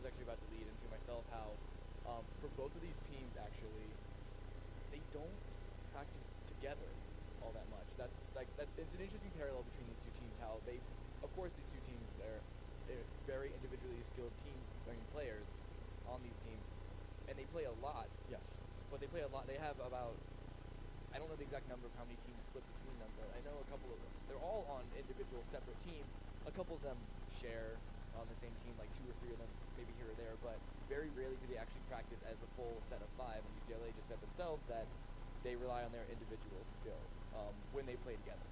was actually about to lead into myself how for both of these teams actually they don't practice together all that much. That's like that. It's an interesting parallel between these two teams. How they, of course, these two teams they're very individually skilled teams, I mean players, on these teams, and they play a lot. Yes. But they play a lot. They have about I don't know the exact number of how many teams split between them, but I know a couple of them. They're all on individual separate teams. A couple of them share on the same team, like 2 or 3 of them, maybe here or there, but very rarely do they actually practice as the full set of 5. And UCLA just said themselves that they rely on their individual skill when they play together.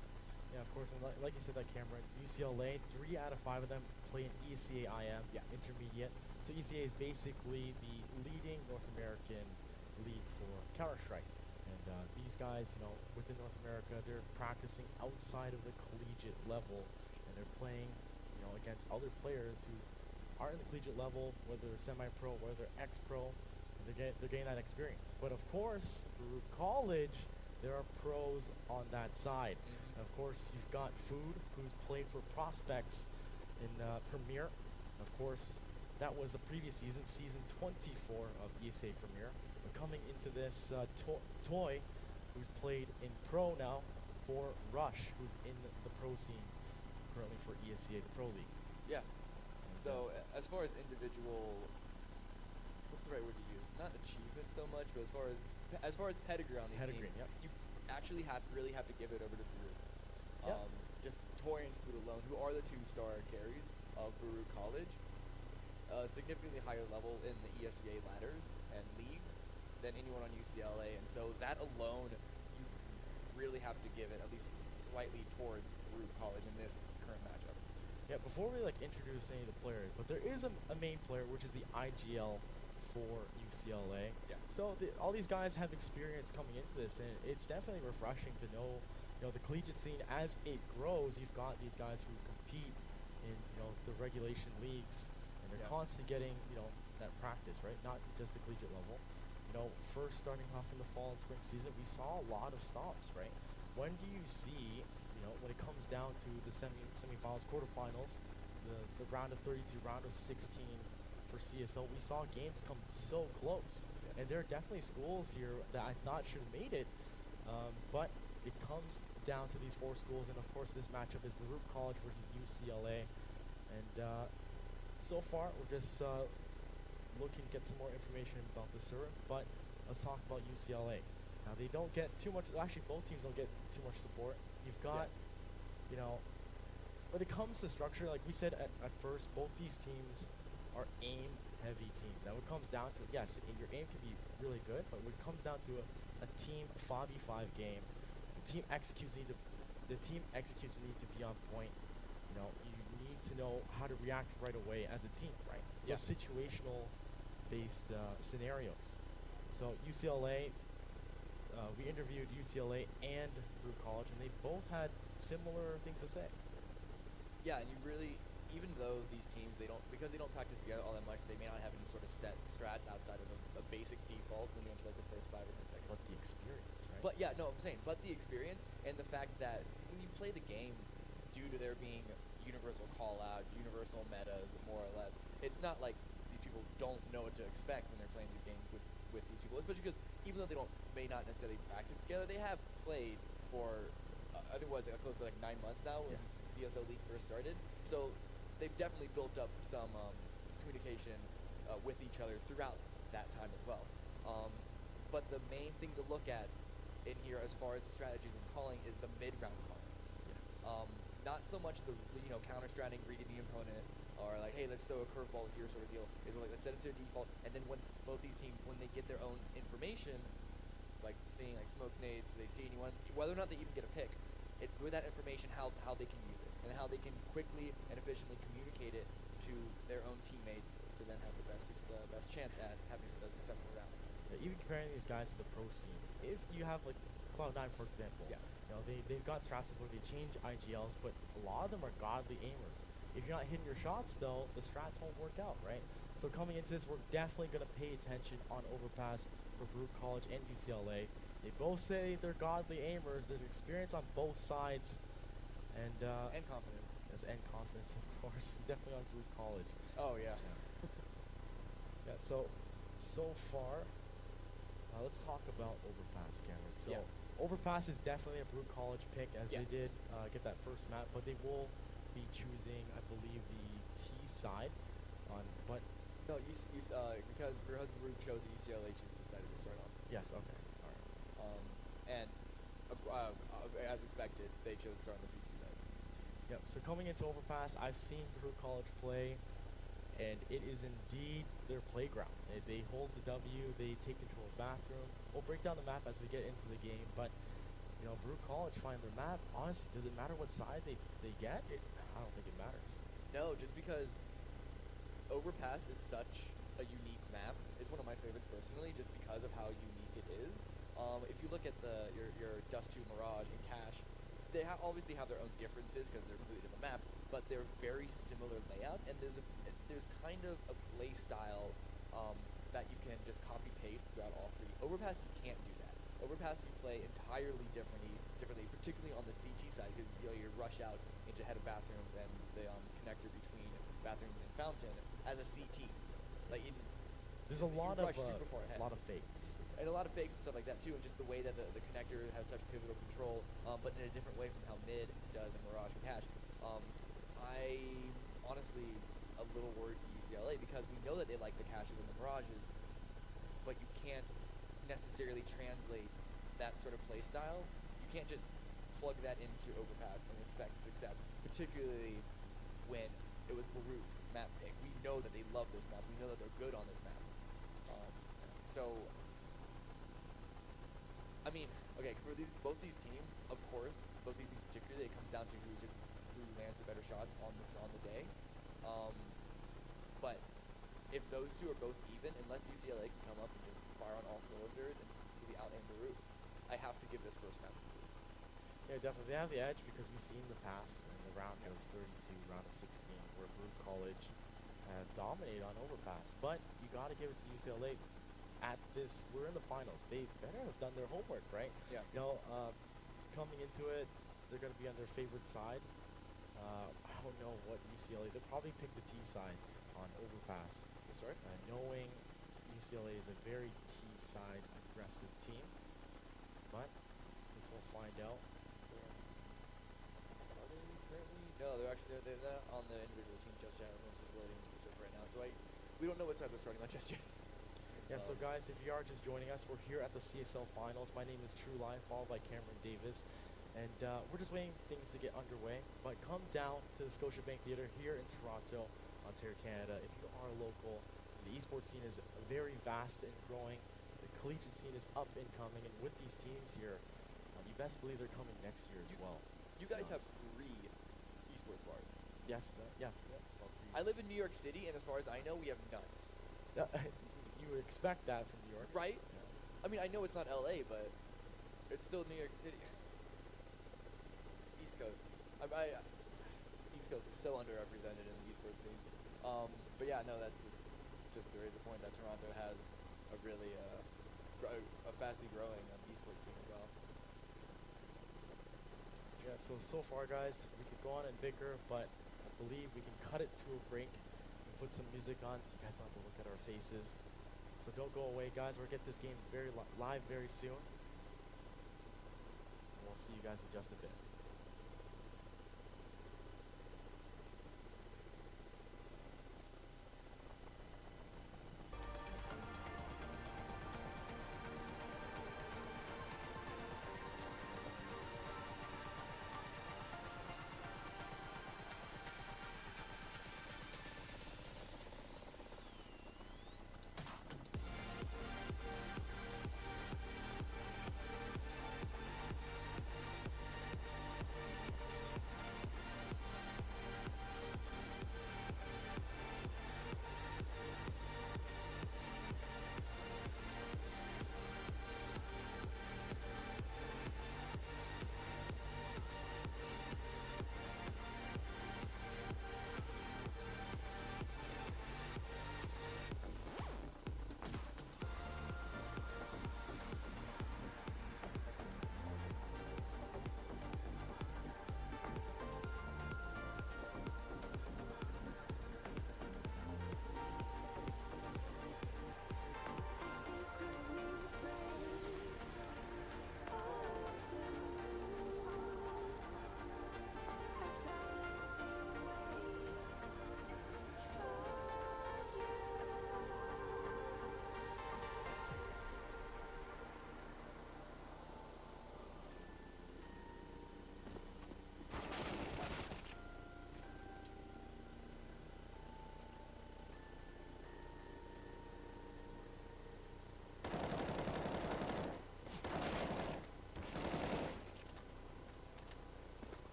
Yeah, of course. And like you said, that Cameron, UCLA, 3 out of 5 of them play in ECA IM, Yeah. intermediate. So ECA is basically the leading North American league for Counter-Strike. And these guys, within North America, they're practicing outside of the collegiate level, and they're playing, against other players who are in the collegiate level, whether they're semi-pro, whether they're ex-pro, and they're getting that experience. But of course, through college, there are pros on that side. And of course, you've got Food, who's played for Prospects in Premier. Of course, that was the previous season, season 24 of ESA Premier. But coming into this, Toy, who's played in Pro now for Rush, who's in the pro scene currently for ESCA, the Pro League. Yeah. So as far as individual, what's the right word to use? Not achievement so much, but as far as pedigree on these Pedigree, teams, yep. you actually really have to give it over to Baruch. Yep. Just Toy and Food alone, who are the 2-star carries of Baruch College, significantly higher level in the ESCA ladders and leagues than anyone on UCLA, and so that alone, you really have to give it at least slightly towards Baruch College in this current matchup. Yeah, before we introduce any of the players, but there is a main player, which is the IGL for UCLA. Yeah. So all these guys have experience coming into this, and it's definitely refreshing to know, the collegiate scene as it grows. You've got these guys who compete in, the regulation leagues, and they're Yeah. constantly getting, that practice, right? Not just the collegiate level. First starting off in the fall and spring season, we saw a lot of stops, right? When do you see, when it comes down to the semifinals, quarterfinals, the round of 32, round of 16 for CSO, we saw games come so close. And there are definitely schools here that I thought should have made it, but it comes down to these 4 schools, and of course this matchup is Baruch College versus UCLA. And so far, we're just looking to get some more information about the Thur, but let's talk about UCLA. Now, they don't get too much, actually both teams don't get too much support. You've got, when it comes to structure, like we said at first, both these teams are aim-heavy teams. Now, when it comes down to it, yes, your aim can be really good, but when it comes down to a team 5v5 game, the team executes need to be on point. You need to know how to react right away as a team, right? Yeah. Those situational-based scenarios. So UCLA, we interviewed UCLA and Baruch College, and they both had similar things to say. Yeah, and you really, even though these teams, because they don't practice together all that much, they may not have any sort of set strats outside of a basic default when you enter the first 5 or 10 seconds. But the experience, right? But yeah, no, I'm saying, but the experience and the fact that when you play the game, due to there being universal call-outs, universal metas, more or less, it's not like these people don't know what to expect when they're playing these games with these people, especially because even though they may not necessarily practice together, they have played for, I think it was close to 9 months now when CSO League first started. So they've definitely built up some communication with each other throughout that time as well. But the main thing to look at in here as far as the strategies and calling is the mid-round calling. Yes. Not so much the counter-stratting, reading the opponent, or like, hey, let's throw a curveball here sort of deal. It's like, let's set it to a default, and then once both these teams, when they get their own information, like seeing smoke nades, they see anyone, whether or not they even get a pick, it's with that information how they can use it, and how they can quickly and efficiently communicate it to their own teammates to then have the best chance at having a successful round. Even comparing these guys to the pro scene, if you have Cloud9, for example, they've got strats where they change IGLs, but a lot of them are godly aimers. If you're not hitting your shots, though, the strats won't work out, right? So coming into this, we're definitely going to pay attention on overpass for Baruch College and UCLA. They both say they're godly aimers. There's experience on both sides, and confidence. Yes, and confidence, of course. Definitely on Baruch College. Oh yeah. Yeah. So far, let's talk about Overpass, Cameron. So Yeah. Overpass is definitely a Baruch College pick, as Yeah. they did get that first map, but they will be choosing, I believe, the T side on. But No, because Baruch chose UCLA choose the side to start on. yes, okay, all right. And as expected, they chose to start on the CT side. Yep. So coming into Overpass, I've seen Baruch College play, and it is indeed their playground. They hold the W, they take control of bathroom. We'll break down the map as we get into the game, but Baruch College find their map. Honestly, does it matter what side they get? I don't think it matters. No, just because Overpass is such a unique map. It's one of my favorites personally, just because of how unique it is. If you look at your Dust 2 Mirage and Cache, they obviously have their own differences because they're completely different maps, but they're very similar layout, and there's kind of a play style that you can just copy paste throughout all three. Overpass, you can't do that. Overpass, you play entirely differently, particularly on the CT side, because you rush out into head of bathrooms and the connector between bathrooms and fountain as a CT. Like There's a lot of fakes. And a lot of fakes and stuff like that too, and just the way that the connector has such pivotal control, but in a different way from how mid does in Mirage and Cache. I'm honestly a little worried for UCLA because we know that they like the Caches and the Mirages, but you can't necessarily translate that sort of play style. You can't just plug that into Overpass and expect success, particularly when it was Baruch's map pick. We know that they love this map. We know that they're good on this map. I mean, okay, for both these teams, of course, both these teams particularly, it comes down to who lands the better shots on the day. But if those two are both even, unless UCLA can come up and just fire on all cylinders and really out-aim Baruch, I have to give this first map to Baruch. Yeah, definitely. They have the edge because we've seen the past in the round of 32, round of 16, where Baruch College have dominated on Overpass. But you got to give it to UCLA. We're in the finals. They better have done their homework, right? Yeah. Coming into it, they're going to be on their favorite side. I don't know what UCLA. They'll probably pick the T side on Overpass. That's right. Knowing UCLA is a very T side aggressive team, but this we'll find out. Are they currently? No, they're not on the individual team just yet. Everyone's just loading into the server right now, so we don't know what side they're starting on just yet. Yeah, so guys, if you are just joining us, we're here at the CSL Finals. My name is True Line, followed by Cameron Davis. And we're just waiting things to get underway. But come down to the Scotiabank Theatre here in Toronto, Ontario, Canada. If you are local, the esports scene is very vast and growing. The collegiate scene is up and coming. And with these teams here, you best believe they're coming next year as well. You guys have 3 esports bars. Yes, yeah. I live in New York City, and as far as I know, we have none. You would expect that from New York. Right? Yeah. I mean, I know it's not LA, but it's still New York City. East Coast. East Coast is so underrepresented in the esports scene. But yeah, no, that's just to raise the point that Toronto has a really a fastly growing esports scene as well. Yeah, so far, guys, we could go on and bicker, but I believe we can cut it to a break and put some music on so you guys don't have to look at our faces. So don't go away, guys. We'll get this game very live very soon. And we'll see you guys in just a bit.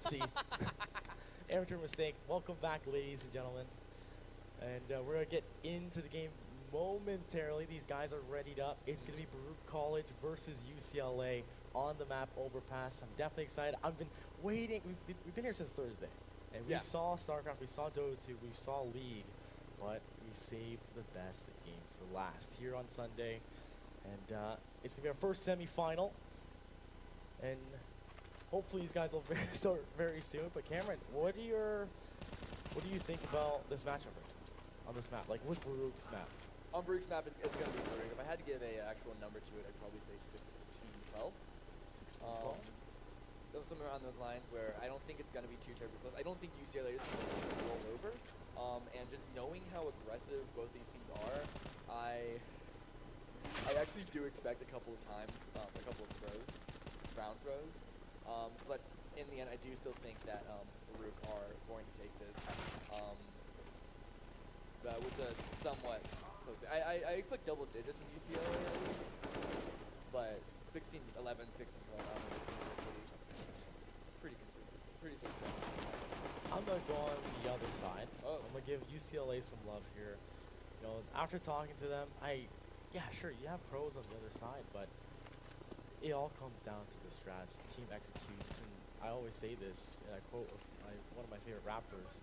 Whoopsie. Amateur mistake. Welcome back, ladies and gentlemen. And we're going to get into the game momentarily. These guys are readied up. It's going to be Baruch College versus UCLA on the map Overpass. I'm definitely excited. I've been waiting. We've been here since Thursday. And we saw StarCraft, we saw Dota 2, we saw League, but we saved the best game for last here on Sunday. And it's going to be our first semifinal. And hopefully these guys will start very soon. But Cameron, what do you think about this matchup on this map? Like with Baruch's map? On Baruch's map, it's going to be Baruch. If I had to give a actual number to it, I'd probably say 16-12. 16-12? Somewhere around those lines where I don't think it's going to be too terribly close. I don't think UCLA is going to roll over. And just knowing how aggressive both these teams are, I actually do expect a couple of times, a couple of throws, round throws. But in the end, I do still think that Baruch are going to take this with a somewhat close. I expect double digits in UCLA at least, but 16-11, 16-12, it seems like pretty conservative, pretty safe. I'm going to go on the other side. Oh. I'm going to give UCLA some love here. You know, after talking to them, yeah, sure, you have pros on the other side, but it all comes down to the strats. The team executes, and I always say this, and I quote one of my favorite rappers,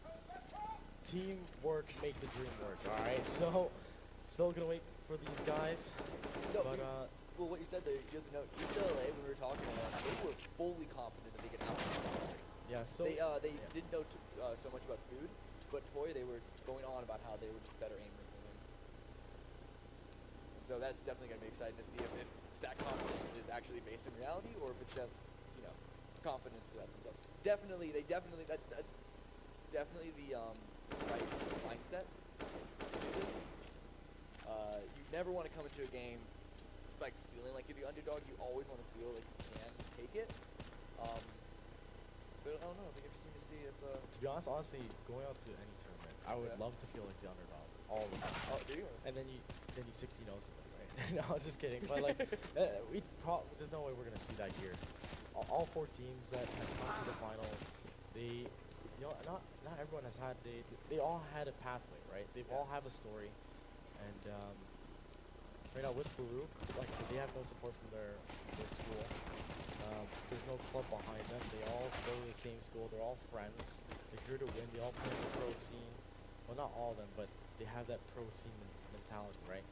teamwork make the dream work, all right? So, still going to wait for these guys. No, but, well, what you said there, you have to note, UCLA, when we were talking to them, they were fully confident that they could out. yeah, so they didn't know so much about food, but Toy, they were going on about how they were just better aimers than him. And so that's definitely going to be exciting to see if that confidence is actually based in reality or if it's just, you know, confidence to themselves. Definitely, that's definitely the right mindset to do this. You never want to come into a game like feeling like you're the underdog. You always want to feel like you can take it. But I don't know. It'll be interesting to see if. to be honest, honestly, going out to any tournament, I would love to feel like the underdog all the time. Oh, do you? And then you 16-0 somebody, right? No, just kidding. But like, there's no way we're gonna see that here. All four teams that have come to the final, they, you know, not everyone has had. They all had a pathway, right? They've all have a story, and right now with Baruch, like I said, they have no support from their school. There's no club behind them. They all go to the same school. They're all friends. They're here to win. They all play in the pro scene. Well, not all of them, but they have that pro scene mentality, right?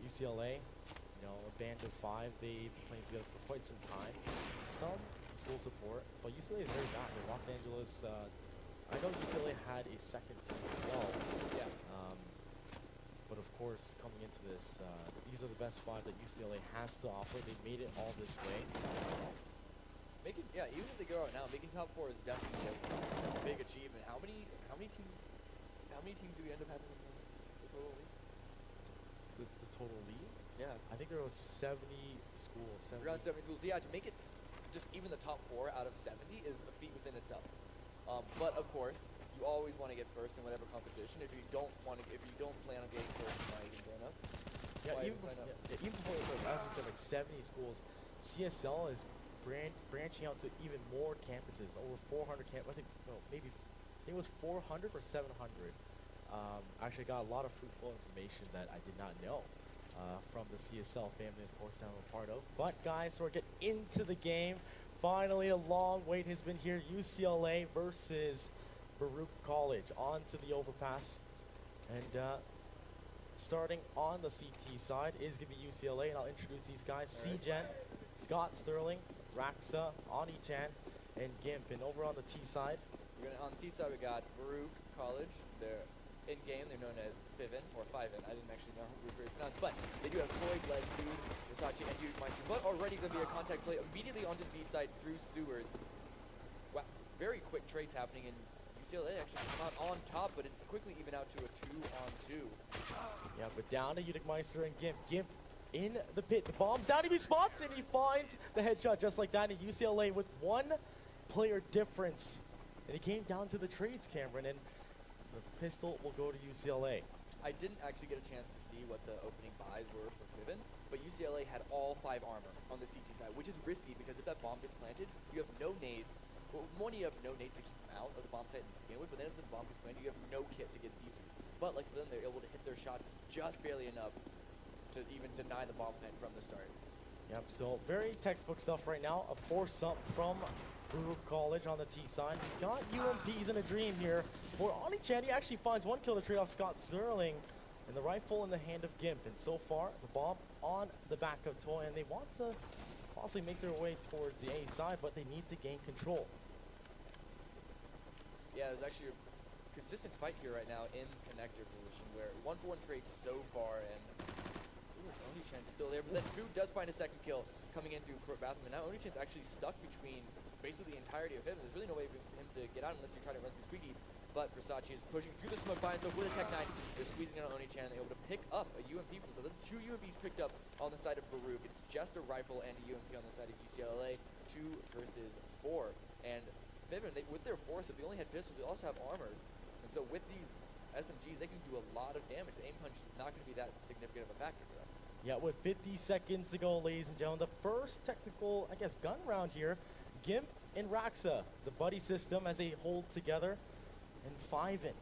UCLA, you know, a band of 5. They've been playing together for quite some time. Some school support, but UCLA is very vast. Like Los Angeles, I know UCLA had a second team as well. Yeah. But of course, coming into this, these are the best 5 that UCLA has to offer. They made it all this way. Even if they go out now, making top 4 is definitely a big achievement. How many teams do we end up having in the total league? The total league? Yeah. I think there was 70 schools. Around 70 schools. Yeah, to make it just even the top 4 out of 70 is a feat within itself. But of course, you always want to get first in whatever competition. If you don't plan on getting first, why even join up? Even before this, as we said, like 70 schools. CSL is branching out to even more campuses, over 400 campuses. I think it was 400 or 700. Actually got a lot of fruitful information that I did not know from the CSL family, of course, that I'm a part of. But guys, so we're getting into the game. Finally, a long wait has been here. UCLA versus Baruch College on to the Overpass. And starting on the CT side is going to be UCLA, and I'll introduce these guys. C-Gen, Scott Sterling, Raxa, Ani-chan, and Gimp. And over on the T side, on the T side, we got Baruch College. They're in game. They're known as Fiven or Fiven. I didn't actually know how it's pronounced, but they do have Floyd, Les, Food, Versace, and Meister. But already going to be a contact play immediately onto the B side through sewers. Wow, very quick trades happening in UCLA. Actually, not on top, but it's quickly even out to a 2-on-2. Yeah, but down to Meister and Gimp. Gimp in the pit. The bomb's down. He spots and he finds the headshot just like that. And UCLA with 1 player difference. And it came down to the trades, Cameron. And the pistol will go to UCLA. I didn't actually get a chance to see what the opening buys were for Fiven, but UCLA had all 5 armor on the CT side, which is risky because if that bomb gets planted, you have no nades, Well, one, you have no nades to keep them out of the bomb site to begin with, but then if the bomb gets planted, you have no kit to get defused. But like for them, they're able to hit their shots just barely enough to even deny the bomb plant from the start. Yep, so very textbook stuff right now. A force up from Baruch College on the T side. He's got UMPs in a dream here. For Onichan, he actually finds one kill to trade off Scott Sterling. And the rifle in the hand of Gimp. And so far, the bomb on the back of Toy. And they want to possibly make their way towards the A side, but they need to gain control. Yeah, there's actually a consistent fight here right now in connector position where 1-for-1 trades so far, and Onichan's still there, but then Food does find a second kill coming in through bathroom, and now Onichan's actually stuck between basically the entirety of him. There's really no way for him to get out unless you're trying to run through Squeaky, but Versace is pushing through the smoke by himself with a Tech 9. They're squeezing in on Onichan, and they're able to pick up a UMP from himself. That's 2 UMPs picked up on the side of Baruch. It's just a rifle and a UMP on the side of UCLA, 2 versus 4. And Vivian, with their force, if they only had pistols, they also have armor. And so with these SMGs, they can do a lot of damage. The aim punch is not going to be that significant of a factor for them. Yeah, with 50 seconds to go, ladies and gentlemen, the first technical, I guess, gun round here. Gimp and Raxa, the buddy system as they hold together. And 5 in.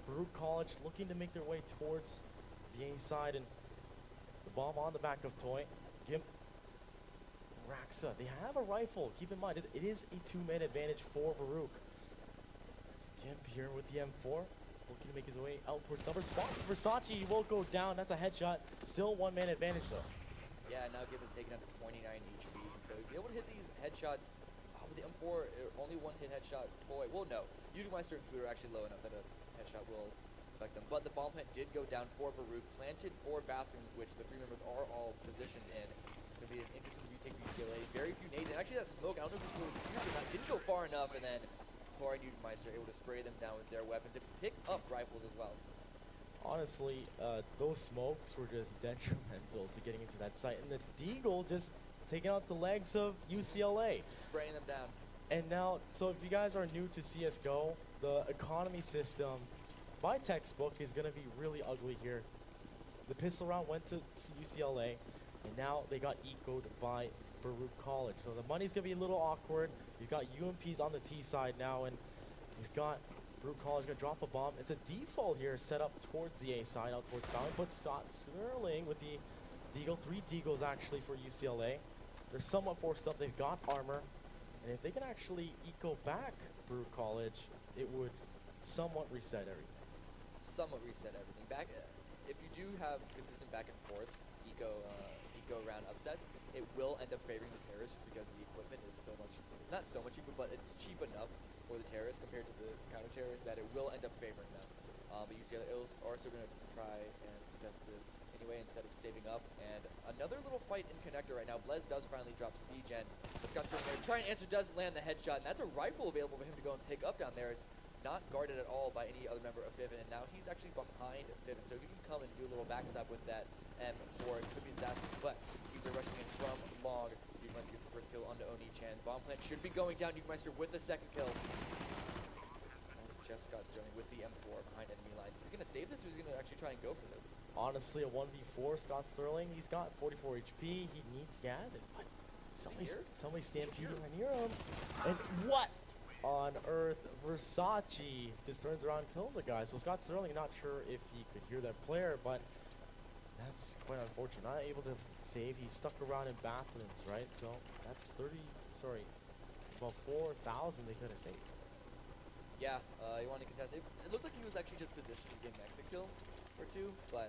Baruch College looking to make their way towards the A side, and the bomb on the back of Toy. Gimp, Raxa, they have a rifle. Keep in mind, it is a 2-man advantage for Baruch. Gimp here with the M4. Looking to make his way out towards number spots. Versace will go down. That's a headshot. Still 1-man advantage though. Yeah, now Gimp is taking down to 29 HP. And so be able to hit these headshots with the M4, only 1-hit headshot. Toy, well, no. Udemeister and Food are actually low enough that a headshot will affect them. But the bomb plant did go down for Baruch. Planted 4 bathrooms, which the 3 members are all positioned in. It's going to be an interesting retake for UCLA. Very few nades. And actually that smoke, I don't know if it was really huge or not, didn't go far enough. And then Thur and Udemeister able to spray them down with their weapons and pick up rifles as well. Honestly, those smokes were just detrimental to getting into that site. And the Deagle just taking out the legs of UCLA. Spraying them down. And now, so if you guys are new to CSGO, the economy system by textbook is going to be really ugly here. The pistol round went to UCLA, and now they got ecoed by Baruch College. So the money's going to be a little awkward. You've got UMPs on the T side now, and you've got Baruch College going to drop a bomb. It's a default here set up towards the A side, out towards Fountain, but Scott Sterling with the Deagle, 3 Deagles actually for UCLA. They're somewhat forced up. They've got armor. And if they can actually eco back Baruch College, it would somewhat reset everything. Somewhat reset everything. Back, if you do have consistent back and forth eco round upsets, it will end up favoring the terrorists just because the equipment is so much, not so much cheaper, but it's cheap enough for the terrorists compared to the counter-terrorists that it will end up favoring them. But UCLA is also going to try and contest this anyway instead of saving up. And another little fight in connector right now. Blez does finally drop C-Gen. But Scott Sterling there, try and answer, does land the headshot. And that's a rifle available for him to go and pick up down there. It's not guarded at all by any other member of Fiven. And now he's actually behind Fiven. So he can come and do a little backstab with that M4. It could be disastrous, but he's rushing in from long. Udemeister gets the first kill onto Oni-chan. Bomb plant should be going down. Udemeister with the second kill. Just Scott Sterling with the M4 behind enemy lines. Is he going to save this, or is he going to actually try and go for this? Honestly, a 1v4 Scott Sterling. He's got 44 HP. He needs gadgets, but somebody stampeding near him. And what on earth? Versace just turns around and kills the guy. So Scott Sterling, not sure if he could hear that player, but that's quite unfortunate. Not able to save. He's stuck around in bathrooms, right? So that's about 4,000 they could have saved. Yeah, he wanted to contest. It looked like he was actually just positioned to get an exit kill or 2, but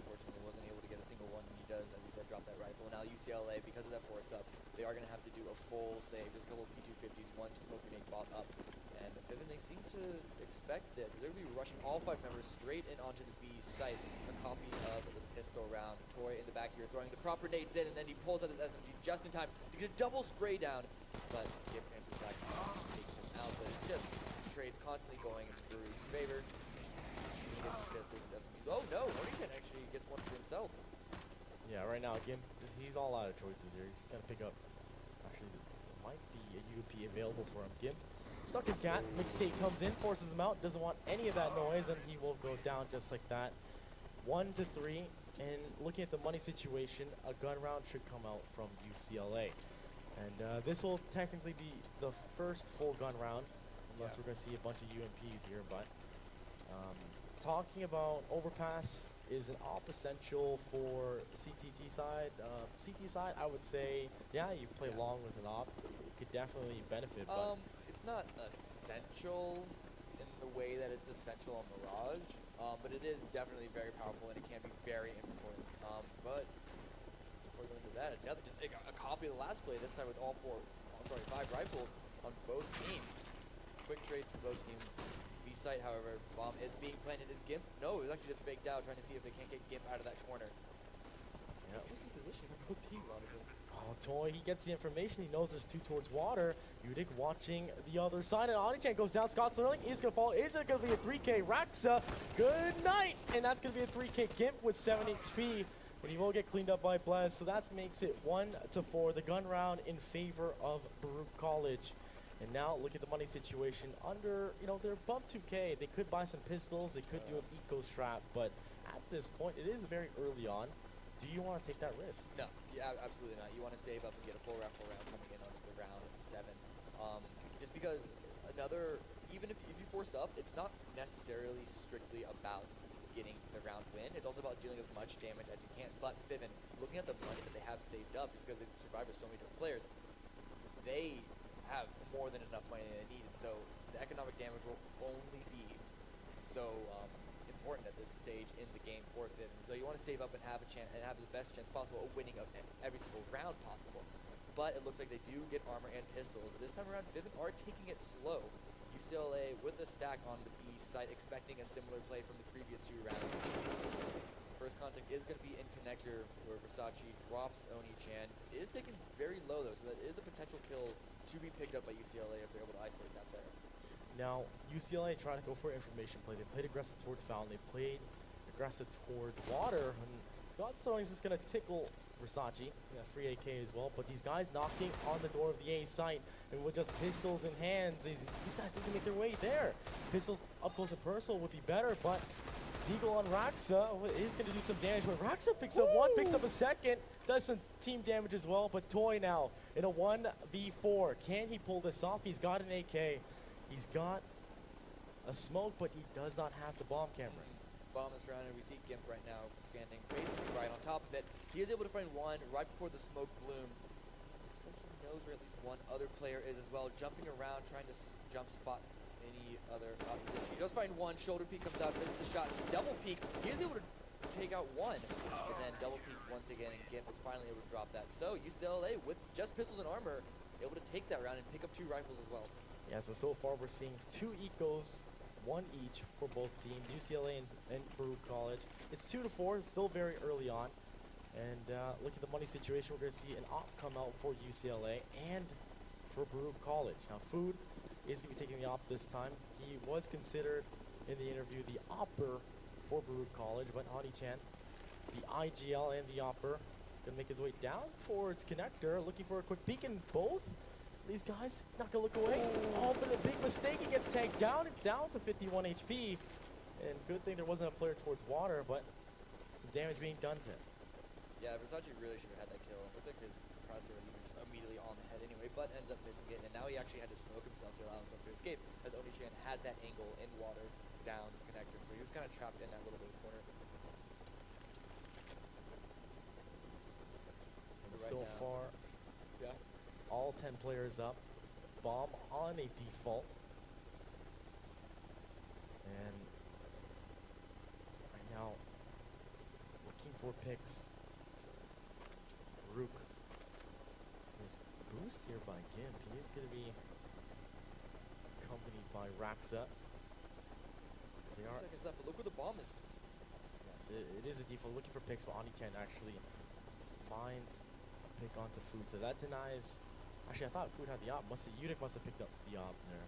unfortunately wasn't able to get a single one. He does, as you said, drop that rifle. Now UCLA, because of that force up, they are going to have to do a full save. Just a couple of P250s, 1 smoke grenade bought up. And Viven, they seem to expect this. They're going to be rushing all 5 members straight in onto the B site. A copy of the pistol round. Toy in the back here throwing the proper nades in, and then he pulls out his SMG just in time to get a double spray down. But Gip answers back, takes him out. But it's just trades constantly going in Baruch's favor. He gets his pistols, his SMGs. Oh no, Onichan actually gets one for himself. Yeah, right now, Gimp, he's all out of choices here. He's going to pick up, actually, there might be a UP available for him. Gimp, stuck in cat, mixtape comes in, forces him out, doesn't want any of that noise, and he will go down just like that. 1 to 3, and looking at the money situation, a gun round should come out from UCLA. And this will technically be the first full gun round, unless Yeah. we're going to see a bunch of UMPs here. But talking about overpass is an op essential for CTT side. CT side, I would say, yeah, you play Yeah. along with an op, you could definitely benefit. But It's not essential in the way that it's essential on Mirage, but it is definitely very powerful and it can be very important. But before we go into that, another just a copy of the last play. This time with all five rifles on both teams. Quick trades for both teams. B site, however, bomb is being planted. Is Gimp? No, it was actually just faked out, trying to see if they can't get Gimp out of that corner. Yep. Interesting position for both teams, honestly. Oh, Toy, he gets the information. He knows there's two towards water. Udic watching the other side. And Audichan goes down. Scott Sterling is going to fall. Is it going to be a 3K? Raxa, good night. And that's going to be a 3K. Gimp with 7 HP. But he will get cleaned up by Blez. So that makes it 1-4. The gun round in favor of Baruch College. And now look at the money situation. Under, they're above 2K. They could buy some pistols. They could do an eco strap. But at this point, it is very early on. Do you want to take that risk? No, yeah, absolutely not. You want to save up and get a full raffle round coming in onto the round 7. Just because even if you force up, it's not necessarily strictly about getting the round win. It's also about dealing as much damage as you can. But Fiven, looking at the money that they have saved up, just because they've survived with so many different players, they have more than enough money than they need. And so the economic damage will only be so important at this stage in the game for Fiven. So you want to save up and have a chance and have the best chance possible of winning of every single round possible. But it looks like they do get armor and pistols. This time around, Fiven are taking it slow. UCLA with the stack on the B site, expecting a similar play from the previous 2 rounds. First contact is going to be in connector, where Versace drops Oni-chan. It is taken very low, though, so that is a potential kill to be picked up by UCLA if they're able to isolate that player. Now, UCLA trying to go for information play. They played aggressive towards Fountain. They played aggressive towards water. And Scott Sterling's just going to tickle Versace. Yeah, free AK as well. But these guys knocking on the door of the A site. And with just pistols in hands, these guys need to make their way there. Pistols up close and personal would be better. But Deagle on Raxa is going to do some damage. But Raxa picks up one, picks up a second. Does some team damage as well. But Toy now in a 1v4. Can he pull this off? He's got an AK. He's got a smoke, but he does not have the bomb camera. Bomb is grounded. We see Gimp right now standing basically right on top of it. He is able to find one right before the smoke blooms. Looks like he knows where at least one other player is as well, jumping around, trying to jump spot any other opposition. He does find one. Shoulder peek comes out, misses the shot. Double peek. He is able to take out one, and then double peek once again, and Gimp is finally able to drop that. So UCLA, with just pistols and armor, able to take that round and pick up 2 rifles as well. Yeah, so far we're seeing 2 ecos, 1 each for both teams, UCLA and Baruch College. It's 2-4, still very early on. And look at the money situation. We're going to see an op come out for UCLA and for Baruch College. Now, Food is going to be taking the op this time. He was considered in the interview the opper for Baruch College, but Ani-chan, the IGL and the opper, going to make his way down towards Connector, looking for a quick peek in both. These guys not gonna look away. Oh, but a big mistake. He gets tagged down to 51 HP. And good thing there wasn't a player towards water, but some damage being done to him. Yeah, Versace really should have had that kill. It looked like his processor was even just immediately on the head anyway, but ends up missing it. And now he actually had to smoke himself to allow himself to escape, as Oni-chan had that angle in water down the connector. So he was kind of trapped in that little bit of corner. So right far, yeah, all 10 players up. Bomb on a default. And right now, looking for picks. Baruch is boost here by Gimp. He is going to be accompanied by Raxa. They 60 are, seconds left, but look where the bomb is. yes, it is a default. Looking for picks, but Ani-chan actually finds a pick onto Food. So that denies. Actually, I thought Food had the op. Udic must have picked up the op there.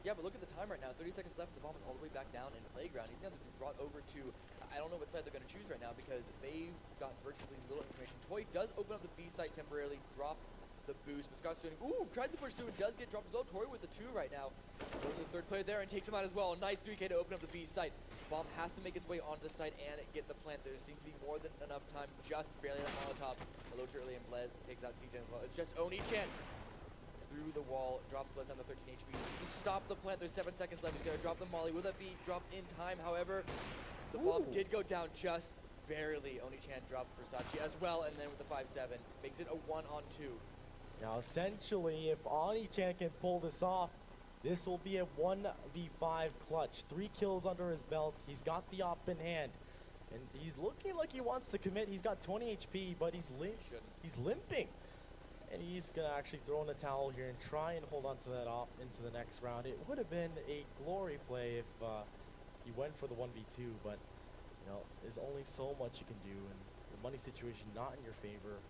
Yeah, but look at the time right now. 30 seconds left, and the bomb is all the way back down in playground. He's going to be brought over to, I don't know what side they're going to choose right now because they've gotten virtually little information. Toy does open up the B site temporarily, drops the boost, but Scott's doing, tries to push through and does get dropped as well. Toy with the 2 right now. Goes to the 3rd player there and takes him out as well. Nice 3K to open up the B site. Bomb has to make its way onto the site and get the plant. There seems to be more than enough time, just barely on Molotov. A little too early, and Blez takes out CJ as well. It's just Oni-chan through the wall, drops Blez on the 13 HP. To stop the plant, there's 7 seconds left. He's gonna drop the molly. Will that be dropped in time? However, the bomb did go down just barely. Oni-chan drops Versace as well, and then with the 5-7, makes it a 1-on-2. Now, essentially, if Oni-chan can pull this off, this will be a 1v5 clutch. 3 kills under his belt. He's got the op in hand. And he's looking like he wants to commit. He's got 20 HP, but he's limping. And he's going to actually throw in the towel here and try and hold on to that op into the next round. It would have been a glory play if he went for the 1v2, but you know, there's only so much you can do, and the money situation not in your favor.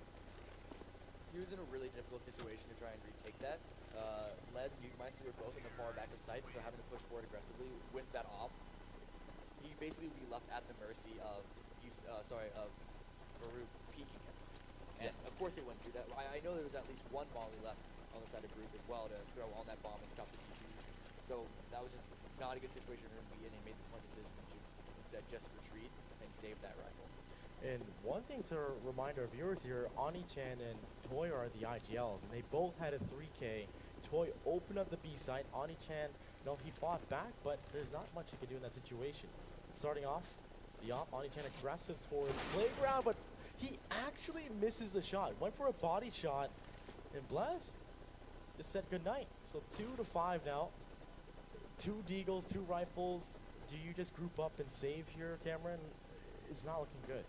He was in a really difficult situation to try and retake that. Les and Jägermeister were both in the far back of sight, so having to push forward aggressively with that op, he basically would be left at the mercy of Baruch peeking him. And of course they went through that. I know there was at least one molly left on the side of Baruch as well to throw on that bomb and stop the DQs. So that was just not a good situation for him to be in. He made the smart decision to instead just retreat and save that rifle. And one thing to remind our viewers here, Oni-chan and Toy are the IGLs, and they both had a 3K. Toy opened up the B site. Oni-chan, no, he fought back, but there's not much he can do in that situation. Starting off, the op, Oni-chan aggressive towards playground, but he actually misses the shot. Went for a body shot, and Blez just said goodnight. So 2-5 now. 2 deagles, 2 rifles. Do you just group up and save here, Cameron? It's not looking good.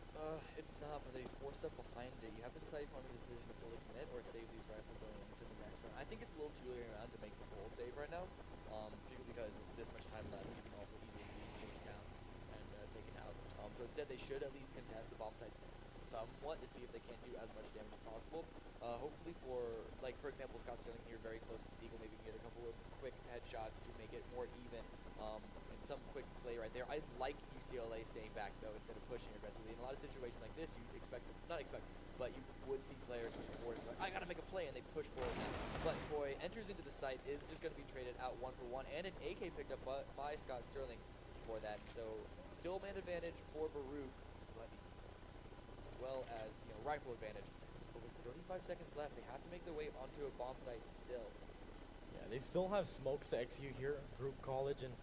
It's not, but they forced up behind it. You have to decide if you want to make a decision to fully commit or save these rifles going into the next round. I think it's a little too early around to make the full save right now, particularly because with this much time left, you can also easily be chased down and taken out. So instead, they should at least contest the bomb sites somewhat to see if they can't do as much damage as possible. Hopefully for example, Scott Sterling here very close to the Eagle, maybe can get a couple of quick headshots to make it more even. And some quick play right there. I like UCLA staying back though instead of pushing aggressively. In a lot of situations like this, you but you would see players pushing forward. Like, I gotta make a play, and they push forward. But Toy enters into the site, is just gonna be traded out 1-for-1, and an AK picked up by Scott Sterling for that. So still man advantage for Baruch, but as well as rifle advantage. But with 35 seconds left, they have to make their way onto a bomb site still. Yeah, they still have smokes to execute here at Baruch College, and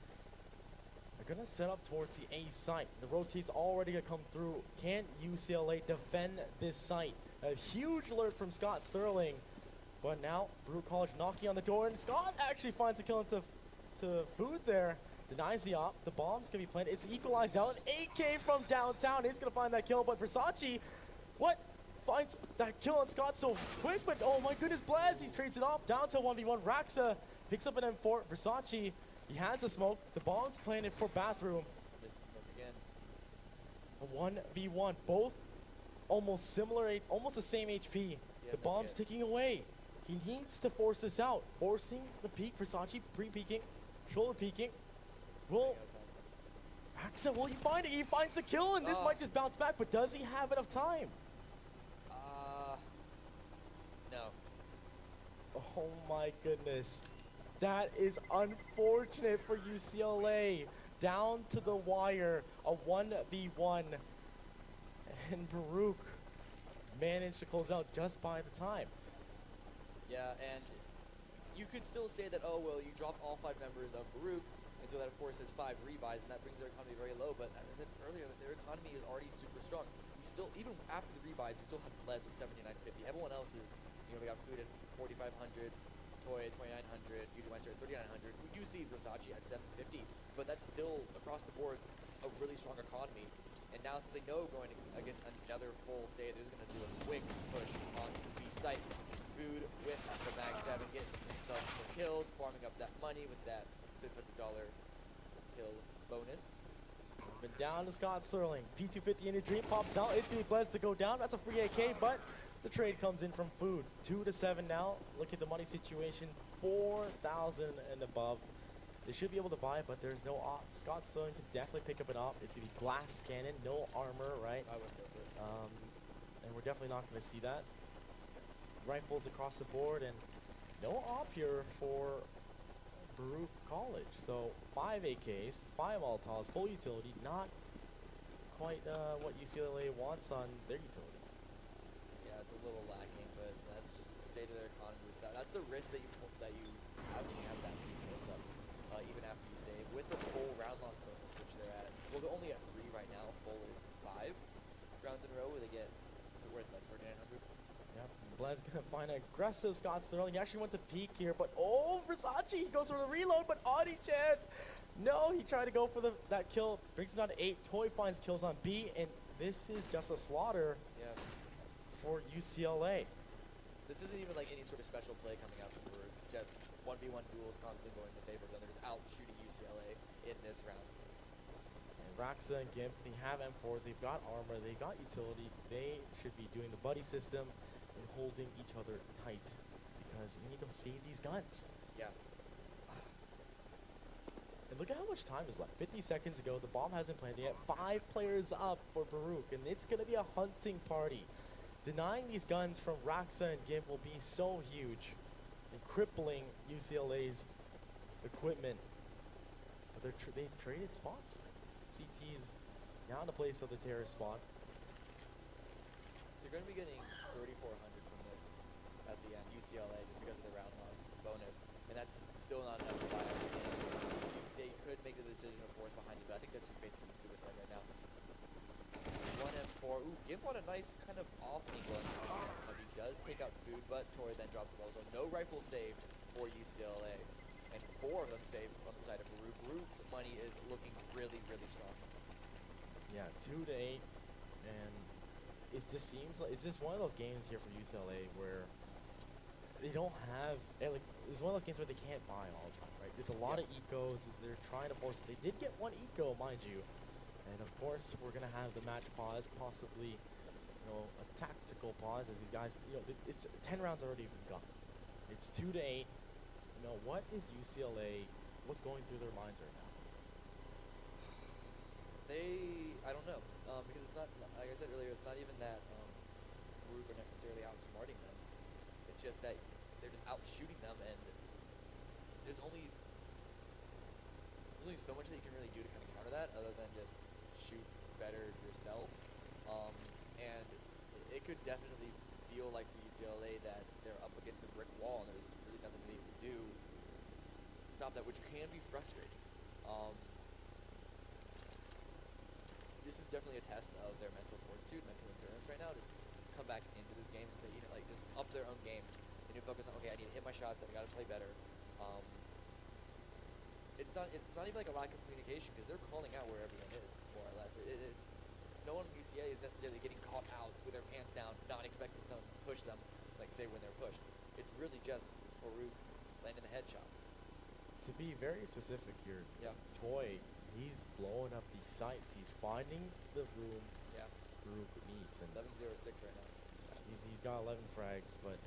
they're going to set up towards the A site. The rotate's already going to come through. Can UCLA defend this site? A huge alert from Scott Sterling. But now, Baruch College knocking on the door, and Scott actually finds a kill into Food there. Denies the op. The bomb's going to be planted. It's equalized out. An AK from downtown is going to find that kill, but Versace, finds that kill on Scott so quick, but oh my goodness, Blaz, he trades it off down to 1v1. Raxa picks up an M4. Versace, he has a smoke. The bomb's planted for bathroom. Missed the smoke again. A 1v1, both almost similar, almost the same HP. The bomb's ticking away. He needs to force this out. Forcing the peek, Versace pre-peeking, shoulder peeking. Will Raxa, will he find it? He finds the kill, and this might just bounce back, but does he have enough time? No. Oh my goodness. That is unfortunate for UCLA. Down to the wire, a 1v1. And Baruch managed to close out just by the time. Yeah, and you could still say that, oh, well, you dropped all 5 members of Baruch, and so that, of course, is 5 rebuys, and that brings their economy very low. But as I said earlier, their economy is already super strong. We still, even after the rebuys, we still have Les with 7950. Everyone else is, we got Food at 4500, Toy at 2900, Udemeister at 3900. We do see Versace at 750, but that's still across the board a really strong economy. And now, since they know going against another full save, they're going to do a quick push onto the B site. Food with the mag 7, getting himself some kills, farming up that money with that $600 kill bonus. Been down to Scott Sterling. P250 in a dream pops out. It's going to be blessed to go down. That's a free AK, but the trade comes in from Food. 2-7 now. Look at the money situation. 4,000 and above. They should be able to buy it, but there's no op. Scott Sterling can definitely pick up an op. It's going to be glass cannon, no armor, right? I would go for it. And we're definitely not going to see that. Rifles across the board, and no op here for Baruch College. So 5 AKs, 5 Molotovs, full utility, not quite what UCLA wants on their utility. Yeah, it's a little lacking, but that's just the state of their economy. That's the risk that you have when you have that many four subs, even after you save with the full round loss bonus, which they're at. Well, they're only at 3 right now. Full is 5 rounds in a row where they get where it's like 3,900. Yep. Blad's gonna find an aggressive Scott Sterling. He actually went to peek here, but oh, Versace, he goes for the reload, but Audi-chan, no, he tried to go for that kill, brings it down to 8. Toy finds kills on B, and this is just a slaughter for UCLA. This isn't even like any sort of special play coming out from Thur. It's just 1v1 duels constantly going in favor of them. They're just out shooting UCLA in this round. And Raxa and Gimp, they have M4s, they've got armor, they got utility. They should be doing the buddy system and holding each other tight because they need to save these guns. Yeah. And look at how much time is left. 50 seconds ago, the bomb hasn't planted yet. 5 players up for Baruch, and it's going to be a hunting party. Denying these guns from Raxa and Gimp will be so huge and crippling UCLA's equipment. But they've traded spots. CT's now in the place of the terrorist spot. They're going to be getting 3,400 from this at the end, UCLA, just because of the round loss bonus. And that's still not enough to buy everything. They could make the decision of force behind it, but I think that's just basically suicide right now. 1M4. Ooh, Gimp on a nice kind of off angle. He does take out food, but Tori then drops the ball. So no rifle saved for UCLA. And 4 of them saved on the side of Baruch. Baruch's money is looking really, really strong. Yeah, 2 to 8. And it just seems like it's just one of those games here for UCLA where they don't have, like, it's one of those games where they can't buy all the time, right? There's a lot of ecos. They're trying to force it. They did get 1 eco, mind you. And of course, we're going to have the match pause, possibly, a tactical pause as these guys, it's 10 rounds already been gone. It's 2 to 8. What is UCLA, what's going through their minds right now? I don't know, because it's not, like I said earlier, it's not even that Baruch are necessarily outsmarting them. It's just that they're just out shooting them, and there's only so much that you can really do to kind of counter that, other than just shoot better yourself. And it could definitely feel like for UCLA that they're up against a brick wall, and there's really nothing they can do to stop that, which can be frustrating. This is definitely a test of their mental fortitude, mental endurance right now to come back into this game and say, just up their own game. They need to focus on, okay, I need to hit my shots, I got to play better. It's not even like a lack of communication, because they're calling out where everyone is, more or less. No one in UCA is necessarily getting caught out with their pants down, not expecting someone to push them, like say when they're pushed. It's really just Baruch landing the headshots. To be very specific here, Toy, he's blowing up these sites. He's finding the room Baruch needs. And 11-0-6 right now. He's got 11 frags, but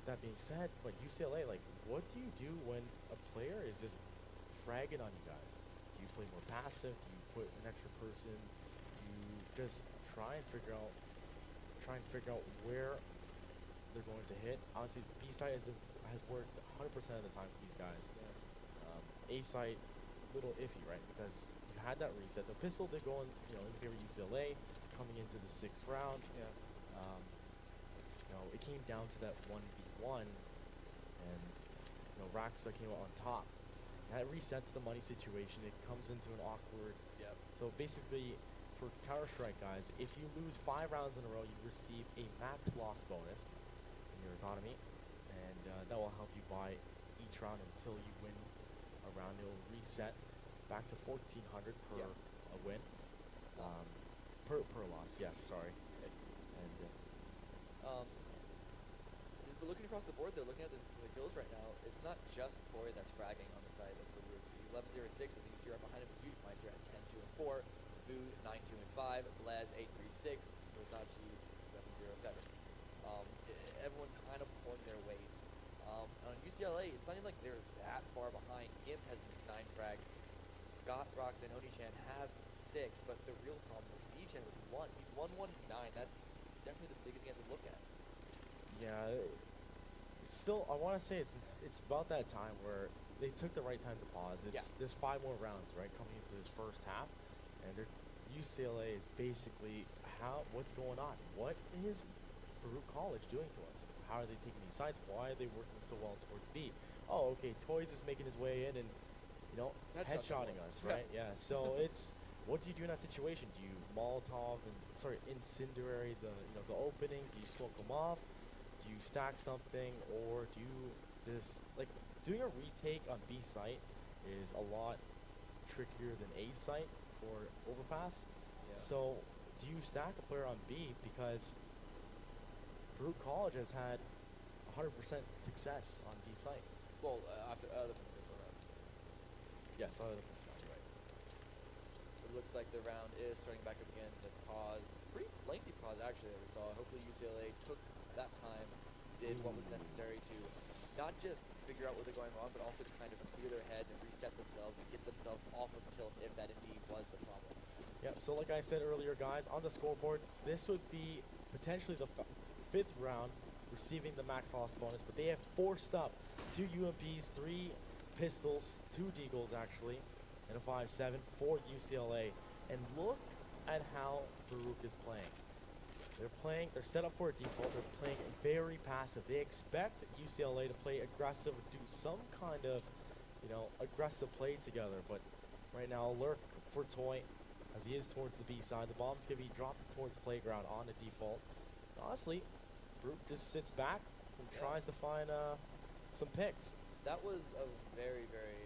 that being said, UCLA, what do you do when a player is just fragging on you guys? Do you play more passive? Do you put an extra person? Do you just try and figure out where they're going to hit? Honestly, B site has worked 100% of the time for these guys. A site, little iffy, right? Because you had that reset. The pistol did go in favor of UCLA coming into the 6th round. It came down to that 1v1, and Raxa came out on top. That resets the money situation. It comes into an awkward. So basically, for Counter-Strike guys, if you lose 5 rounds in a row, you receive a max loss bonus in your economy, and that will help you buy each round until you win a round. It will reset back to 1,400 per a win. Per loss. Yes, sorry. And but looking across the board, they're looking at the kills right now. It's not just Tori that's fragging on the side of Baruch. He's 11-0-6, but then you see right behind him is Udikmeister here at 10-2-4, Food 9-2-5, Blaz 8-3-6, Versace 7-0-7. Everyone's kind of pulling their weight. On UCLA, it's not even like they're that far behind. Gimp has 9 frags. Scott, Rox, and Oni-chan have 6, but the real problem is C-chan with 1. He's 1-1-9. That's definitely the biggest game to look at. yeah, it's still, I want to say it's about that time where they took the right time to pause. There's 5 more rounds, right, coming into this first half, and UCLA is basically what's going on? What is Baruch College doing to us? How are they taking these sides? Why are they working so well towards B? Oh, okay, Toys is making his way in and headshotting us, right? Yeah. So it's what do you do in that situation? Do you incendiary the openings? Do you smoke them off? Do you stack something, or do you just doing a retake on B site is a lot trickier than A site for overpass. Yeah. So do you stack a player on B because Baruch College has had 100% success on B site? Well, after the pistol round. Yes, other than this round, right. It looks like the round is starting back up again. The pause, pretty lengthy pause actually that we saw. Hopefully UCLA took that time, did what was necessary to not just figure out what they're going wrong, but also to kind of clear their heads and reset themselves and get themselves off of tilt if that indeed was the problem. Yeah, so like I said earlier, guys, on the scoreboard, this would be potentially the 5th round receiving the max loss bonus, but they have forced up 2 UMPs, 3 pistols, 2 deagles actually, and a 5.7 for UCLA. And look at how Baruch is playing. They're set up for a default. They're playing very passive. They expect UCLA to play aggressive, do some kind of, aggressive play together. But right now, lurk for Toy as he is towards the B side. The bomb's going to be dropped towards playground on a default. Honestly, Baruch just sits back and tries to find some picks. That was a very, very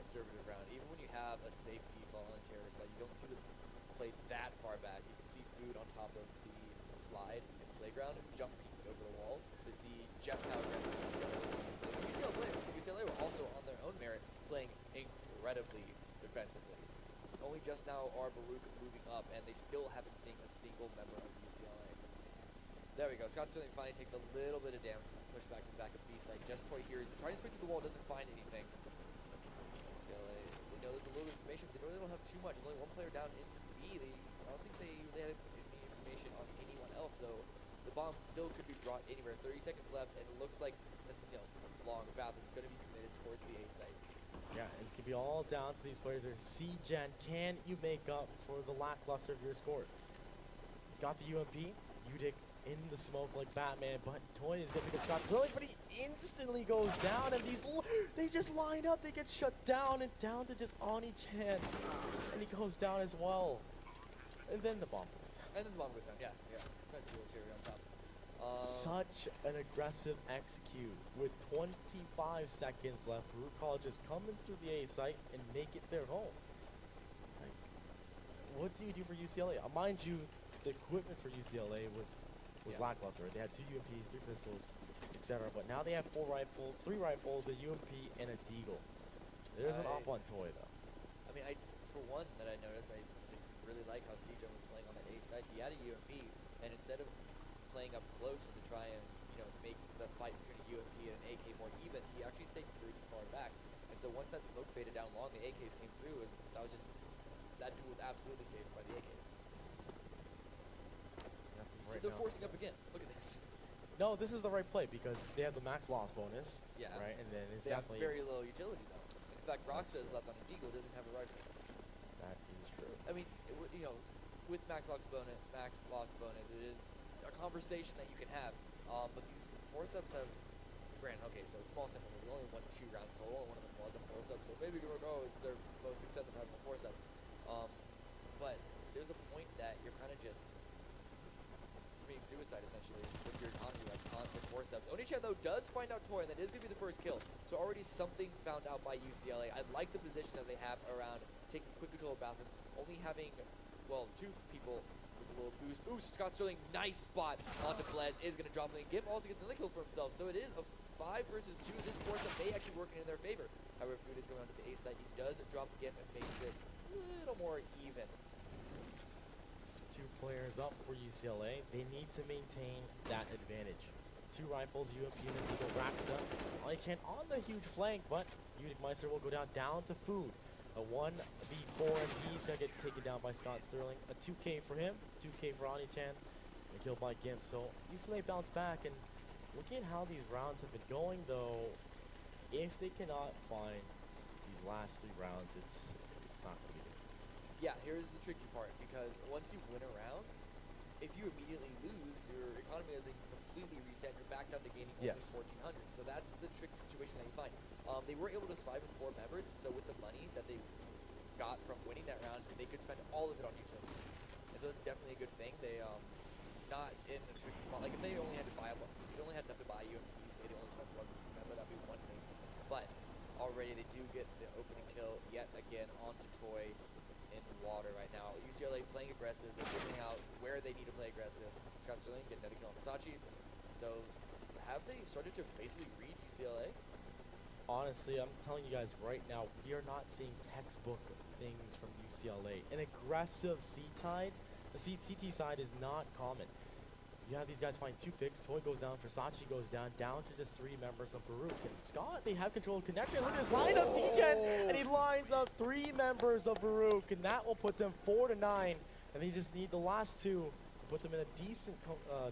conservative round. Even when you have a safe default on a terrorist side, you don't see them play that far back. You can see Food on top of the slide in playground, jump peeking over the wall to see just how aggressive UCLA were also on their own merit playing incredibly defensively. Only just now are Baruch moving up, and they still haven't seen a single member of UCLA. There we go. Scott Sterling finally takes a little bit of damage. He's pushed back to the back of B side. Just Toy here, trying to sprint through the wall, doesn't find anything. UCLA, they know there's a little bit of information, but they know they don't have too much. There's only one player down in B. I don't think they have any information on anyone else, so the bomb still could be brought anywhere. 30 seconds left, and it looks like, since it's long bathroom, it's going to be committed towards the A site. Yeah, it's going to be all down to these players there. C-Gen, can you make up for the lackluster of your score? He's got the UMP. Udic in the smoke like Batman, but Toy is going to pick up Scott Sterling, but he instantly goes down, and they just line up. They get shut down, and down to just Oni-chan, and he goes down as well. And then the bomb goes down. And then the bomb goes down, yeah. Nice little cherry on top. Such an aggressive execute. With 25 seconds left, Baruch College is coming to the A site and make it their home. What do you do for UCLA? Mind you, the equipment for UCLA was lackluster. They had 2 UMPs, 3 pistols, etc. But now they have 3 rifles, a UMP, and a deagle. There's an op on Toy though. I mean, for one that I noticed, I didn't really like how CJ was playing on that A side. He had a UMP, and instead of playing up close and to try and make the fight between a UMP and an AK more even, he actually stayed pretty far back. And so once that smoke faded down long, the AKs came through, and that duel was absolutely favored by the AKs. So they're forcing up again. Look at this. No, this is the right play because they have the max loss bonus. Yeah. Right, and then it's they definitely have very low utility though. In fact, Roxa is left on the Deagle, doesn't have a rifle. That is true. I mean, with max loss bonus, it is a conversation that you can have. But these force-ups have, granted, okay, so small samples. We only won 2 rounds total, and one of them was a force-up. So maybe we're going, it's their most successful having a force-up. But there's a point that you're kind of just committing suicide essentially with your economy, like constant force-ups. Oni-chan though does find out Toy, and that is going to be the first kill. So already something found out by UCLA. I like the position that they have around taking quick control of bathrooms, only having, 2 people with a little boost. Ooh, Scott Sterling, nice spot onto Blez, is going to drop him. Gimp also gets another kill for himself, so it is a 5 versus 2. This force-up may actually work in their favor. However, Food is going on to the A side. He does drop Gimp and makes it a little more even. 2 players up for UCLA. They need to maintain that advantage. 2 rifles, UMP and a Deagle Raxa. Oni-chan on the huge flank, but Udic Meister will go down to Food. A 1v4, and he's going to get taken down by Scott Sterling. A 2K for him, 2K for Oni-chan, and killed by Gimp. So UCLA bounced back, and looking at how these rounds have been going, though, if they cannot find these last 3 rounds, it's not going to be good. Yeah, here's the tricky part, because once you win a round, if you immediately lose, your economy will be completely reset. You're back down to gaining only Yes. 1,400. So that's the tricky situation that you find. They were able to survive with 4 members, so with the money that they got from winning that round, they could spend all of it on utility. And so it's definitely a good thing. They not in a tricky spot. Like if they only had to buy they only had enough to buy you, and you say they only spent 1 member, that'd be one thing. But already they do get the opening kill yet again onto Toy in water right now. UCLA playing aggressive. They're figuring out where they need to play aggressive. Scott Sterling getting another kill on Versace. So have they started to basically read UCLA? Honestly, I'm telling you guys right now, we are not seeing textbook things from UCLA. An aggressive C-tide, the CT side is not common. You have these guys find 2 picks. Toy goes down, Versace goes down to just 3 members of Baruch. And Scott, they have control of connector. Look at this lineup, CGen, and he lines up 3 members of Baruch, and that will put them 4-9. And they just need the last 2 to put them in a decent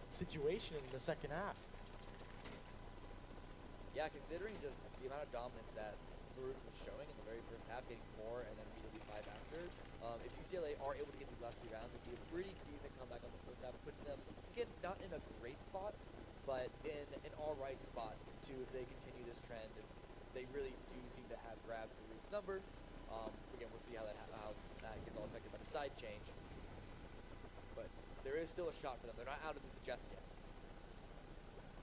situation in the second half. Yeah, considering just the amount of dominance that Baruch was showing in the very first half, getting 4 and then immediately 5 after, if UCLA are able to get these last 3 rounds, it would be a pretty decent comeback on the first half, putting them, again, not in a great spot, but in an alright spot to, if they continue this trend, if they really do seem to have grabbed Baruch's number. Again, we'll see how that gets all affected by the side change. But there is still a shot for them. They're not out of this just yet.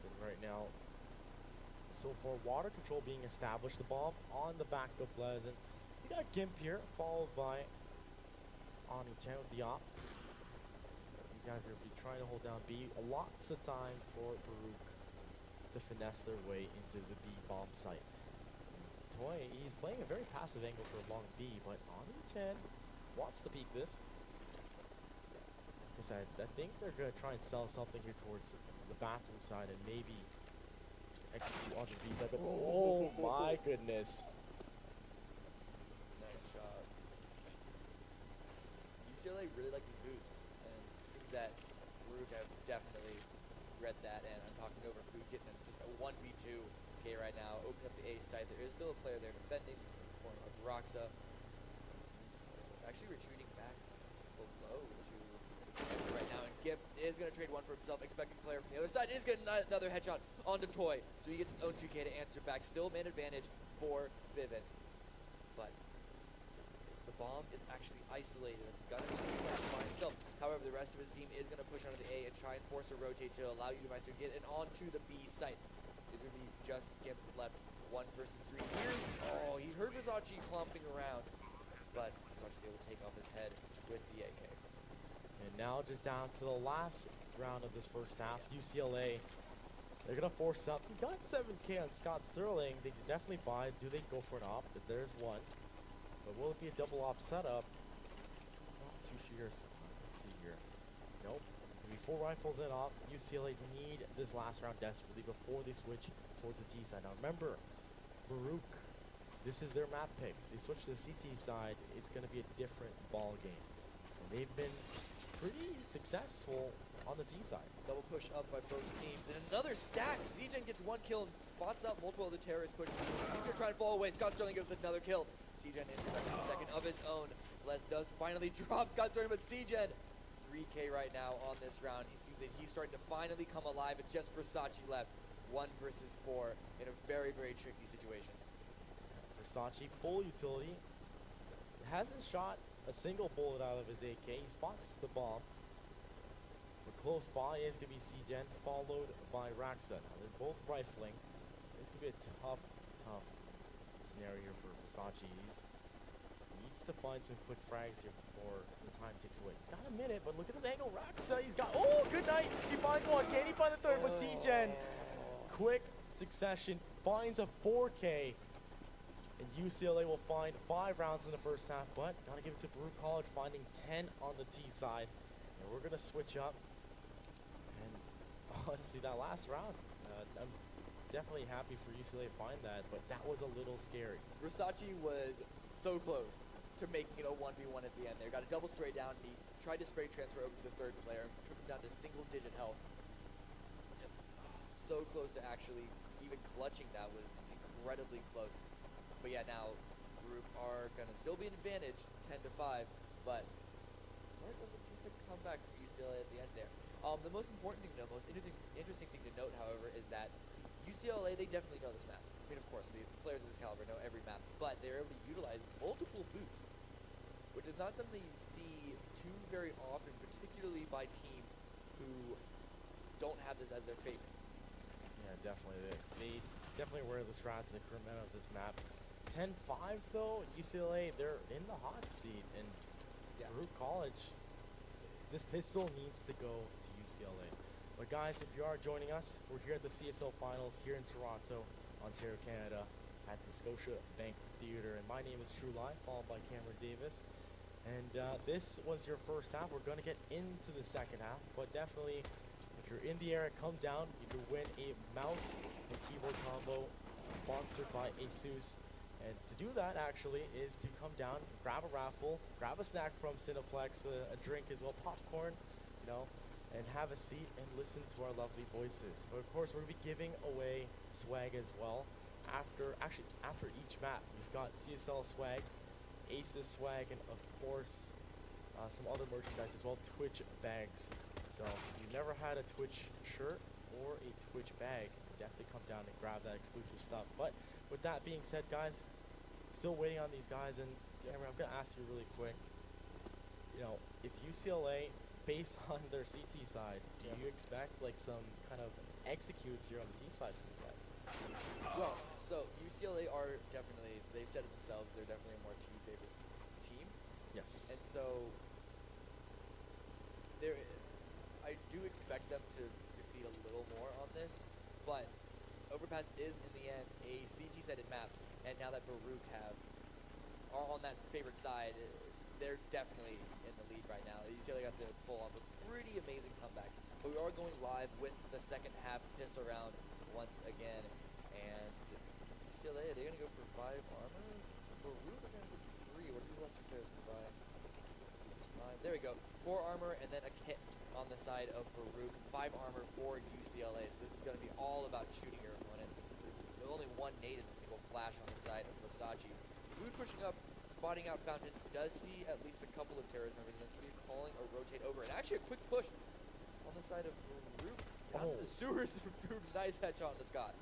And right now, so for water control being established, the bomb on the back of Pleasant. You got Gimp here, followed by Oni-chan with the op. These guys are going to be trying to hold down B. Lots of time for Baruch to finesse their way into the B bomb site. Toy, he's playing a very passive angle for a long B, but Oni-chan wants to peek this. Like I said, I think they're going to try and sell something here towards the bathroom side and maybe execute on the B side, but oh my goodness. Nice shot. UCLA really like these boosts, and it seems that Baruch have definitely read that, and I'm talking over food, getting just a 1v2 K right now, opening up the A side. There is still a player there defending in the form of Roxa. He's actually retreating back below to right now, and Gip is going to trade 1 for himself, expecting player from the other side is getting another headshot onto Toy, so he gets his own 2K to answer back. Still man advantage for Vivin, but the bomb is actually isolated. It's going to be by himself. However, the rest of his team is going to push onto the A and try and force a rotate to allow Univice to get it onto the B site. It's going to be just Gimp left 1 versus 3 years. Oh, he heard Versace clomping around, but Versace able to take off his head with the AK. And now just down to the last round of this first half, UCLA, they're going to force up. We got 7K on Scott Sterling. They can definitely buy. Do they go for an op? There's 1. But will it be a double op setup? Not too sure. Let's see here. Nope. It's going to be 4 rifles and op. UCLA need this last round desperately before they switch towards the T side. Now remember, Baruch, this is their map pick. They switch to the CT side, it's going to be a different ball game. And they've been pretty successful on the T side. Double push up by both teams. And another stack. CGen gets 1 kill and spots out multiple other terrorists pushing. He's going to try and fall away. Scott Sterling goes with another kill. CGen in the second of his own. Les does finally drop Scott Sterling, but CGen 3K right now on this round. It seems that he's starting to finally come alive. It's just Versace left. 1 versus 4 in a very, very tricky situation. Versace, full utility. Hasn't shot a single bullet out of his AK. He spots the bomb. But close by is going to be CGen, followed by Raxa. Now they're both rifling. This could be a tough scenario here for Versace. He needs to find some quick frags here before the time ticks away. He's got a minute, but look at this angle. Raxa, he's got, oh, good night. He finds 1. Can he find the 3rd? But CGen, quick succession, finds a 4K. And UCLA will find 5 rounds in the first half, but gotta give it to Baruch College, finding 10 on the T side. And we're gonna switch up. And honestly, that last round, I'm definitely happy for UCLA to find that, but that was a little scary. Versace was so close to making it a 1v1 at the end there. Got a double spray down, and he tried to spray transfer over to the 3rd player and took him down to single-digit health. Just so close to actually even clutching that, was incredibly close. But yeah, now Baruch are going to still be an advantage, 10-5, but start of a decent comeback for UCLA at the end there. The most important thing to know, most interesting thing to note, however, is that UCLA, they definitely know this map. I mean, of course, the players of this caliber know every map, but they're able to utilize multiple boosts, which is not something you see too very often, particularly by teams who don't have this as their favorite. Yeah, definitely. They definitely wear the strats and the current meta of this map. 10-5 though, UCLA, they're in the hot seat, and Yeah. Baruch College, this pistol needs to go to UCLA. But guys, if you are joining us, we're here at the CSL Finals here in Toronto, Ontario, Canada, at the Scotiabank Theatre, and my name is True Life, followed by Cameron Davis. And this was your first half. We're going to get into the second half, but definitely, if you're in the area, come down. You can win a mouse and keyboard combo sponsored by ASUS. And to do that, actually, is to come down, grab a raffle, grab a snack from Cineplex, a drink as well, popcorn, you know, and have a seat and listen to our lovely voices. But of course, we're going to be giving away swag as well. After each map, we've got CSL swag, Aces swag, and of course, some other merchandise as well, Twitch bags. So if you've never had a Twitch shirt or a Twitch bag, definitely come down and grab that exclusive stuff. But with that being said, guys, still waiting on these guys, and Cameron, I'm gonna ask you really quick. You know, if UCLA, based on their CT side, do you expect like some kind of executes here on the T side for these guys? Well, so UCLA are definitely, they've said it themselves, they're definitely a more T favorite team. Yes. And so there, I do expect them to succeed a little more on this, but Overpass is in the end a CT-sided map, and now that Baruch are on that favorite side, they're definitely in the lead right now. UCLA got to pull off a pretty amazing comeback, but we are going live with the second half pistol round once again, and UCLA, are they going to go for 5 armor? Baruch are going to go for 3. What do these last 2 players can buy? There we go. 4 armor and then a kit on the side of Baruch. 5 armor for UCLA. So this is going to be all about shooting your opponent. The only one nade is a single flash on the side of Versace. Food pushing up, spotting out Fountain. Does see at least a couple of terrorist members, and that's going to be calling a rotate over. And actually a quick push on the side of Baruch. Down to the sewers. Nice headshot on the Scott.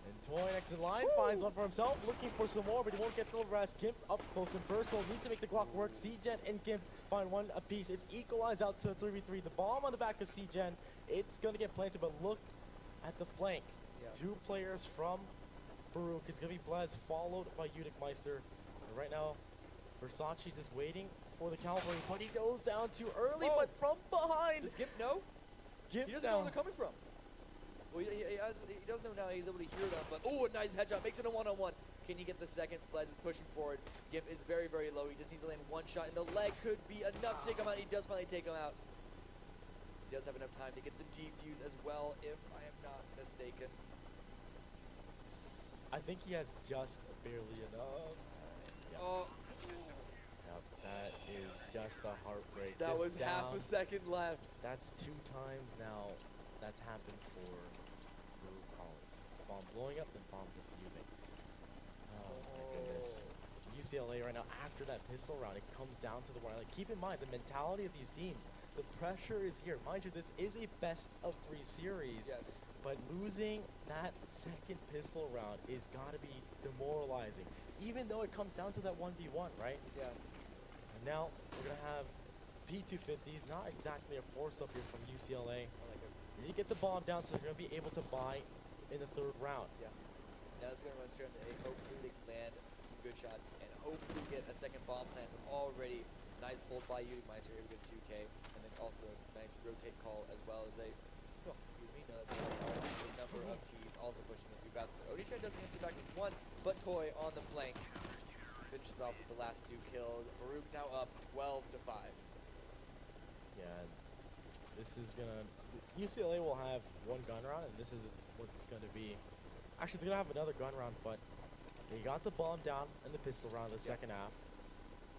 And Toy next in line finds one for himself, looking for some more, but he won't get the rest. Gimp up close and personal, needs to make the Glock work. C-Gen and Gimp find one apiece. It's equalized out to 3v3. The bomb on the back of C-Gen, it's going to get planted, but look at the flank. Yeah. 2 players from Baruch. It's going to be Blaz, followed by Udic Meister. And right now, Versace just waiting for the cavalry, but he goes down too early, but from behind. Does Gimp know? Gimp He doesn't know where they're coming from. Well, he does know now. He's able to hear them, but oh, a nice headshot. Makes it a one-on-one. Can he get the second? Blaz is pushing forward. Gimp is very, very low. He just needs to land 1 shot, and the leg could be enough to take him out. He does finally take him out. He does have enough time to get the defuse as well, if I am not mistaken. I think he has just barely enough. Yeah. Oh, Yep, that is just a heartbreak. that Just was half down. a second left. That's 2 times now that's happened for Baruch College. Bomb blowing up and bomb defusing. Oh my goodness. UCLA right now, after that pistol round, it comes down to the wire. Like, keep in mind, the mentality of these teams, the pressure is here. Mind you, this is a best of 3 series. Yes. But losing that second pistol round is gotta be demoralizing. Even though it comes down to that 1v1, right? Yeah. And now we're gonna have P250s, not exactly a force up here from UCLA. I like it. You get the bomb down, so they're gonna be able to buy in the 3rd round. Yeah. Now it's going to run straight into A. Hopefully they can land some good shots and hopefully get a second bomb plant. Already nice hold by Udic Meister, able to get 2K, and then also nice rotate call as well as a, oh, excuse me, no, that's a number of T's also pushing it through bathroom. Odisha doesn't answer back with 1, but Toy on the flank finishes off with the last 2 kills. Baruch now up 12-5. Yeah, and this is gonna, UCLA will have 1 gun round, and this is what it's gonna be. Actually, they're gonna have another gun round, but they got the bomb down in the pistol round in the second half.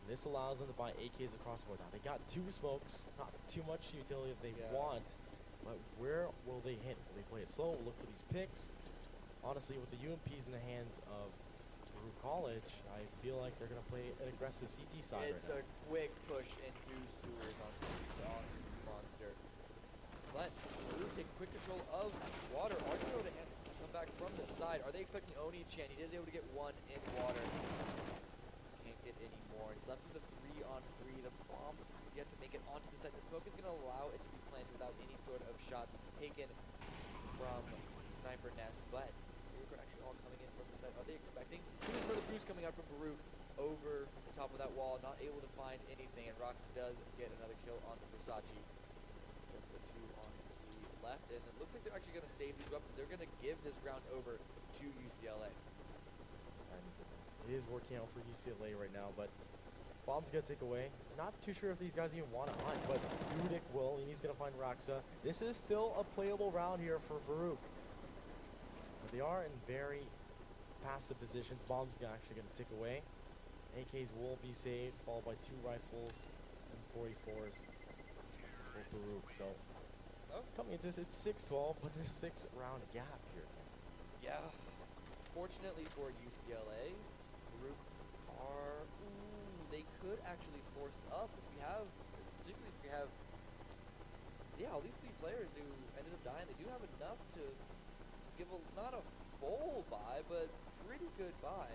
This allows them to buy AKs across the board. Now they got 2 smokes, not too much utility if they want, But where will they hit? Will they play it slow? Look for these picks. Honestly, with the UMPs in the hands of Baruch College, I feel like they're going to play an aggressive CT side It's right a quick push into sewers onto the monster. But Baruch take quick control of water. Are they able to come back from the side? Are they expecting Oni Chan? He is able to get one in water. Can't get any more. It's left with a 3-on-3. The bomb has yet to make it onto the site. The smoke is going to allow it to be planted without any sort of shots taken from Sniper Nest. But Baruch are actually all coming in from the side. Are they expecting? There's another boost coming out from Baruch over the top of that wall. Not able to find anything. And Rox does get another kill on the Versace. Just the two on the left. And it looks like they're actually going to save these weapons. They're going to give this round over to UCLA. And it is working out for UCLA right now, but bomb's gonna take away. Not too sure if these guys even want to hunt, but Udic will, and he's gonna find Roxa. This is still a playable round here for Baruch. But they are in very passive positions. Bomb's actually gonna tick away. AKs will be saved, followed by 2 rifles and 44s for Baruch. So coming into this, it's 6-12, but there's 6 round gap here. Yeah. Fortunately for UCLA, Baruch are... they could actually force up if we have, particularly if we have, all these 3 players who ended up dying. They do have enough to give not a full buy, but pretty good buy.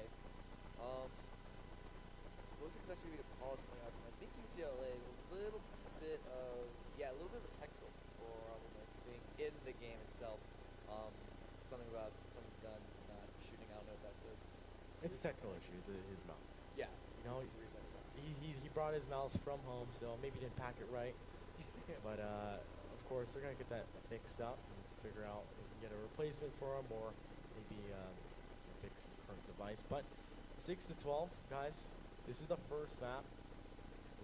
Looks like it's actually going to be a pause coming out from, I think UCLA is a little bit of, a little bit of a technical problem, I think, in the game itself. Something about someone's gun not shooting. I don't know if that's it. It's a technical issue. It's his mouse. Yeah. You know, he brought his mouse from home, so maybe didn't pack it right. But of course, they're gonna get that fixed up and figure out if we can get a replacement for him, or maybe fix his current device. But 6-12, guys. This is the first map,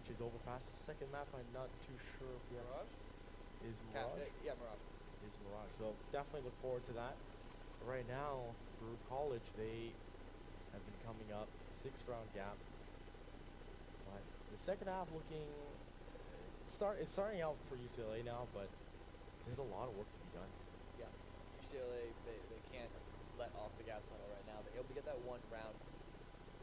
which is overpass. The second map, I'm not too sure if we have. Mirage? Is Mirage? Mirage. Is Mirage. So definitely look forward to that. Right now, Baruch College, they have been coming up 6 round gap. But the second half looking, it's starting out for UCLA now, but there's a lot of work to be done. Yeah, UCLA, they can't let off the gas pedal right now. They're able to get that one round.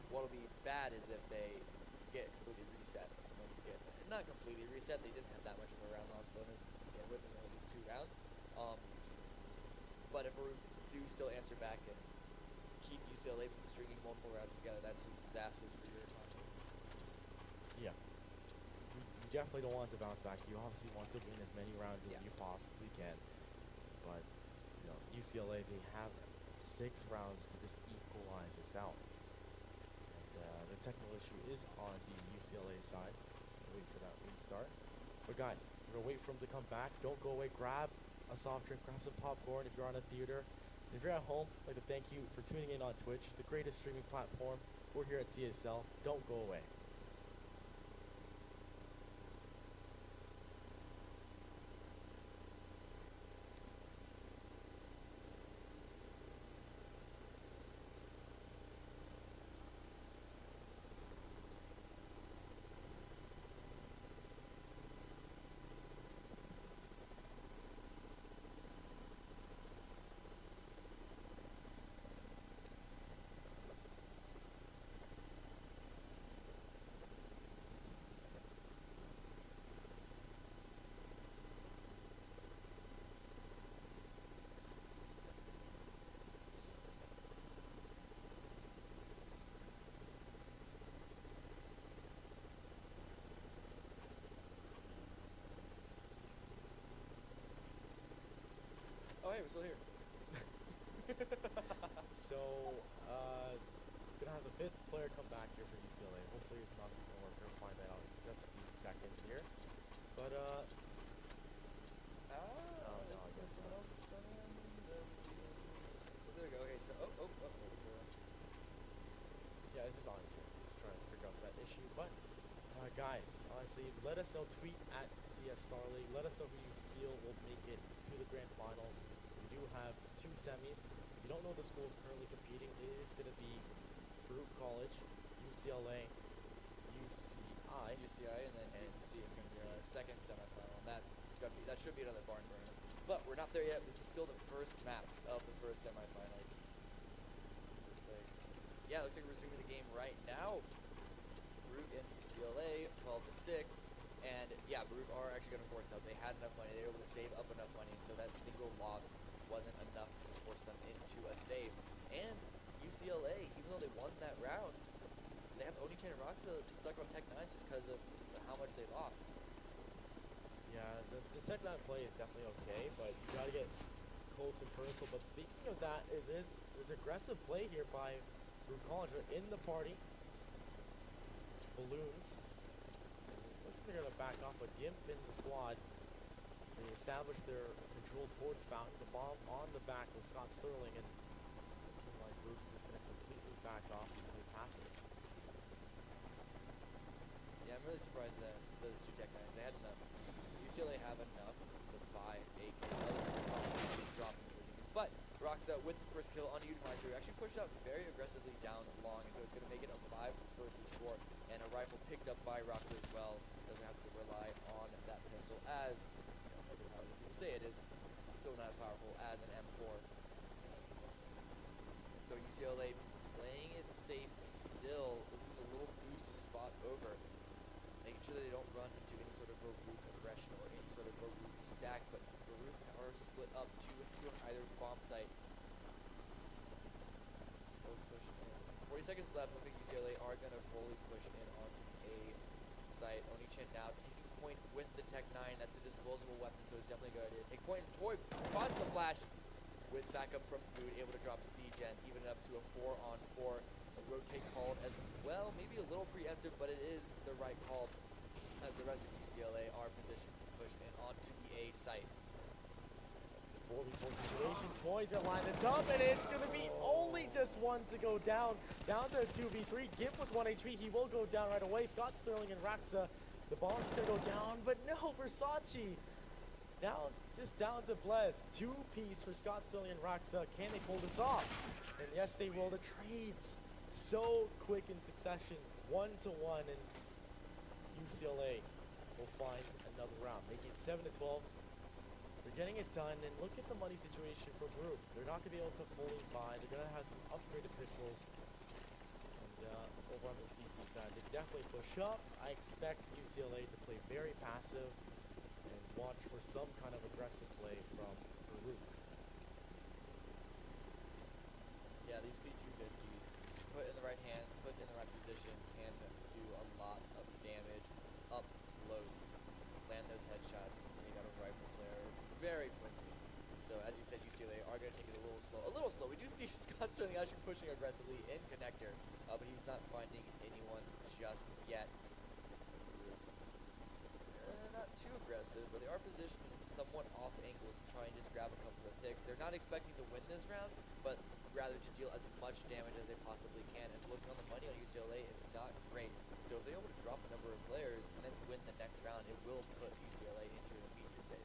What'll be bad is if they get completely reset once again. Not completely reset, they didn't have that much of a round loss bonus to begin with. There's only these 2 rounds. But if Baruch do still answer back and keep UCLA from stringing multiple rounds together, that's just disastrous for your economy. Yeah. You definitely don't want to bounce back. You obviously want to win as many rounds as you possibly can. But, UCLA, they have 6 rounds to just equalize this out. And the technical issue is on the UCLA side. So wait for that restart. But guys, we're going to wait for them to come back. Don't go away. Grab a soft drink, grab some popcorn if you're on a theater. If you're at home, I'd like to thank you for tuning in on Twitch, the greatest streaming platform. We're here at CSL. Don't go away. Oh, hey, we're still here. So, gonna have the 5th player come back here for UCLA. Hopefully his mouse is gonna work. We'll find that out in just a few seconds here. But, no, I guess someone not. else running in. There we go. Okay, so, Yeah, this is on here. Just trying to figure out that issue. But, guys, honestly, let us know. Tweet at CS Star League. Let us know who you feel will make it to the grand finals. We do have 2 semis. If you don't know the schools currently competing, it is going to be Baruch College, UCLA, UCI, UCI, and then UC is going to be our second semifinal. And that's That should be another barn burner. But we're not there yet. This is still the first map of the first semifinals. Looks like, yeah, looks like we're resuming the game right now. Baruch and UCLA, 12-6. And yeah, Baruch are actually going to force out. They had enough money. They were able to save up enough money. And so that single loss wasn't enough to force them into a save. And UCLA, even though they won that round, they have Oni-chan and Roxa stuck on Tech 9 just because of how much they lost. Yeah, the Tech 9 play is definitely okay, but you gotta get close and personal. But speaking of that, there's aggressive play here by Baruch College. They're in the party. Balloons. Looks like they're gonna back off, but Gimp in the squad. So they establish their control towards Fountain. The bomb on the back with Scott Sterling, and a team like Baruch is just gonna completely back off and play passive. Yeah, I'm really surprised that those two Tech 9s, they had enough. UCLA have enough to buy a kill. Dropping the defense. But Roxa with the first kill on Utilizer actually pushed out very aggressively down long, and so it's going to make it a 5 versus 4. And a rifle picked up by Roxa as well. Doesn't have to rely on that pistol as, how people say it is, still not as powerful as an M4. And so UCLA playing it safe still, looking a little boost to spot over. Making sure that they don't run into any sort of Baruch aggression or any sort of Baruch stack, but Baruch are split up 2 and 2 on either bomb site. Slow push in. 40 seconds left. Looks like UCLA are going to fully push in onto the A site. Oni-chan now taking point with the Tech 9. That's a disposable weapon, so it's definitely a good idea. Take point. Toy spots the flash with backup from Food, able to drop C-Gen, even up to a 4-on-4. A rotate called as well, maybe a little preemptive, but it is the right call as the rest of UCLA are positioned to push in onto the A site. 4v4 situation. Toys gonna line this up, and it's gonna be only just one to go down. Down to a 2v3. Gimp with 1 HP. He will go down right away. Scott Sterling and Raxa. The bomb's gonna go down, but no, Versace. Now just down to Blez. 2-piece for Scott Sterling and Raxa. Can they pull this off? And yes, they will. The trades so quick in succession. 1-1, and UCLA will find another round, making it 7-12. They're getting it done, and look at the money situation for Baruch. They're not going to be able to fully buy. They're going to have some upgraded pistols. And over on the CT side, they definitely push up. I expect UCLA to play very passive and watch for some kind of aggressive play from Baruch. Yeah, these P250s, put in the right hands, put in the right position, can do a lot of damage up close. Land those headshots, can take out a rifle player very quickly. So as you said, UCLA are going to take it a little slow. A little slow. We do see Scott Sterling actually pushing aggressively in connector, but he's not finding anyone just yet. Not too aggressive, but they are positioned in somewhat off angles to try and just grab a couple of picks. They're not expecting to win this round, but rather to deal as much damage as they possibly can. As looking on the money on UCLA, it's not great. So if they're able to drop a number of players and then win the next round, it will put UCLA into an immediate save.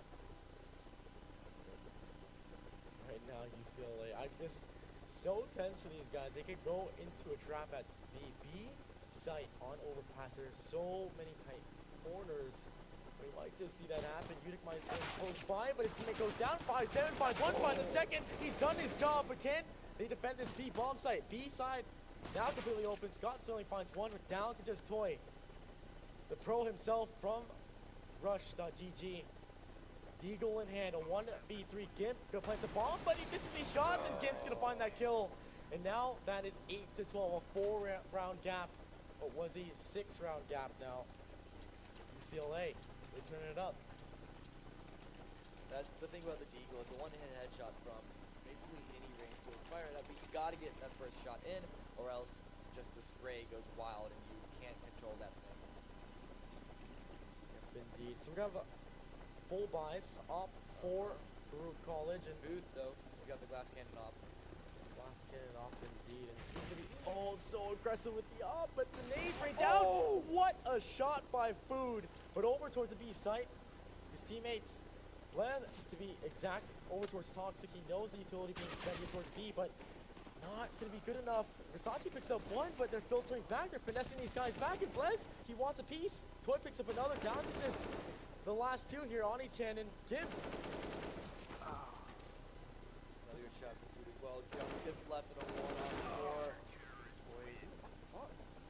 Right now, UCLA, I'm just so tense for these guys. They could go into a trap at B site on overpass. There's so many tight corners. We might just see that happen. Unicmeister close by, but his teammate goes down. 5-7, 5-1, finds a second. He's done his job, but can they defend this B bomb site? B side now completely open. Scott Sterling finds one, but down to just Toy. The pro himself from Rush.gg. Deagle in hand, a 1v3 Gimp. Gonna plant the bomb, but he misses these shots, and Gimp's gonna find that kill. And now that is 8-12, a 4-round gap. What was a 6-round gap now? UCLA, they turn it up. That's the thing about the Deagle. It's a one-hit headshot from basically any range. So fire it up, but you gotta get that first shot in, or else just the spray goes wild and you can't control that thing. Yep, indeed. So we're gonna have a full buys up for Baruch College, and Food though, he's got the glass cannon off. glass cannon off indeed, and he's gonna be so aggressive with the up, but the nades right down. Oh, what a shot by Food! But over towards the B site, his teammates plan to be exact over towards Toxic. He knows the utility being spent here towards B, but not gonna be good enough. Versace picks up one, but they're filtering back. They're finessing these guys back. And Blez, he wants a piece. Toy picks up another. Down to this the last two here, Oni-chan and Gimp. Another good shot for Food as well. Just Gimp left in a 1-on-4. Boy,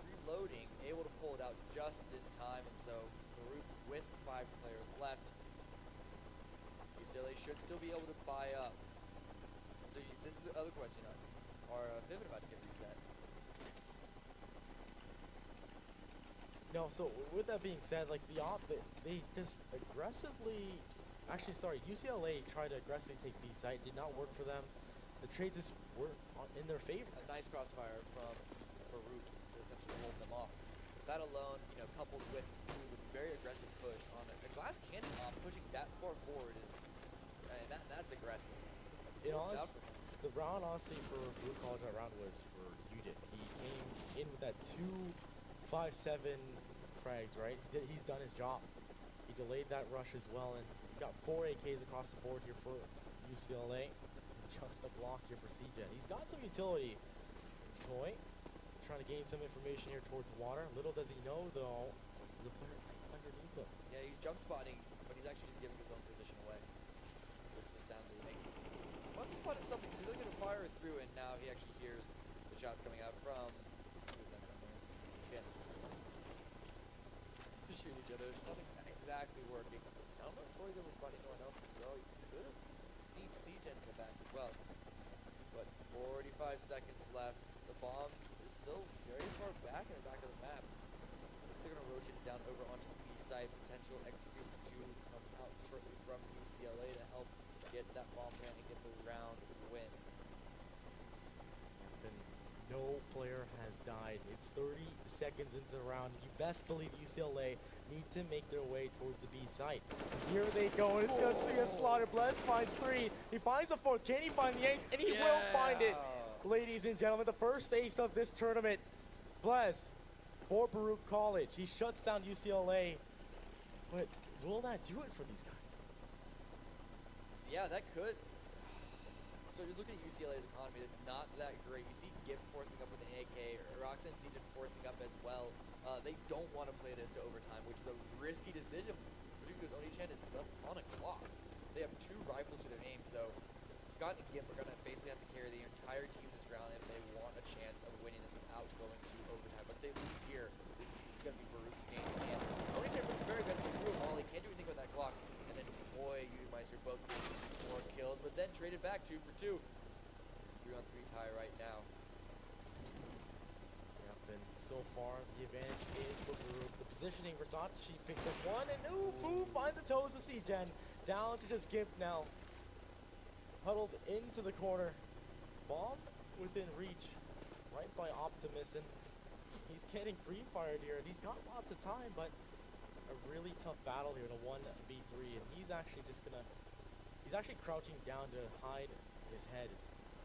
reloading, able to pull it out just in time, and so Baruch with 5 players left. UCLA should still be able to buy up. And so this is the other question. Are Vivid about to get reset? No, so with that being said, like they just aggressively, actually sorry, UCLA tried to aggressively take B site, did not work for them. The trades just weren't in their favor. A nice crossfire from Baruch to essentially hold them off. That alone, coupled with a very aggressive push on a glass cannon pushing that far forward is, that's aggressive. In honest, the round honestly for Blue College that round was for UDIT. He came in with that 2-5-7 frags, right? He's done his job. He delayed that rush as well, and he got 4 AKs across the board here for UCLA. Just a block here for CGen. He's got some utility. Toy trying to gain some information here towards water. Little does he know, though, the player right underneath him. Yeah, he's jump spotting, but he's actually just giving his own position away with the sounds that he's making. He must have spotted something because he's looking to fire through, and now he actually hears the shots coming out from. Who's that from there? Yeah. Shooting each other. Nothing's exactly working. I don't know if Toy's able to spot anyone else as well. He could have seen CGen in the back as well. But 45 seconds left. The bomb is still very far back in the back of the map. Looks like they're going to rotate it down over onto the B side. Potential execute to come out shortly from UCLA to help get that bomb plant and get the round win. And no player has died. It's 30 seconds into the round. You best believe UCLA need to make their way towards the B site. Here they go, and it's going to be a slaughter. Bless finds 3. He finds a 4. Can he find the ace? And he will find it. Ladies and gentlemen, the first ace of this tournament. Bless for Baruch College. He shuts down UCLA. But will that do it for these guys? Yeah, that could. So just looking at UCLA's economy, it's not that great. You see Gimp forcing up with an AK, Roxanne and CGen forcing up as well. They don't want to play this to overtime, which is a risky decision, particularly because Oni-chan is left on a clock. They have 2 rifles to their name, so Scott and Gimp are going to basically have to carry the entire team this round if they want a chance of winning this without going to overtime. But if they lose here, this is going to be Baruch's game. And Oni-chan was very aggressive, threw a volley, can't do anything with that clock. And then, boy, Udemeister both getting 4 kills, but then traded back 2 for 2. It's 3-on-3 tie right now. And so far, the advantage is for Baruch. The positioning, Versace picks up 1, and Fu finds the toes of CGen. Down to just Gimp now. Huddled into the corner. Bomb within reach, right by Optimus, and he's getting pre-fired here. And he's got lots of time, but a really tough battle here to 1v3, and he's actually crouching down to hide his head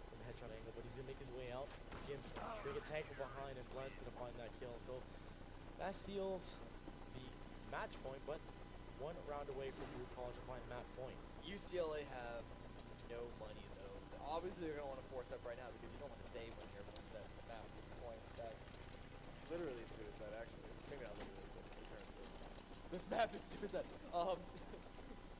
from the headshot angle, but he's gonna make his way out. Gimp, big attack from behind, and Bless gonna find that kill. So that seals the match point, but 1 round away from Blue College to find that point. UCLA have no money though. Obviously they're gonna want to force up right now because you don't want to save when you're at that point. That's literally suicide, actually. Maybe not literally, but in terms of this map is suicide.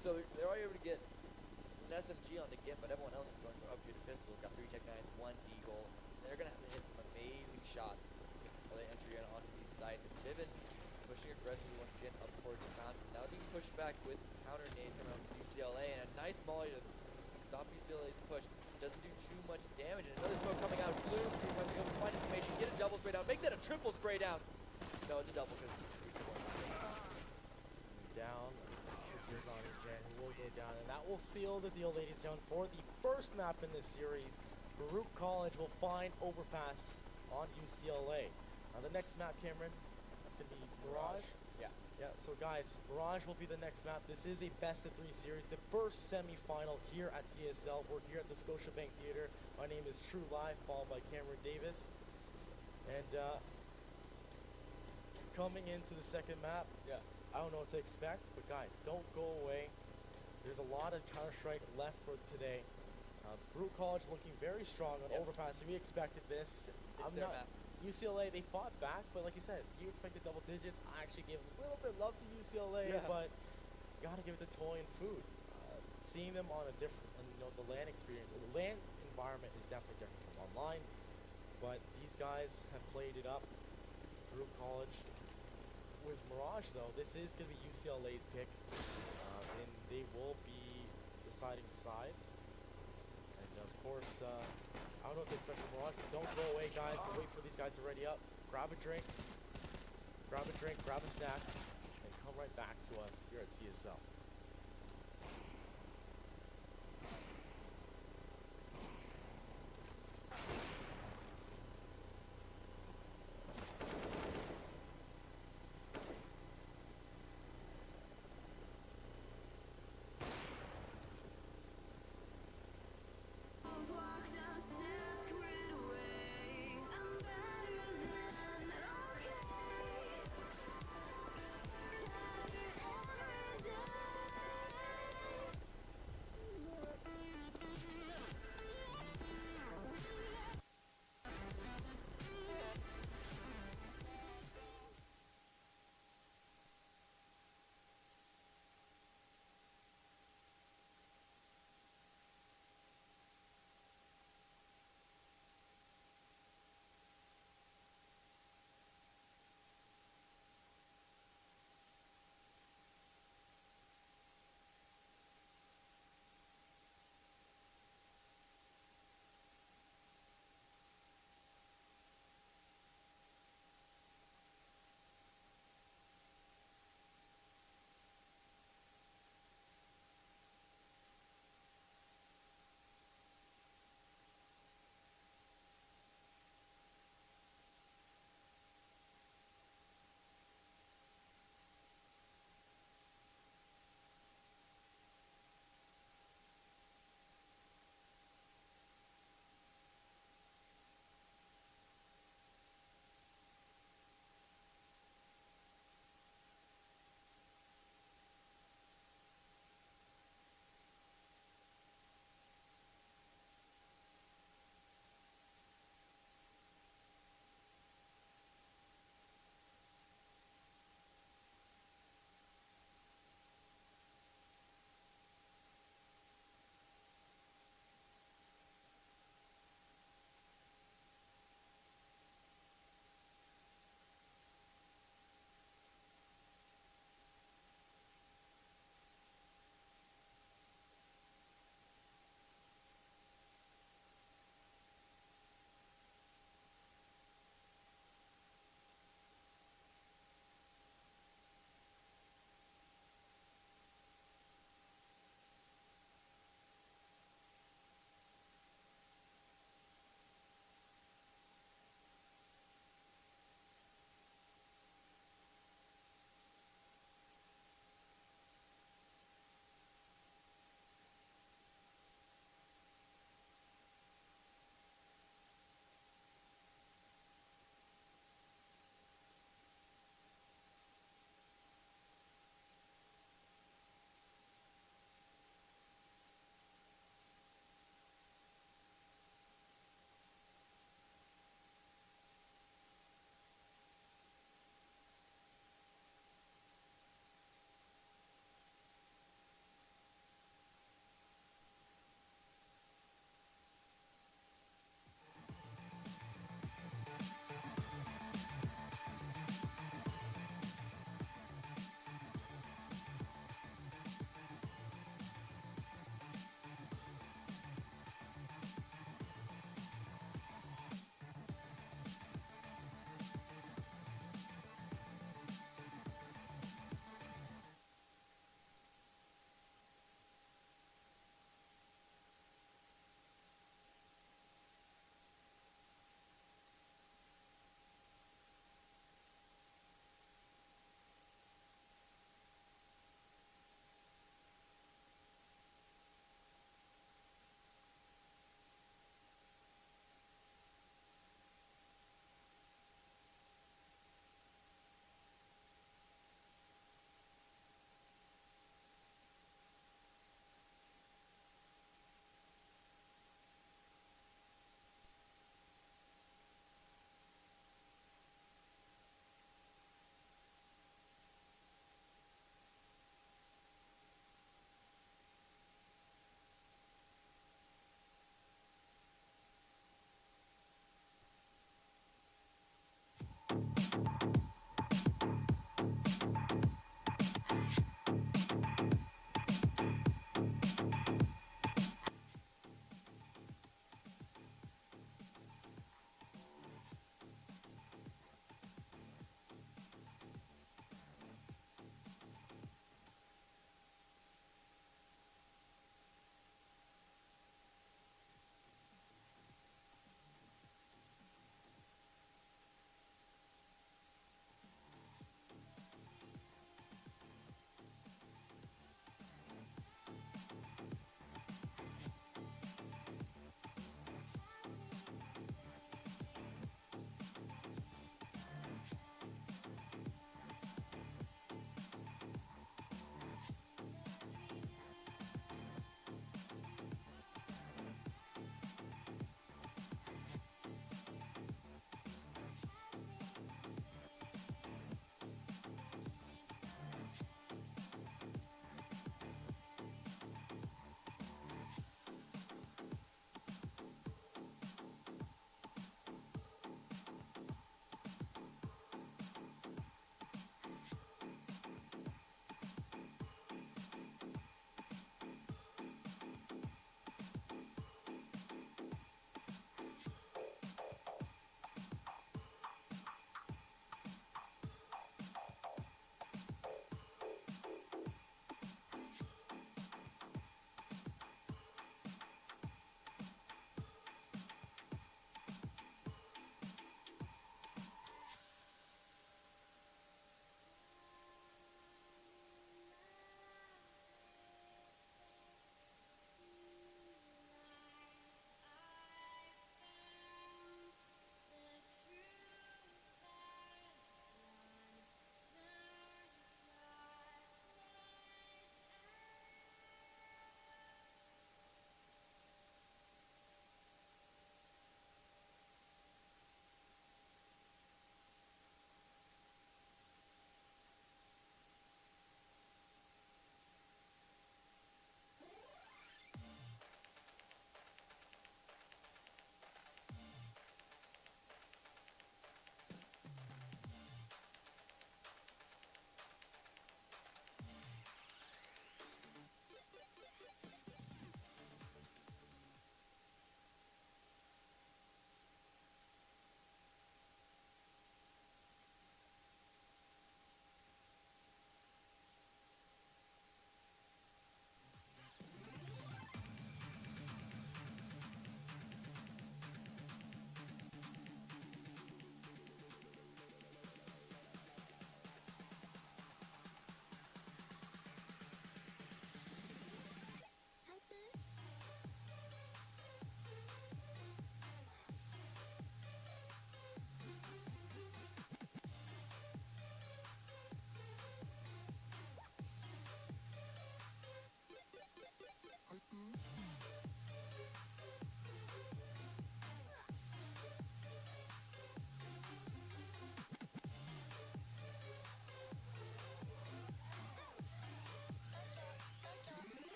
So they're already able to get an SMG on the Gimp, but everyone else is going for upgraded pistols. Got 3 Tech 9s, 1 Deagle. They're gonna have to hit some amazing shots while they enter in onto these sites. And Vivid pushing aggressively once again up towards the fountain. Now being pushed back with counter nade from UCLA, and a nice molly to stop UCLA's push. Doesn't do too much damage. And another smoke coming out. Blue, able to find information, get a double spray down, make that a triple spray down. No, it's a double because down. Jen will go down, and that will seal the deal, ladies and gentlemen, for the first map in this series. Baruch College will find overpass on UCLA. Now the next map, Cameron, that's going to be Mirage. Yeah, so guys, Mirage will be the next map. This is a best-of-3 series, the first semi-final here at CSL. We're here at the Scotiabank Theater. My name is True Live, followed by Cameron Davis. And coming into the second map, I don't know what to expect, but guys, don't go away. There's a lot of Counter-Strike left for today. Baruch College looking very strong on overpass, and we expected this. It's their map. UCLA, they fought back, but like you said, you expected double digits. I actually gave a little bit of love to UCLA, but gotta give it to toy and food. Seeing them on a different, the LAN experience, the LAN environment is definitely different from online, but these guys have played it up through college. With Mirage, though, this is going to be UCLA's pick, and they will be deciding sides. And of course, I don't know what to expect from Mirage, but don't go away, guys, and wait for these guys to ready up. Grab a drink, grab a snack, and come right back to us here at CSL.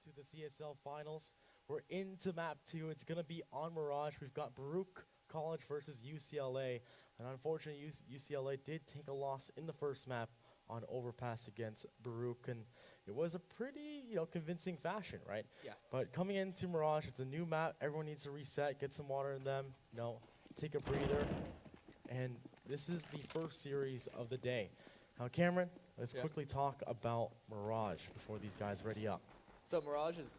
To the CSL finals. We're into map 2. It's going to be on Mirage. We've got Baruch College versus UCLA. And unfortunately, UCLA did take a loss in the first map on overpass against Baruch. And it was a pretty, convincing fashion, right? Yeah. But coming into Mirage, it's a new map. Everyone needs to reset, get some water in them, take a breather. And this is the first series of the day. Now, Cameron, let's quickly talk about Mirage before these guys ready up. So Mirage is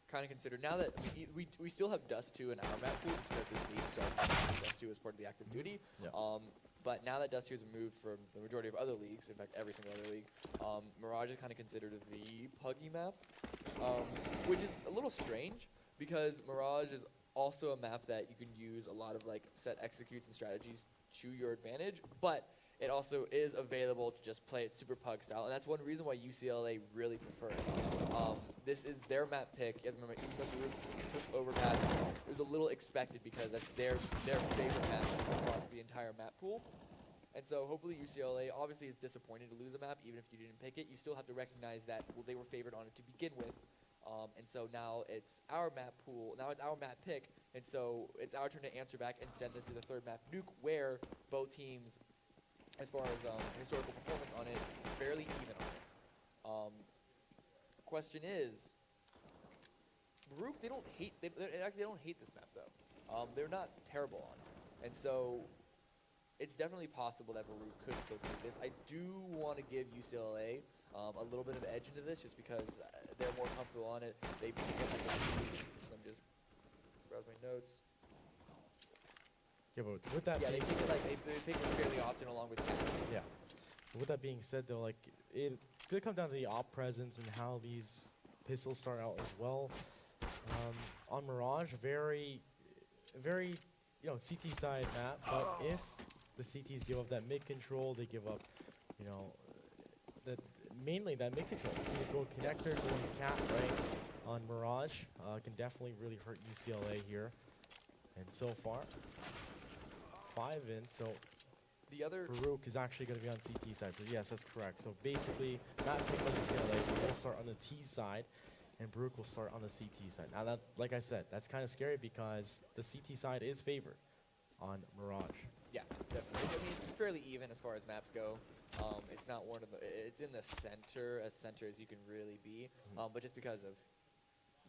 kind of considered, now that we still have Dust 2 in our map pool because this league started Dust 2 as part of the active duty. Yeah. But now that Dust 2 has moved from the majority of other leagues, in fact every single other league, Mirage is kind of considered the Puggy map, which is a little strange because Mirage is also a map that you can use a lot of set executes and strategies to your advantage, but it also is available to just play it super pug style, and that's one reason why UCLA really prefer it. This is their map pick. You have to remember, even though Baruch took Overpass, it was a little expected because that's their favorite map across the entire map pool. And so hopefully UCLA, obviously it's disappointing to lose a map, even if you didn't pick it. You still have to recognize that, well, they were favored on it to begin with. And so now it's our map pool, now it's our map pick, and so it's our turn to answer back and send this to the third map, Nuke, where both teams, as far as historical performance on it, fairly even on it. Question is, Baruch, they don't hate this map though. They're not terrible on it, and so it's definitely possible that Baruch could still take this. I do want to give UCLA a little bit of edge into this, just because they're more comfortable on it. Let me just browse my notes. Yeah, but with that, they pick it fairly often along with Cat. Yeah. With that being said, though, it could come down to the op presence and how these pistols start out as well. On Mirage, very, CT side map. But if the CTs give up that mid control, they give up, mainly that mid control. You go connector, going Cat, right? On Mirage, can definitely really hurt UCLA here. And so far, 5 in, so the other Baruch is actually going to be on CT side, so yes, that's correct. So basically, that pick by UCLA will start on the T side, and Baruch will start on the CT side. Now, that, like I said, that's kind of scary because the CT side is favored on Mirage. Yeah, definitely. I mean, it's fairly even as far as maps go. It's not one of the. It's in the center as you can really be, but just because of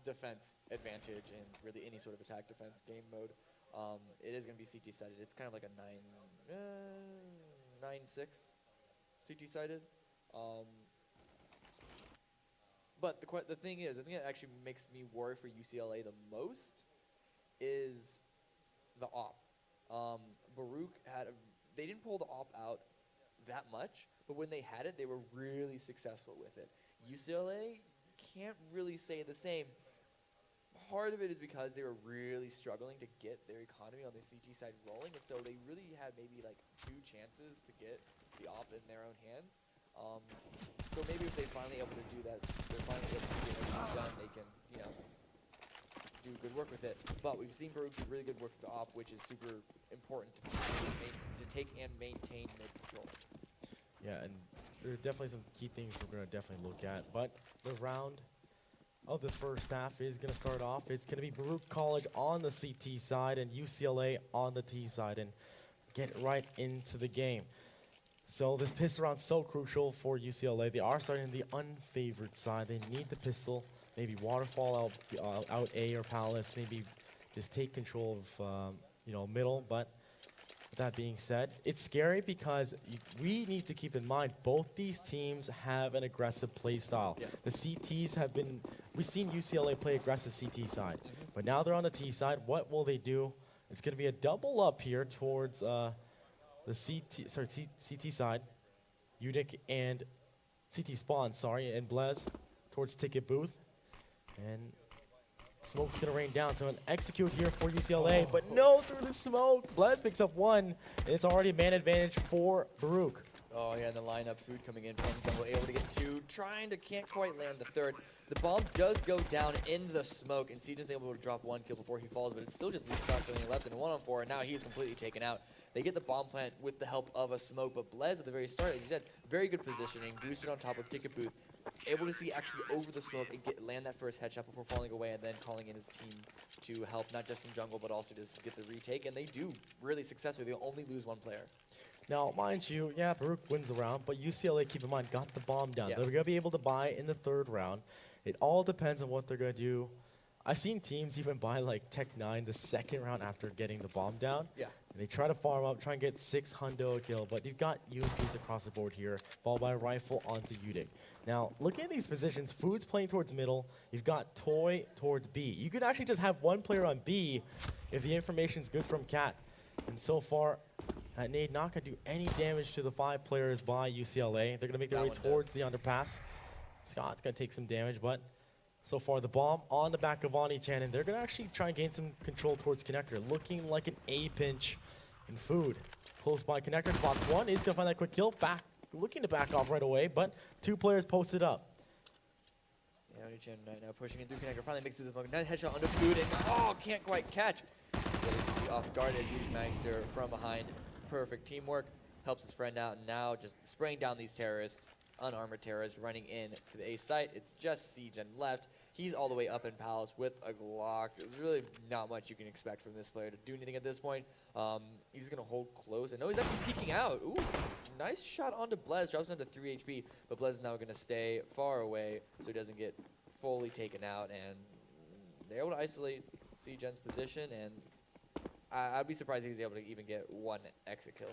defense advantage and really any sort of attack defense game mode, it is going to be CT sided. It's kind of like a 9-6 CT sided. But the thing is, the thing that actually makes me worry for UCLA the most is the op. Baruch they didn't pull the op out that much, but when they had it, they were really successful with it. UCLA can't really say the same. part of it is because they were really struggling to get their economy on the CT side rolling, and so they really had maybe like 2 chances to get the op in their own hands. So maybe if they're finally able to do that, they're finally able to get everything done, they can, you know, do good work with it. But we've seen Baruch do really good work with the op, which is super important to take and maintain mid control. Yeah, and there are definitely some key things we're going to definitely look at. But the round of this first half is going to start off. It's going to be Baruch College on the CT side and UCLA on the T side, and get right into the game. So this pistol round so crucial for UCLA. They are starting the unfavored side. They need the pistol, maybe waterfall out A or Palace, maybe just take control of you know, middle. But with that being said, it's scary because we need to keep in mind both these teams have an aggressive play style. Yes. The CTs have been, we've seen UCLA play aggressive CT side, but now they're on the T side. What will they do? It's going to be a double up here towards the CT side, Udic and CT spawn, sorry, and Blez towards ticket booth, and smoke's gonna rain down. So an execute here for UCLA, but no through the smoke. Blez picks up 1, and it's already a man advantage for Baruch. Oh yeah, and the lineup food coming in from Jungle, able to get 2, can't quite land the third. The bomb does go down in the smoke, and Seagen's able to drop 1 kill before he falls, but it's still just Lee Scott only left in a 1-on-4, and now he's completely taken out. They get the bomb plant with the help of a smoke, but Blez at the very start, as you said, very good positioning, boosted on top of ticket booth, able to see actually over the smoke and land that first headshot before falling away, and then calling in his team to help not just from jungle but also just get the retake, and they do really successfully. They only lose 1 player. Now, mind you, yeah, Baruch wins the round, but UCLA, keep in mind, got the bomb down. Yes. They're going to be able to buy in the 3rd round. It all depends on what they're going to do. I've seen teams even buy like Tech 9 the 2nd round after getting the bomb down. Yeah. And they try to farm up, try and get 6 hundo a kill, but you've got UMPs across the board here, followed by a rifle onto Udic. Now, looking at these positions, Food's playing towards middle. You've got Toy towards B. You could actually just have 1 player on B if the information's good from Cat. And so far, that nade not going to do any damage to the 5 players by UCLA. They're going to make their way towards the underpass. Scott's going to take some damage, but so far the bomb on the back of Ani Chan, and they're going to actually try and gain some control towards Connector, looking like an A pinch in Food. Close by Connector, spots 1, he's going to find that quick kill, looking to back off right away, but 2 players posted up. Yeah, Ani Chan right now pushing in through Connector, finally makes it through the smoke, nice headshot under Food, and can't quite catch. But off guard as Meister from behind. Perfect teamwork, helps his friend out, and now just spraying down these terrorists, unarmored terrorists running in to the A site. It's just Siege and left. He's all the way up in Palace with a Glock. There's really not much you can expect from this player to do anything at this point. He's going to hold close, and no, he's actually peeking out. Ooh, nice shot onto Blez, drops down to 3 HP, but Blez is now going to stay far away so he doesn't get fully taken out, and they're able to isolate Siege-Gen's position, and I'd be surprised if he's able to even get 1 exit kill.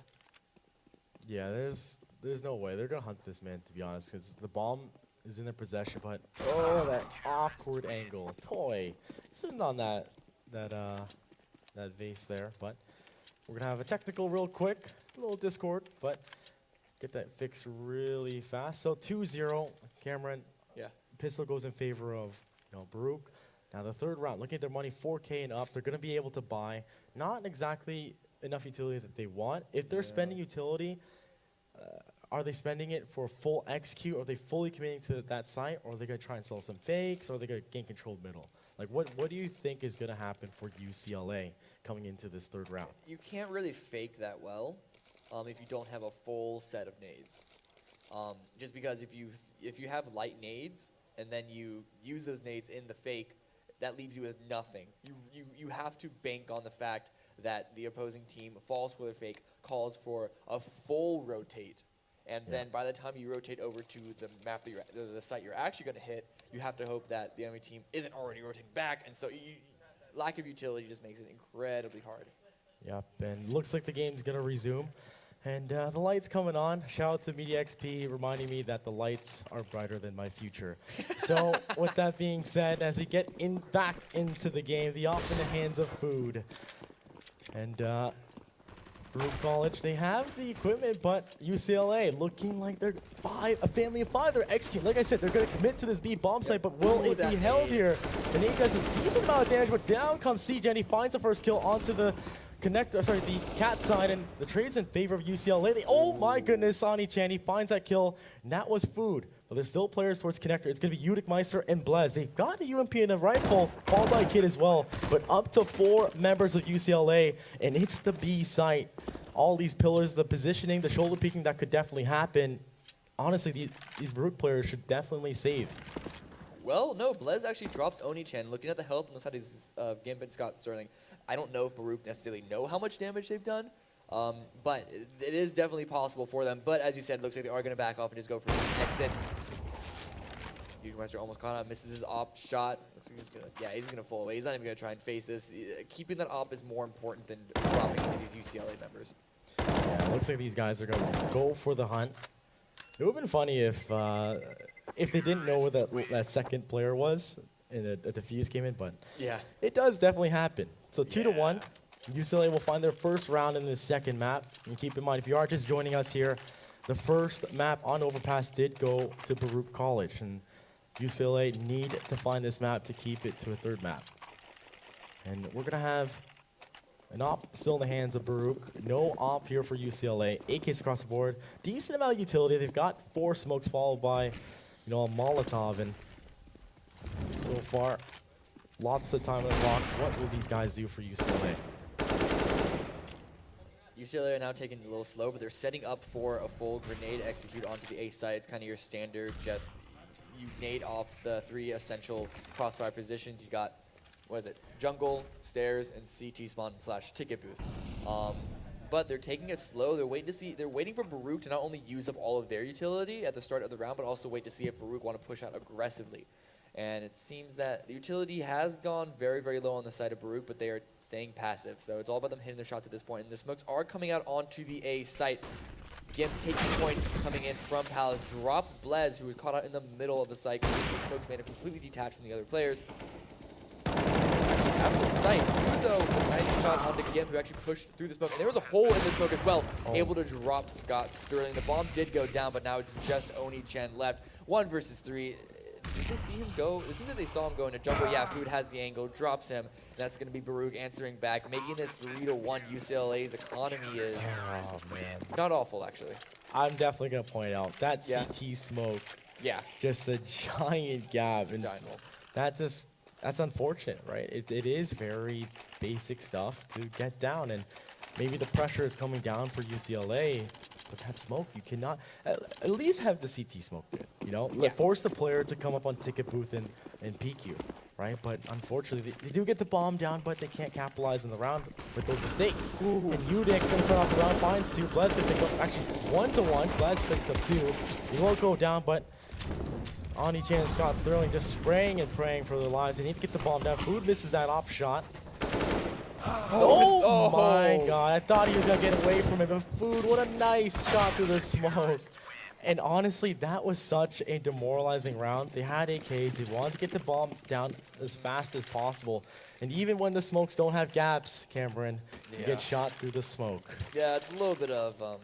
Yeah, there's no way. They're going to hunt this man, to be honest, because the bomb is in their possession, but oh, that awkward angle. Toy sitting on that vase there, but we're going to have a technical real quick, a little Discord, but get that fixed really fast. So 2-0, Cameron. Yeah. Pistol goes in favor of, you know, Baruch. Now the 3rd round, looking at their money, 4K and up, they're going to be able to buy not exactly enough utilities that they want. If they're spending utility, are they spending it for full execute? Are they fully committing to that site? Or are they going to try and sell some fakes? Or are they going to gain control middle? Like, what do you think is going to happen for UCLA coming into this 3rd round? You can't really fake that well if you don't have a full set of nades. Just because if you have light nades and then you use those nades in the fake, that leaves you with nothing. You have to bank on the fact that the opposing team falls for their fake, calls for a full rotate, and then by the time you rotate over to the map that the site you're actually going to hit, you have to hope that the enemy team isn't already rotating back, and so lack of utility just makes it incredibly hard. Yep, and looks like the game's going to resume. And the light's coming on. Shout out to Media XP reminding me that the lights are brighter than my future. So with that being said, as we get back into the game, the off in the hands of Food. And Baruch College, they have the equipment, but UCLA looking like they're a family of five. They're executing. Like I said, they're going to commit to this B bomb site, but will it be held here? The nade does a decent amount of damage, but down comes CJ, and he finds the first kill onto the the cat side, and the trade's in favor of UCLA. Oh my goodness, Sonny Chan, he finds that kill, and that was food. But there's still players towards Connector. It's going to be Udic Meister and Blez. They've got a UMP and a rifle, followed by a kid as well. But up to 4 members of UCLA, and it's the B site. All these pillars, the positioning, the shoulder peeking, that could definitely happen. Honestly, these Baruch players should definitely save. Well, no, Blez actually drops Oni-Chen. Looking at the health on the side of Gimp and Scott Sterling, I don't know if Baruch necessarily know how much damage they've done. But it is definitely possible for them. But as you said, it looks like they are going to back off and just go for some exits. Meister almost caught up, misses his op shot. Looks like he's gonna fall away. He's not even gonna try and face this. Keeping that op is more important than dropping any of these UCLA members. Yeah, it looks like these guys are gonna go for the hunt. It would have been funny if they didn't know where that second player was and a defuse came in, but yeah, it does definitely happen. So 2-1. UCLA will find their first round in this second map. And keep in mind, if you are just joining us here, the first map on Overpass did go to Baruch College, and UCLA need to find this map to keep it to a third map. And we're gonna have an op still in the hands of Baruch. No op here for UCLA. AKs across the board. Decent amount of utility. They've got 4 smokes followed by, a Molotov, and so far, lots of time unlocked. What will these guys do for UCLA? UCLA are now taking it a little slow, but they're setting up for a full grenade execute onto the A site. It's kind of your standard, just you nade off the 3 essential crossfire positions. You got, jungle, stairs, and CT spawn / ticket booth. But they're taking it slow. They're waiting for Baruch to not only use up all of their utility at the start of the round, but also wait to see if Baruch want to push out aggressively. And it seems that the utility has gone very, very low on the side of Baruch, but they are staying passive. So it's all about them hitting their shots at this point. And the smokes are coming out onto the A site. Gimp taking point, coming in from Palace, drops Blez, who was caught out in the middle of the site. The smokes made him completely detached from the other players. After the site, Thur, though, a nice shot onto Gimp, who actually pushed through the smoke. And there was a hole in the smoke as well, able to drop Scott Sterling. The bomb did go down, but now it's just Oni-Chen left. 1 versus 3. Did they see him go? It seems like they saw him go into jungle. Yeah, Food has the angle, drops him. That's going to be Baruch answering back, making this 3-1. UCLA's economy is not awful, actually. I'm definitely going to point out that CT smoke. Yeah. Just a giant gap. And that's unfortunate, right? It is very basic stuff to get down, and maybe the pressure is coming down for UCLA, but that smoke, you cannot, at least have the CT smoke there, Force the player to come up on ticket booth and peek you, right? But unfortunately, they do get the bomb down, but they can't capitalize in the round with those mistakes. Ooh. And Udic going to start off the round, finds 2. Blez can pick up, actually 1-1. Blez picks up 2. He won't go down, but Oni-Chen and Scott Sterling just spraying and praying for their lives. They need to get the bomb down. Food misses that op shot. Oh my god, I thought he was going to get away from it, but Food, what a nice shot through the smoke. And honestly, that was such a demoralizing round. They had AKs, they wanted to get the bomb down as fast as possible. And even when the smokes don't have gaps, Cameron, you get shot through the smoke. Yeah, it's a little bit of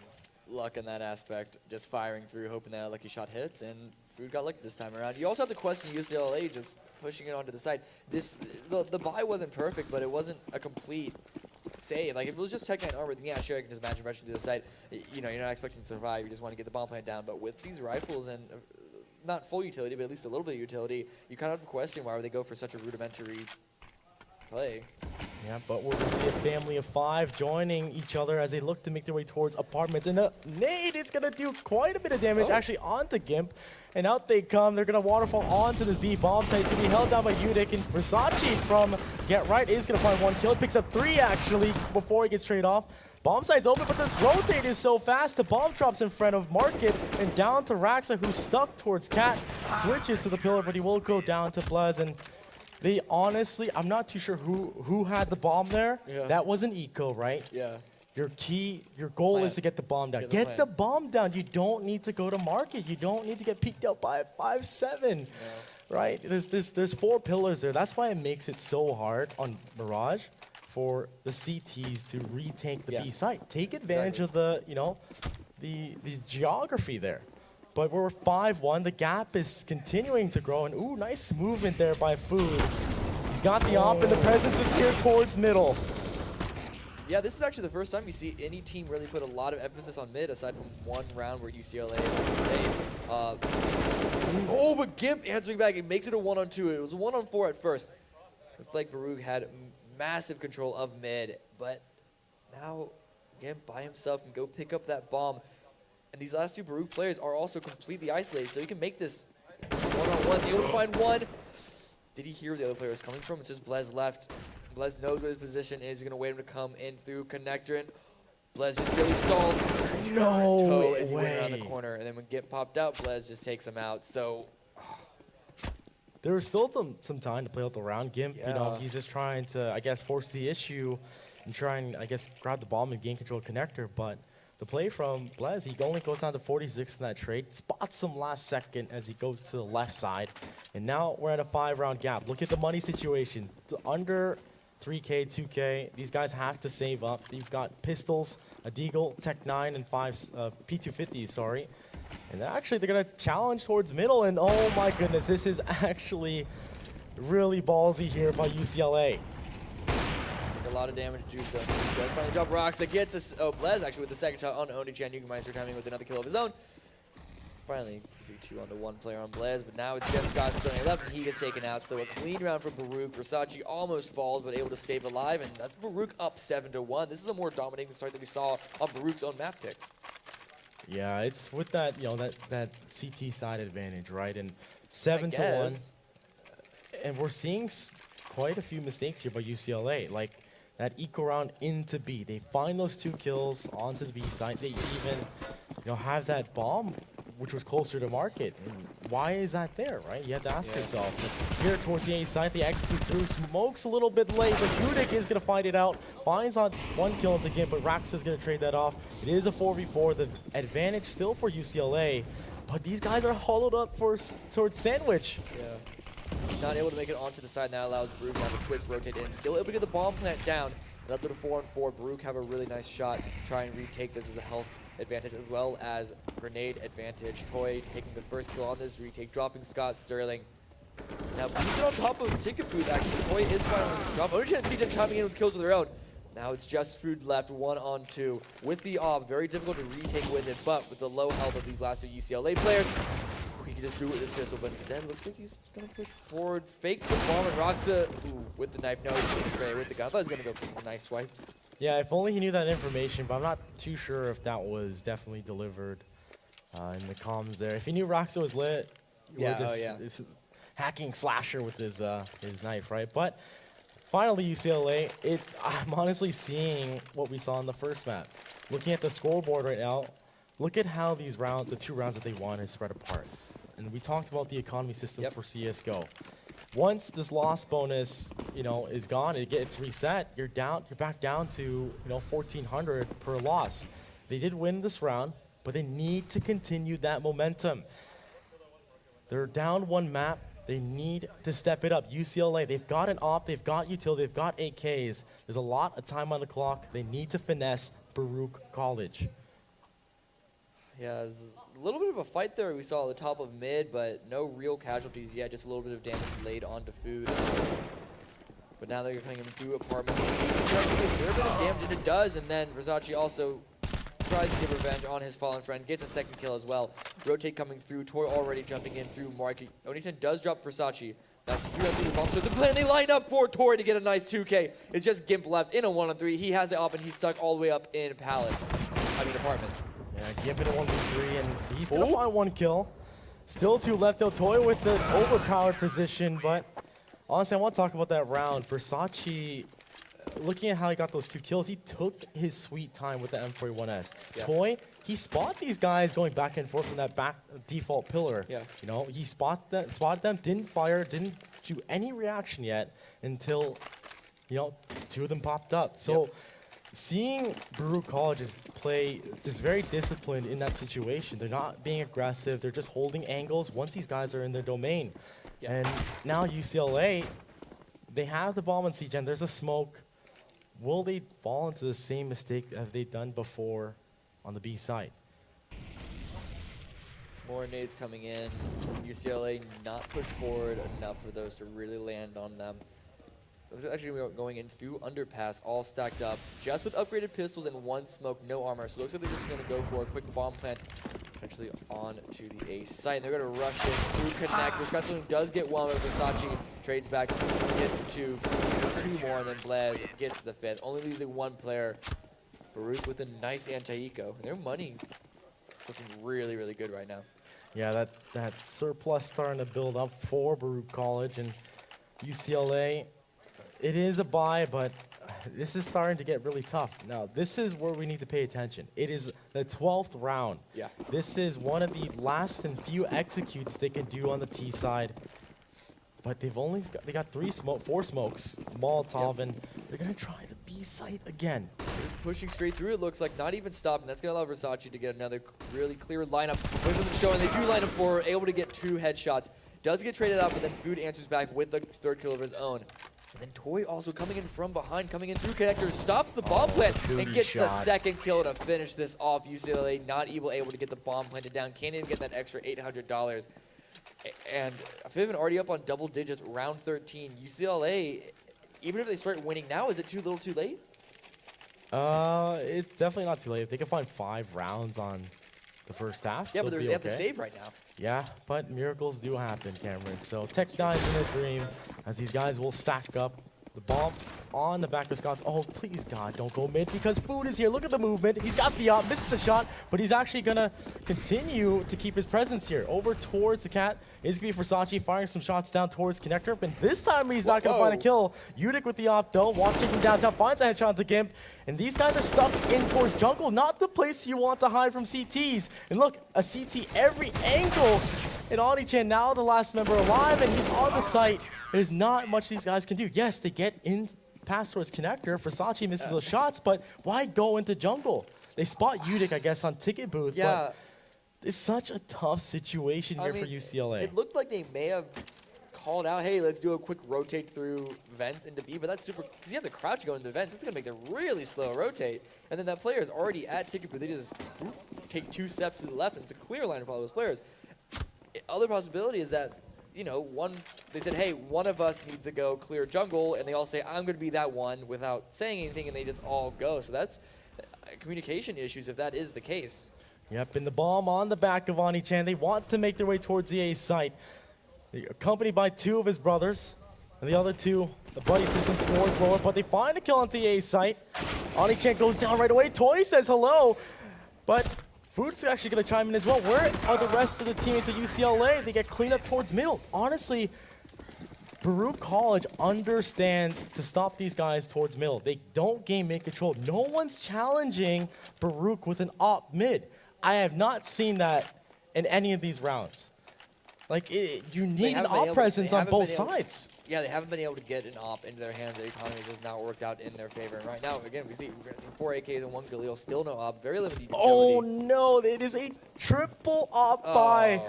luck in that aspect, just firing through, hoping that a lucky shot hits, and Food got lucky this time around. You also have the question UCLA just pushing it onto the side. The buy wasn't perfect, but it wasn't a complete save. Like, if it was just Tech 9 armor, then yeah, sure, I can just imagine rushing to the side. You're not expecting to survive. You just want to get the bomb plant down. But with these rifles and not full utility, but at least a little bit of utility, you kind of have to question why would they go for such a rudimentary play. Yeah, but we're going to see a family of 5 joining each other as they look to make their way towards apartments. And the nade, it's going to do quite a bit of damage actually onto Gimp. And out they come. They're going to waterfall onto this B bomb site. It's going to be held down by Udic. And Versace from Get Right is going to find 1 kill. Picks up 3 actually before he gets straight off. Bomb site's open, but this rotate is so fast. The bomb drops in front of Market and down to Raxa, who's stuck towards Cat. Switches to the pillar, but he will go down to Blez. And they honestly, I'm not too sure who had the bomb there. Yeah. That was an eco, right? Yeah. Your goal is to get the bomb down. Get the bomb down. You don't need to go to Market. You don't need to get peeked out by 5-7. Right? There's 4 pillars there. That's why it makes it so hard on Mirage for the CTs to retake the Yeah. B site. Take advantage of the, the geography there. But we're 5-1. The gap is continuing to grow. And ooh, nice movement there by Food. He's got the op, and the presence is geared towards middle. Yeah, this is actually the first time you see any team really put a lot of emphasis on mid, aside from one round where UCLA was the same. Oh, but Gimp answering back. It makes it a 1-on-2. It was a 1-on-4 at first. Looked like Baruch had massive control of mid, but now Gimp by himself can go pick up that bomb. And these last two Baruch players are also completely isolated, so he can make this 1-on-1. He's able to find one. Did he hear where the other player was coming from? It's just Blez left. Blez knows where his position is. He's going to wait him to come in through connector. And Blez just really solved. No as he went around the way. corner. And then when Gimp popped out, Blez just takes him out. So There was still some time to play out the round. Gimp, Yeah. he's just trying to, I guess, force the issue and try and, I guess, grab the bomb and gain control of connector. But the play from Blez, he only goes down to 46 in that trade, spots him last second as he goes to the left side. And now we're at a 5-round gap. Look at the money situation. Under 3K, 2K, these guys have to save up. You've got pistols, a Deagle, Tech 9, and 5 P250s, sorry. And actually, they're going to challenge towards middle, and oh my goodness, this is actually really ballsy here by UCLA. a lot of damage to Juice. Does finally drop rocks. It gets us. Oh, Blez actually with the second shot on Onichan. Yugemeister timing with another kill of his own. Finally, see 2-on-1 player on Blez, but now it's just Scott Sterling left, and he gets taken out. So a clean round for Baruch. Versace almost falls, but able to stay alive, and that's Baruch up 7-1. This is a more dominating start that we saw on Baruch's own map pick. Yeah, it's with that, that CT side advantage, right? And 7-1, and we're seeing quite a few mistakes here by UCLA. Like that eco round into B, they find those 2 kills onto the B side. They even, have that bomb, which was closer to market. And why is that there, right? You have to ask yourself. Here towards the A side, they execute through. Smokes a little bit late, but Udik is going to find it out. Finds on 1 kill into Gimp, but Rax is going to trade that off. It is a 4v4. The advantage still for UCLA, but these guys are hollowed up towards Sandwich. Yeah. Not able to make it onto the side, and that allows Baruch to have a quick rotate in. Still able to get the bomb plant down. Left it a 4-on-4. Baruch have a really nice shot. Try and retake this as a health advantage as well as grenade advantage. Toy taking the first kill on this retake, dropping Scott Sterling. Now boosted on top of Ticket Booth actually. Toy is finally drop. Onichan and CJ chiming in with kills of their own. Now it's just Food left, 1-on-2. With the op, very difficult to retake with it, but with the low health of these last two UCLA players, he can just do it with his pistol, but instead looks like he's gonna push forward. Fake the bomb, and Roxa, with the knife, no, he's spray with the gun. I thought he was gonna go for some knife swipes. Yeah, if only he knew that information, but I'm not too sure if that was definitely delivered in the comms there. If he knew Roxa was lit, this hacking slasher with his knife, right? But finally, UCLA, I'm honestly seeing what we saw in the first map. Looking at the scoreboard right now, look at how the 2 rounds that they won is spread apart. And we talked about the economy system for CSGO. Once this loss bonus, is gone, it gets reset, you're back down to, 1,400 per loss. They did win this round, but they need to continue that momentum. They're down 1 map. They need to step it up. UCLA, they've got an op, they've got utility, they've got AKs. There's a lot of time on the clock. They need to finesse Baruch College. Yeah, there's a little bit of a fight there we saw at the top of mid, but no real casualties yet, just a little bit of damage laid onto Food. But now they're coming in through apartment. A little bit of damage, and it does, and then Versace also tries to get revenge on his fallen friend, gets a second kill as well. Rotate coming through, Toy already jumping in through Mark. Onichan does drop Versace. That's 3 on 3 bomb, so the plan, they line up for Tory to get a nice 2K. It's just Gimp left in a 1-on-3. He has the op, and he's stuck all the way up in Apartments. Yeah, Gimp in a 1v3, and he's going to find 1 kill. Still 2 left, though. Toy with the overpowered position, but honestly, I want to talk about that round. Versace, looking at how he got those 2 kills, he took his sweet time with the M41S. Yeah. Toy, he spotted these guys going back and forth from that back default pillar. Yeah. He spotted them, didn't fire, didn't do any reaction yet until, 2 of them popped up. So. Seeing Baruch College play just very disciplined in that situation. They're not being aggressive. They're just holding angles once these guys are in their domain. Yeah. And now UCLA, they have the bomb on CGen. There's a smoke. will they fall into the same mistake as they've done before on the B side? More nades coming in. UCLA not pushed forward enough for those to really land on them. Looks like actually going in through underpass, all stacked up, just with upgraded pistols and one smoke, no armor. So it looks like they're just going to go for a quick bomb plant, potentially on to the A site. And they're going to rush in through connectors. Scotiabank does get one, but Versace trades back, gets two more, and then Blaze gets the fifth. Only losing one player. Baruch with a nice anti-eco. Their money is looking really, really good right now. Yeah, that surplus starting to build up for Baruch College and UCLA. It is a buy, but this is starting to get really tough. Now, this is where we need to pay attention. It is the 12th round. Yeah. This is one of the last and few executes they can do on the T side. But they got four smokes, Molotov, and they're gonna try the B site again. They're just pushing straight through, it looks like, not even stopping. That's gonna allow Versace to get another really clear lineup. Wait for them to show, and they do line up for, able to get 2 headshots. Does get traded out, but then Food answers back with the 3rd kill of his own. And then Toy also coming in from behind, coming in through connectors, stops the bomb plant, and gets the 2nd kill to finish this off. UCLA not able to get the bomb planted down, can't even get that extra $800. And Fiven already up on double digits, round 13. UCLA, even if they start winning now, is it too little too late? It's definitely not too late. If they can find 5 rounds on the first half, yeah, but they have to save right now. Yeah, but miracles do happen, Cameron. So Tech9's in a dream as these guys will stack up the bomb on the back of Scott's. Oh, please, God, don't go mid because Food is here. Look at the movement. He's got the op, misses the shot, but he's actually going to continue to keep his presence here. Over towards the cat is going to be Versace firing some shots down towards connector, and this time he's not going to find a kill. Udic with the op, though, watching him downtown, finds a headshot to Gimp, and these guys are stuck in towards jungle, not the place you want to hide from CTs. And look, a CT every angle. And Audi-chan now the last member alive, and he's on the site. There's not much these guys can do. Yes, they get in pass towards connector. Versace misses those shots, but why go into jungle? They spot Udic, I guess, on ticket booth. Yeah. But it's such a tough situation here for UCLA. It looked like they may have called out, hey, let's do a quick rotate through vents into B, but that's super, because you have the crouch going into vents. It's going to make them really slow rotate. And then that player is already at ticket booth. They just take 2 steps to the left, and it's a clear line of all those players. Other possibility is that, you know, they said, hey, one of us needs to go clear jungle, and they all say, I'm going to be that one without saying anything, and they just all go. So that's communication issues if that is the case. Yep, and the bomb on the back of Ani-chan. They want to make their way towards the A site. They're accompanied by 2 of his brothers, and the other 2, the buddy system towards lower, but they find a kill on the A site. Ani-chan goes down right away. Toy says hello, but Food's actually going to chime in as well. Where are the rest of the teammates at UCLA? They get cleaned up towards middle. Honestly, Baruch College understands to stop these guys towards middle. They don't game mid control. No one's challenging Baruch with an op mid. I have not seen that in any of these rounds. Like, you need an op presence on both sides. Yeah, they haven't been able to get an op into their hands. Their economy has just not worked out in their favor. And right now, again, we're going to see 4 AKs and 1 Galil. Still no op. Very limited utility. Oh, no. It is a triple op by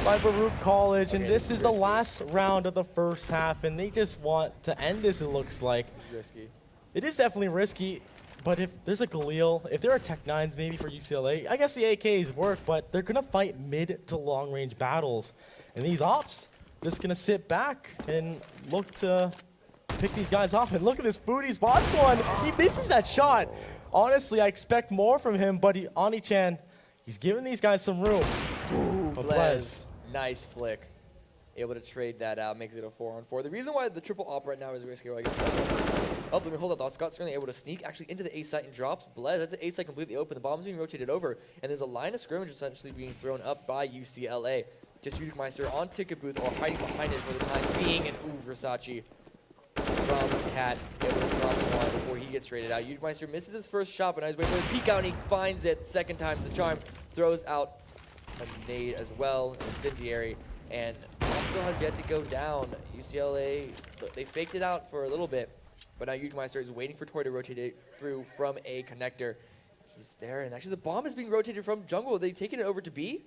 Baruch College. And this is the last round of the first half. And they just want to end this, it looks like. It's risky. It is definitely risky. But if there's a Galil, if there are Tech-9s maybe for UCLA, I guess the AKs work. But they're going to fight mid to long range battles. And these ops just going to sit back and look to pick these guys off. And look at this Food. He spots one. He misses that shot. Honestly, I expect more from him, but Ani-chan, he's giving these guys some room. Ooh, Blaze. Nice flick. Able to trade that out, makes it a 4-on-4. The reason why the triple op right now is risky, I guess. Oh, let me hold that thought. Scott's certainly able to sneak actually into the A site and drops Blaze. That's the A site completely open. The bomb's being rotated over, and there's a line of scrimmage essentially being thrown up by UCLA. Just Udic on ticket booth or hiding behind it for the time being, and Versace from Cat able to drop one before he gets traded out. Udic misses his first shot, but now he's waiting for the peek out, and he finds it. Second time's the charm. Throws out a nade as well, incendiary, and also has yet to go down. UCLA, they faked it out for a little bit, but now Udic is waiting for Toy to rotate it through from A connector. He's there, and actually the bomb is being rotated from jungle. Are they taking it over to B?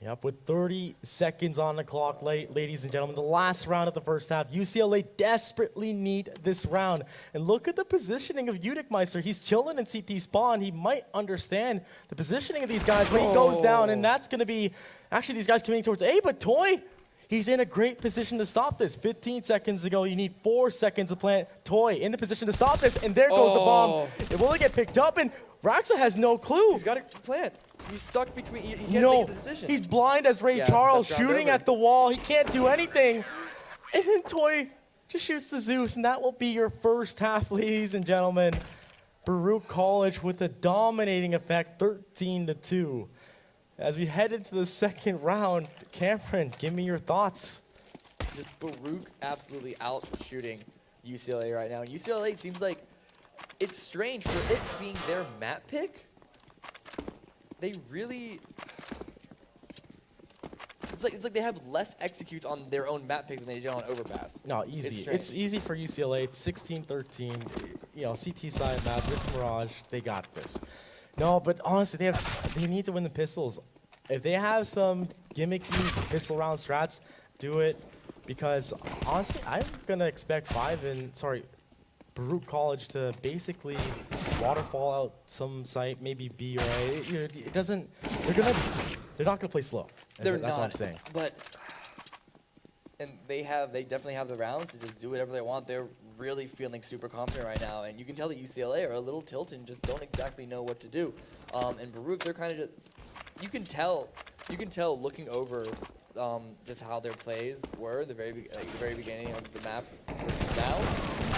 Yep, with 30 seconds on the clock, ladies and gentlemen, the last round of the first half. UCLA desperately need this round. And look at the positioning of Meister. He's chilling in CT spawn. He might understand the positioning of these guys, but he goes down, and that's going to be actually these guys coming towards A, but Toy, he's in a great position to stop this. 15 seconds to go. You need 4 seconds to plant. Toy in the position to stop this, and there goes the bomb. It will get picked up, and Raxa has no clue. He's got to plant. He's stuck between. He can't make the decision. He's blind as Ray Charles, shooting at the wall. He can't do anything. And then Toy just shoots the Zeus, and that will be your first half, ladies and gentlemen. Baruch College with a dominating effect, 13-2. As we head into the second round, Cameron, give me your thoughts. Just Baruch absolutely out shooting UCLA right now. And UCLA seems like it's strange for it being their map pick. They really, it's like they have less executes on their own map pick than they did on Overpass. No, easy. It's easy for UCLA. It's 16-13. You know, CT side map, it's Mirage. They got this. No, but honestly, they need to win the pistols. If they have some gimmicky pistol round strats, do it. Because honestly, I'm gonna expect Baruch College to basically waterfall out some site, maybe B or A. It doesn't. They're not gonna play slow. That's what I'm saying. But they definitely have the rounds to just do whatever they want. They're really feeling super confident right now, and you can tell that UCLA are a little tilted and just don't exactly know what to do. And Baruch, they're kind of just, you can tell looking over just how their plays were at the very beginning of the map versus now.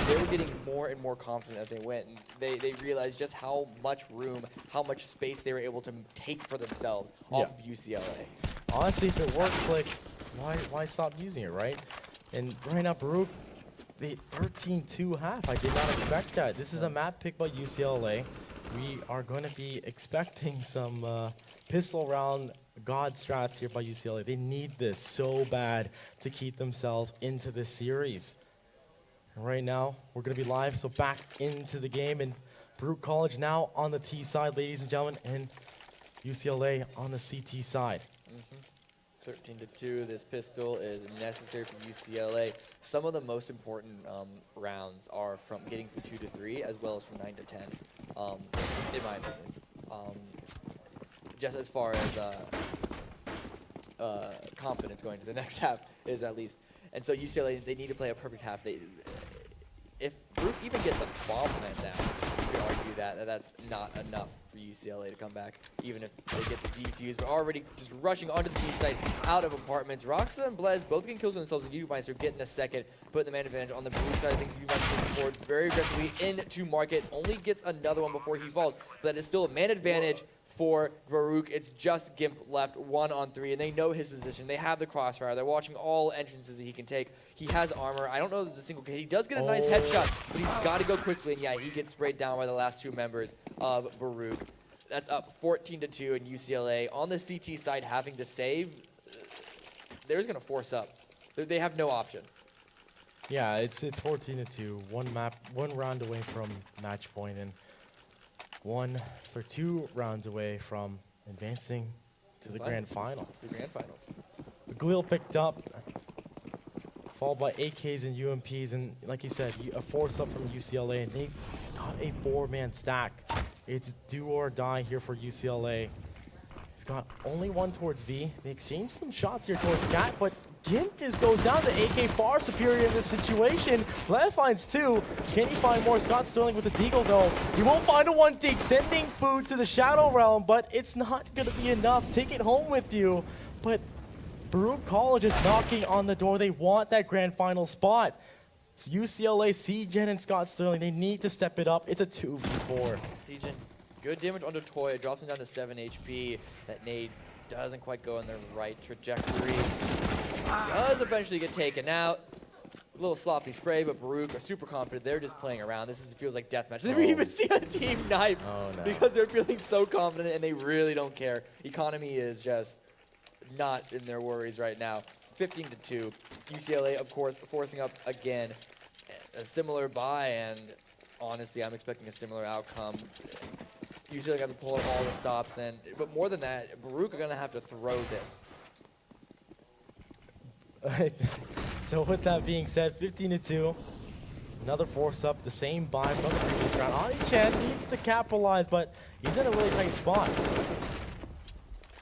They were getting more and more confident as they went, and they realized just how much room, how much space they were able to take for themselves off of UCLA. Honestly, if it works, like, why stop using it, right? And right now, Baruch, the 13-2 half, I did not expect that. This is a map pick by UCLA. We are going to be expecting some pistol round god strats here by UCLA. They need this so bad to keep themselves into this series. And right now, we're going to be live, so back into the game. And Baruch College now on the T side, ladies and gentlemen, and UCLA on the CT side. 13-2, this pistol is necessary for UCLA. Some of the most important rounds are from getting from 2 to 3, as well as from 9 to 10, in my opinion. Just as far as confidence going to the next half is at least. And so UCLA, they need to play a perfect half. If Baruch even get the bomb plant down, you could argue that that's not enough for UCLA to come back, even if they get the defuse. But already just rushing onto the B site, out of apartments. Roxa and Blaze both getting kills on themselves, and Meister getting a second, putting the man advantage on the Baruch side of things. Meister moving forward very aggressively into market, only gets another one before he falls, but that is still a man advantage for Baruch. It's just Gimp left 1-on-3, and they know his position. They have the crossfire. They're watching all entrances that he can take. He has armor. I don't know if there's a single hit. He does get a nice headshot, but he's got to go quickly, and yeah, he gets sprayed down by the last 2 members of Baruch. That's up 14-2 in UCLA. On the CT side, having to save, they're just going to force up. They have no option. Yeah, it's 14-2. One round away from match point, and 2 rounds away from advancing to the grand final. To the grand finals. The Galil picked up, followed by AKs and UMPs, and like you said, a force up from UCLA, and they got a 4-man stack. It's do or die here for UCLA. They've got only one towards B. They exchanged some shots here towards Cat, but Gimp just goes down. The AK far superior in this situation. Lev finds 2. Can he find more? Scott Sterling with the deagle though. He won't find a 1-dig, sending food to the Shadow Realm, but it's not gonna be enough. Take it home with you. But Baruch College is knocking on the door. They want that grand final spot. It's UCLA, CGen, and Scott Sterling. They need to step it up. It's a 2v4. CGen, good damage onto Toy. It drops him down to 7 HP. That nade doesn't quite go in the right trajectory. Does eventually get taken out. A little sloppy spray, but Baruch are super confident. They're just playing around. Feels like deathmatch. They even see a team knife because they're feeling so confident and they really don't care. Economy is just not in their worries right now. 15-2. UCLA, of course, forcing up again. A similar buy, and honestly, I'm expecting a similar outcome. UCLA got to pull out all the stops, but more than that, Baruch are going to have to throw this. So with that being said, 15-2. Another force up, the same buy from the previous round. Ani-chan needs to capitalize, but he's in a really tight spot.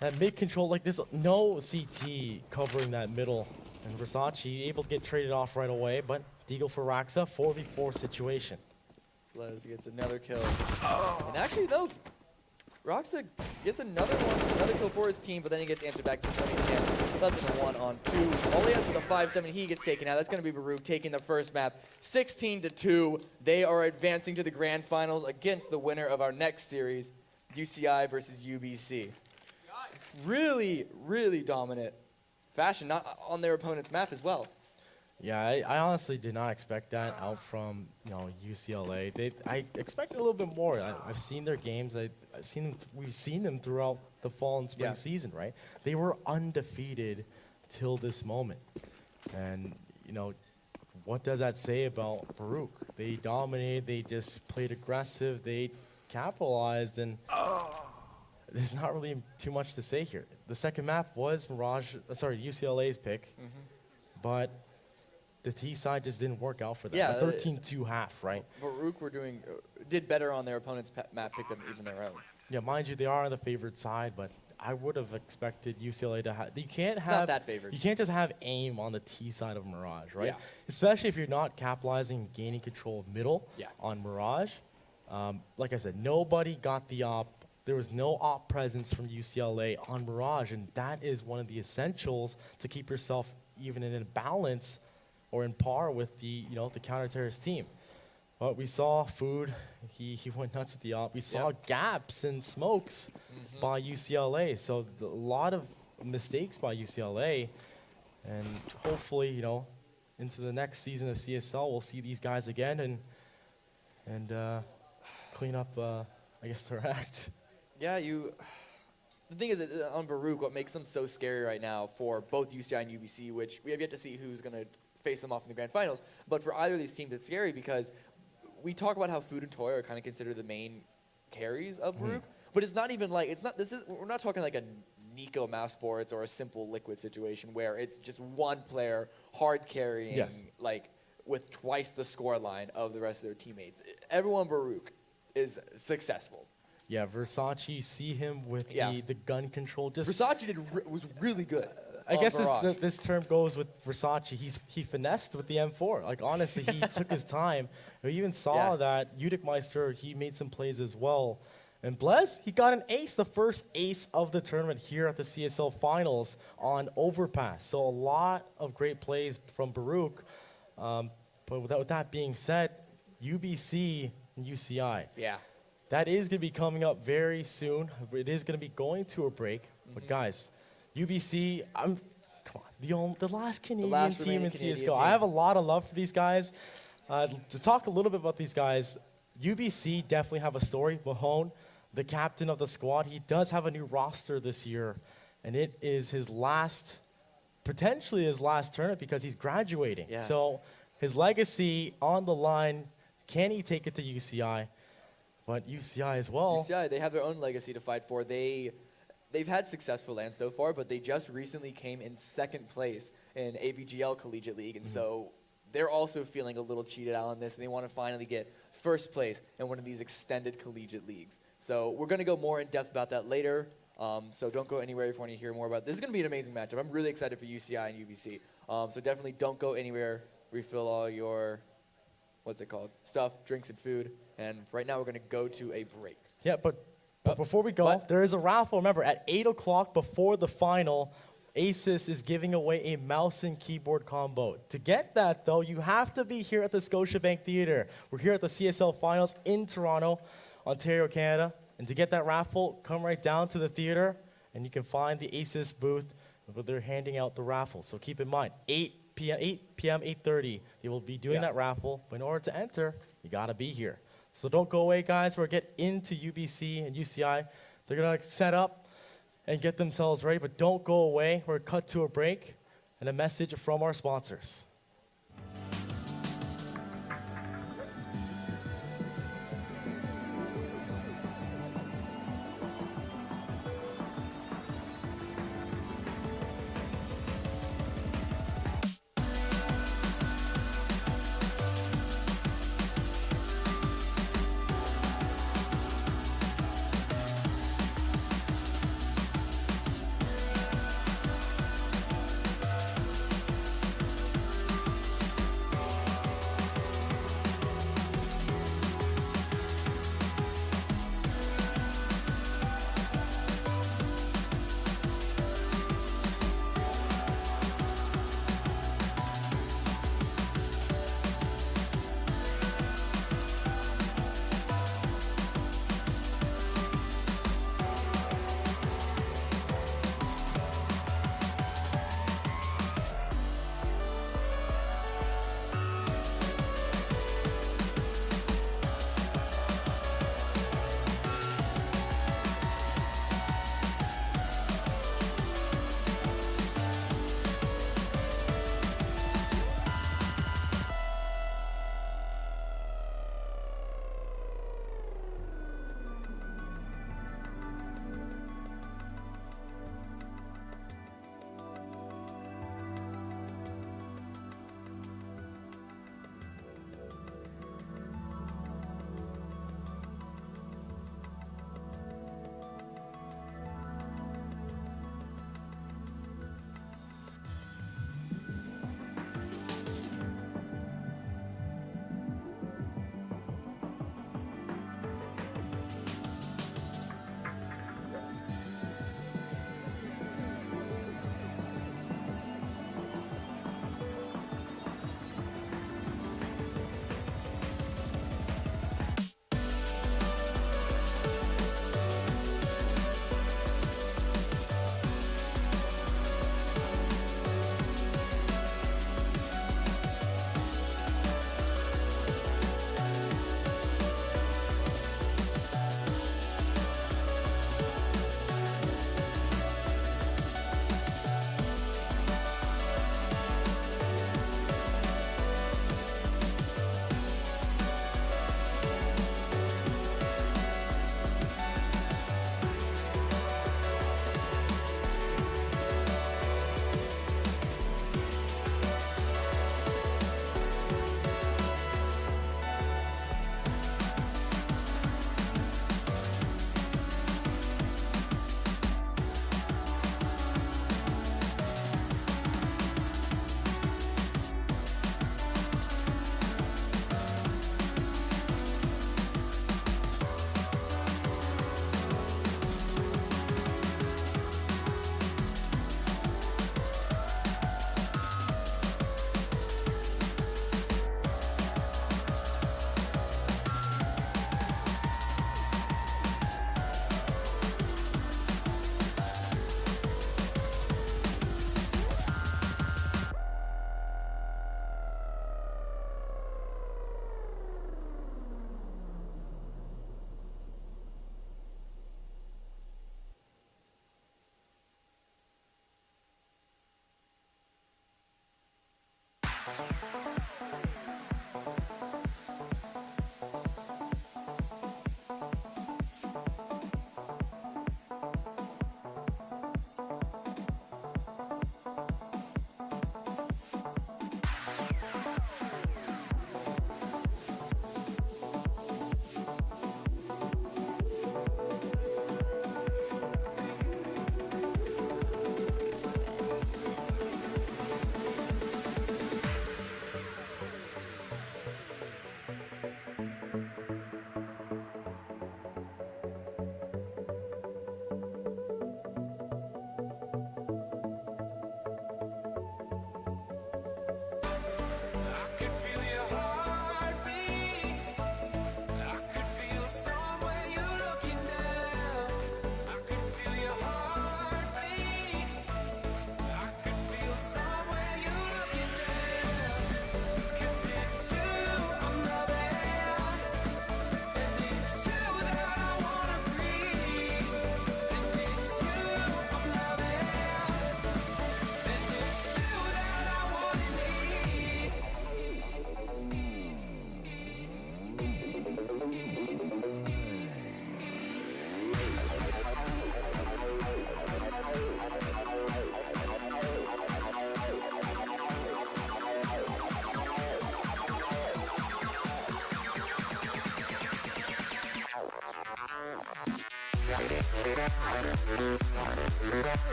That mid control like this, no CT covering that middle. And Versace able to get traded off right away, but Deagle for Raxa, 4v4 situation. Les gets another kill. And actually, though, Raxa gets another kill for his team, but then he gets answered back to 20-10. Left in a 1-on-2. All he has is a 5-7. He gets taken out. That's going to be Baruch taking the first map. 16-2. They are advancing to the grand finals against the winner of our next series, UCI versus UBC. Really, really dominant fashion, not on their opponent's map as well. Yeah, I honestly did not expect that out from UCLA. I expected a little bit more. I've seen their games. We've seen them throughout the fall and spring season, right? They were undefeated till this moment, and what does that say about Baruch? They dominated. They just played aggressive. They capitalized, and there's not really too much to say here. The second map was UCLA's pick, but the T side just didn't work out for them. Yeah, a 13-2 half, right? Baruch did better on their opponent's map pick than even their own. Yeah, mind you, they are on the favored side, but I would have expected UCLA to have. Not that favored. You can't just have aim on the T side of Mirage, right? Yeah. Especially if you're not capitalizing, gaining control of middle on Mirage. Like I said, nobody got the op. There was no op presence from UCLA on Mirage, and that is one of the essentials to keep yourself even in a balance or in par with the the counter-terrorist team. But we saw Food, he went nuts with the op. We saw gaps and smokes by UCLA, so a lot of mistakes by UCLA, and hopefully into the next season of CSL we'll see these guys again and clean up I guess their act. Yeah, the thing is, on Baruch, what makes them so scary right now for both UCI and UBC, which we have yet to see who's going to face them off in the grand finals, but for either of these teams, it's scary because we talk about how Food and Toy are kind of considered the main carries of Baruch, but it's not even like, we're not talking like a Nico Mouse Sports or a simple Liquid situation where it's just one player hard carrying, like with twice the score line of the rest of their teammates. Everyone Baruch is successful. Yeah, Versace, see him with the gun control. Versace was really good. I guess this term goes with Versace. He finessed with the M4. Like, honestly, he took his time. We even saw that Udikmeister, he made some plays as well. And Blez, he got an ace, the first ace of the tournament here at the CSL Finals on Overpass. So a lot of great plays from Baruch. But with that being said, UBC and UCI. Yeah. That is going to be coming up very soon. It is going to be going to a break. But guys, UBC, come on, the last Canadian team in CSGO. I have a lot of love for these guys. To talk a little bit about these guys, UBC definitely have a story. Mahone, the captain of the squad, he does have a new roster this year, and it is potentially his last tournament because he's graduating. Yeah. So his legacy on the line. Can he take it to UCI? But UCI as well. UCI, they have their own legacy to fight for. They've had successful lands so far, but they just recently came in second place in AVGL Collegiate League, and so they're also feeling a little cheated out on this, and they want to finally get first place in one of these extended collegiate leagues. So we're going to go more in depth about that later, so don't go anywhere if you want to hear more about this. This is going to be an amazing matchup. I'm really excited for UCI and UBC, so definitely don't go anywhere. Refill all your, stuff, drinks, and food. And right now we're going to go to a break. Yeah, but before we go, there is a raffle. Remember, at 8 o'clock before the final, Asus is giving away a mouse and keyboard combo. To get that, though, you have to be here at the Scotiabank Theatre. We're here at the CSL Finals in Toronto, Ontario, Canada. And to get that raffle, come right down to the theater, and you can find the Asus booth where they're handing out the raffle. So keep in mind, 8 p.m., 8:30, they will be doing that raffle. But in order to enter, you got to be here. So don't go away, guys. We'll get into UBC and UCI. They're going to set up and get themselves ready, but don't go away. We're cut to a break and a message from our sponsors.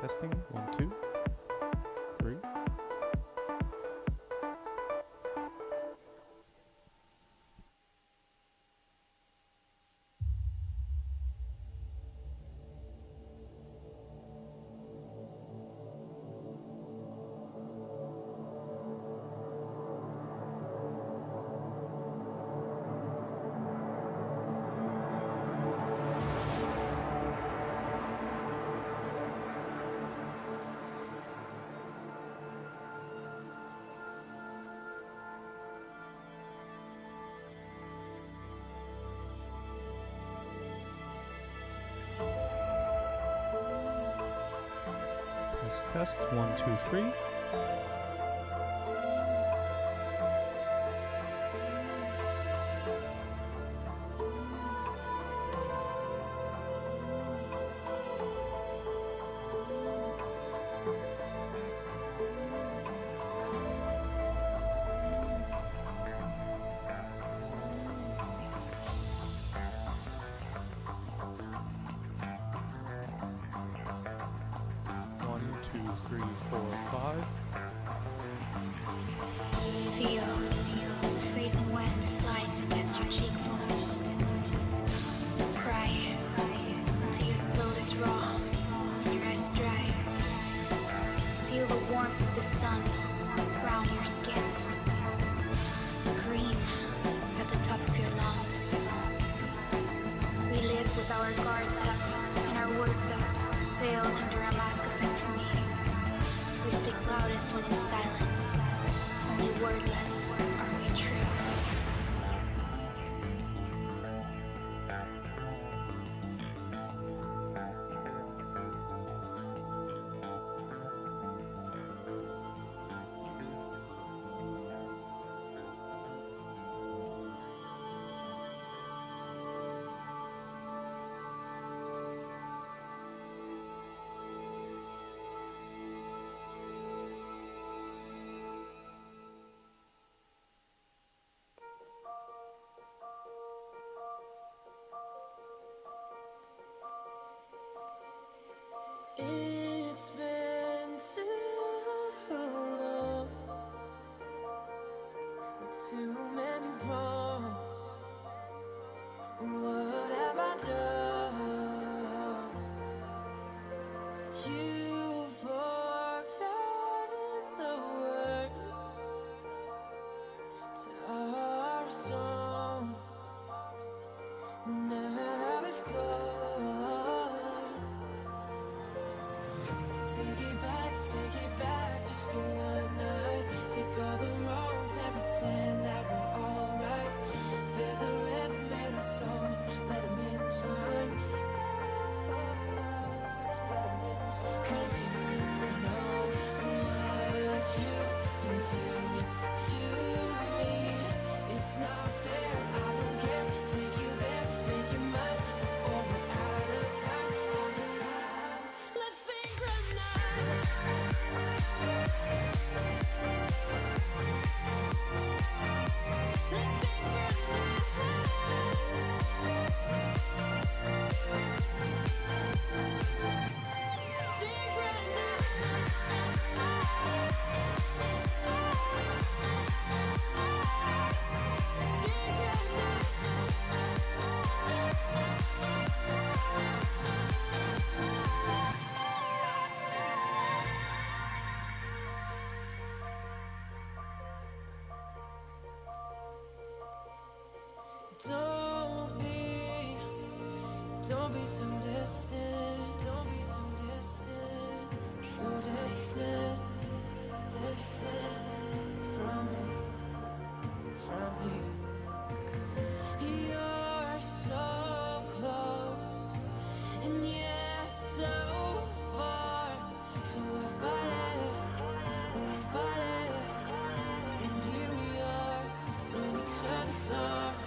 Testing. 1, 2, 3. Test. 1, 2, 3. Feel the freezing wind slice against your cheekbones. Cry until your throat is raw and your eyes dry. Feel the warmth of the sun brown your skin. Scream at the top of your lungs. We live with our guards up and our words up, veiled under a mask of infamy. We speak loudest when in silence. Only wordless are we true. Don't be so distant, don't be so distant, so distant, distant from me, from me. You're so close, and yet so far. So I fight it, oh I fight it, and here we are in each other's arms.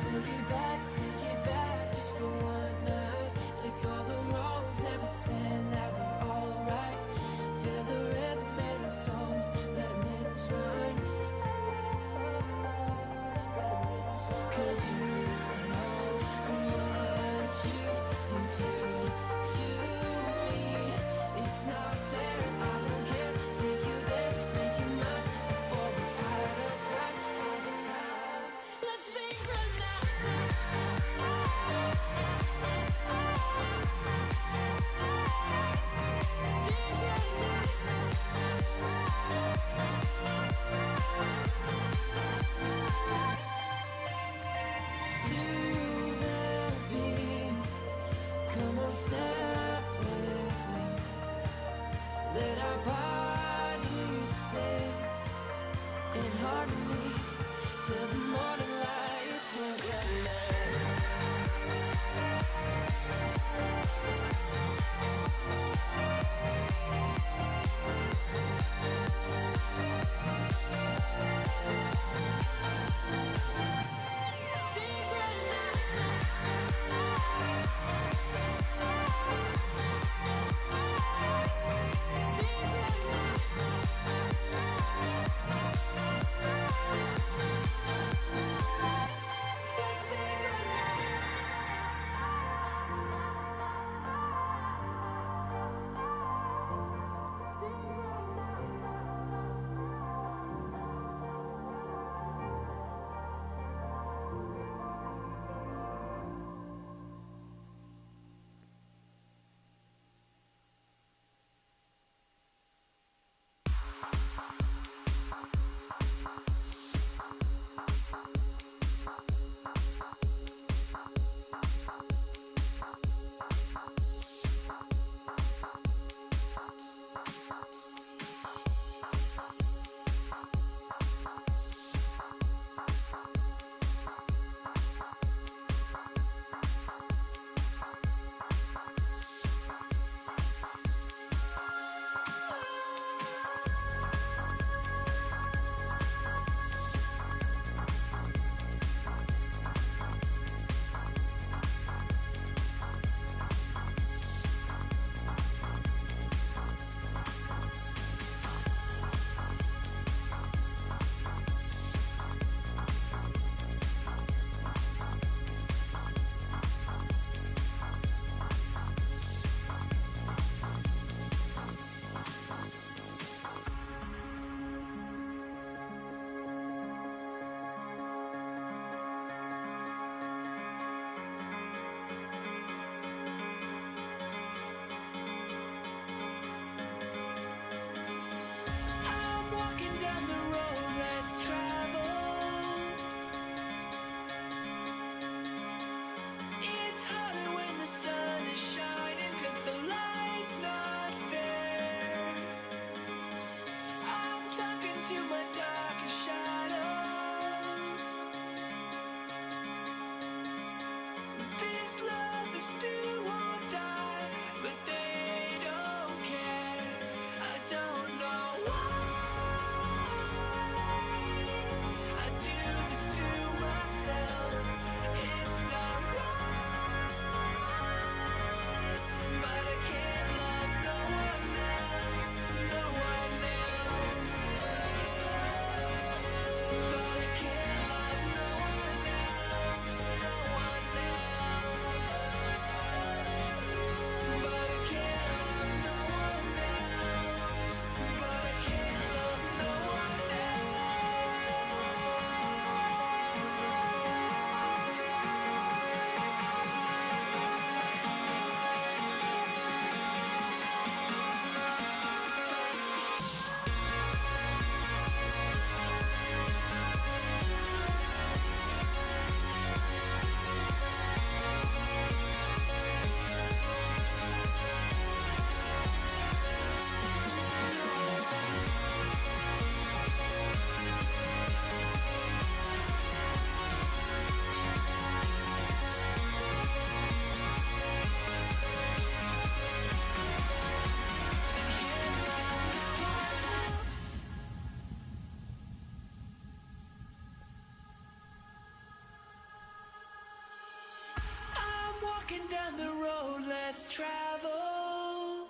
Take it back, just for one night. Take all the wrongs and pretend that we're alright. Feel the rhythm in our soul. down the road less traveled.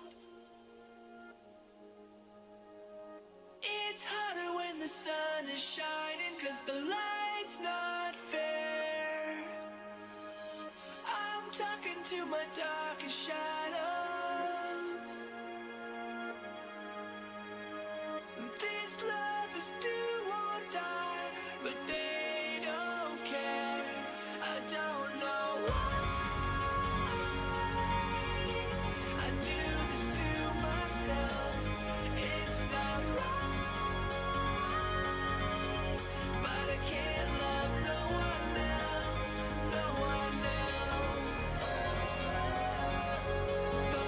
It's harder when the sun is shining, 'cause the light's not fair. I'm talking to my darkest shadows. This love is do or die, but they don't care. I don't know why I do this to myself. It's not right, but I can't love no one else, no one else. But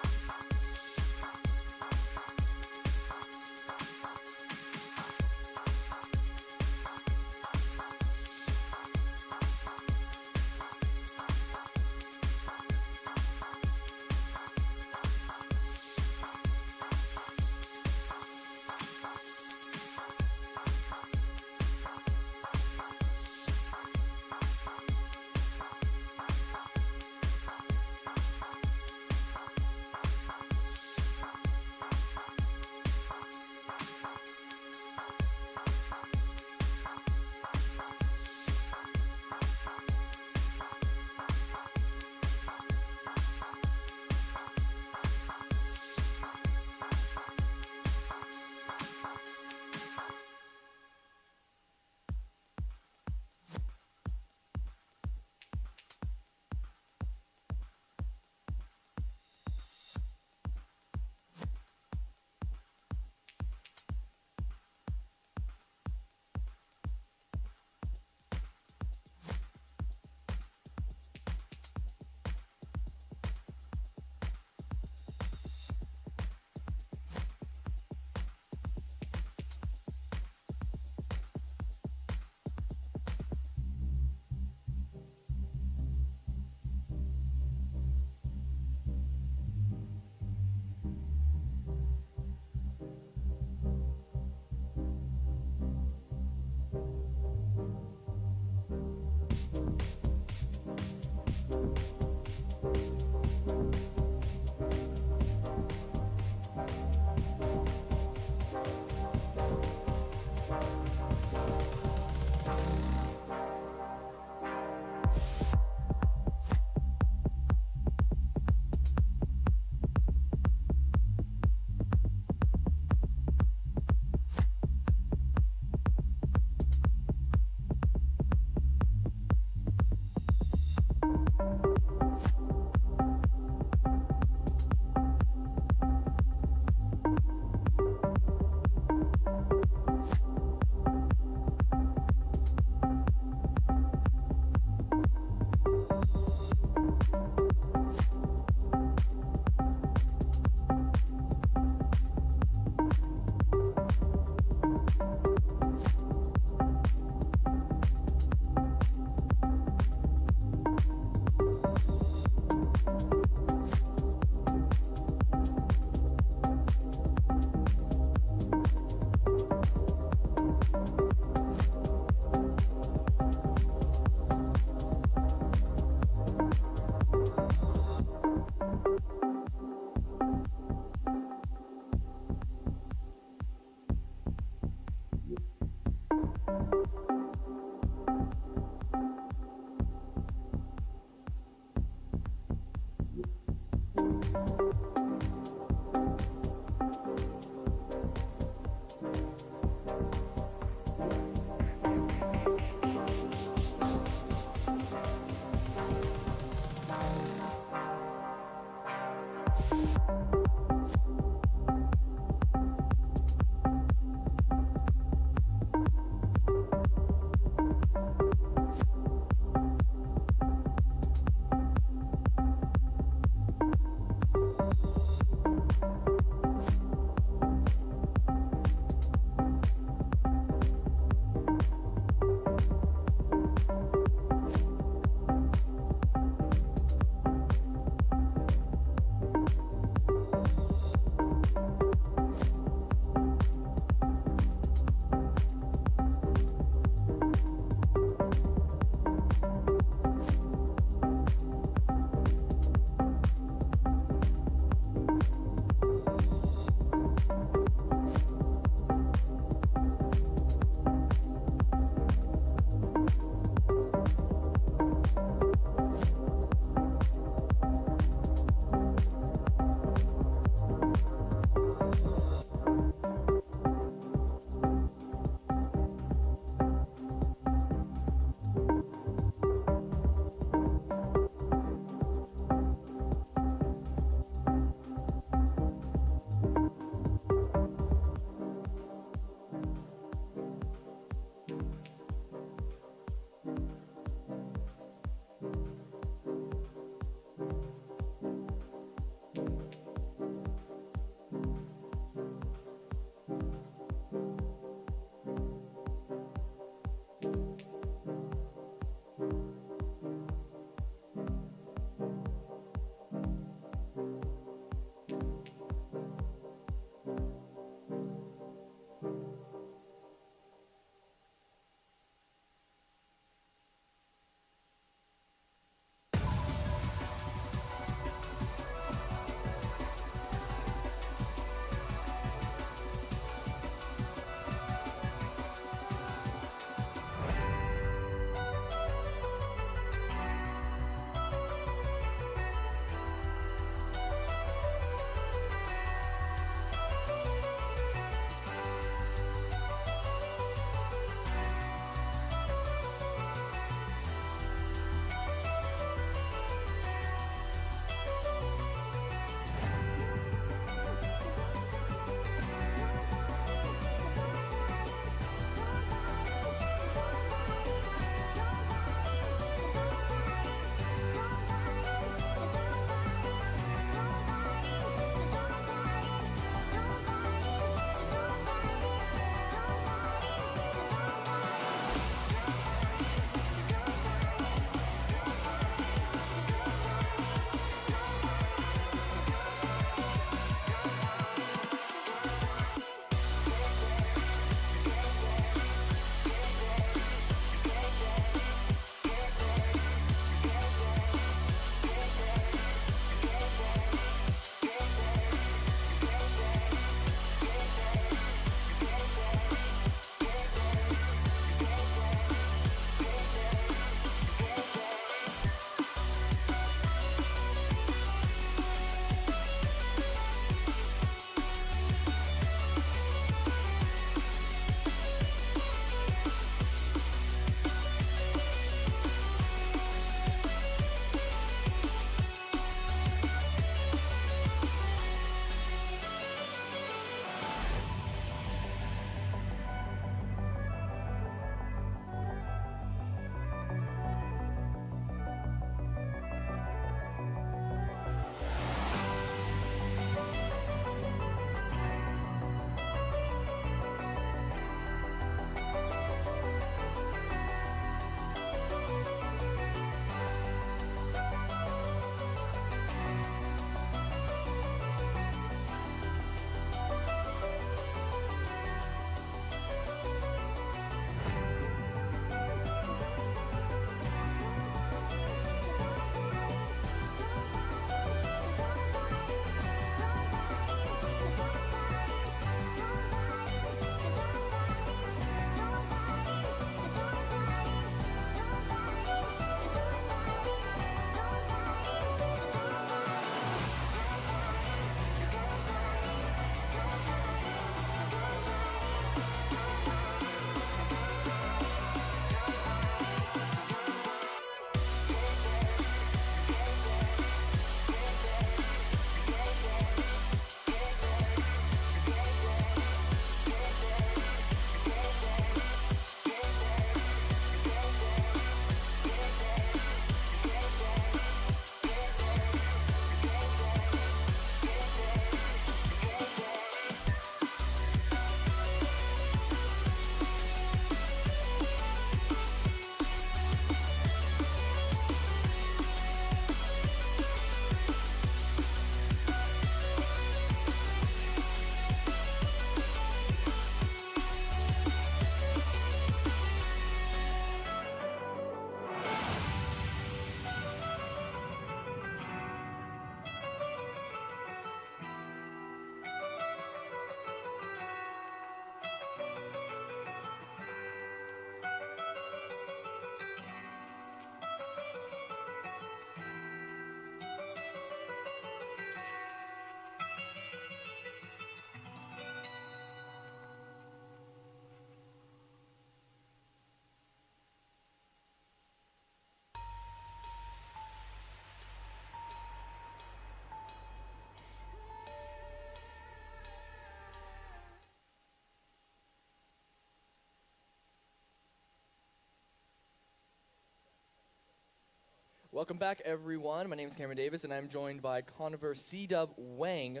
Welcome back, everyone. My name is Cameron Davis, and I'm joined by Conover C-Dub Wang.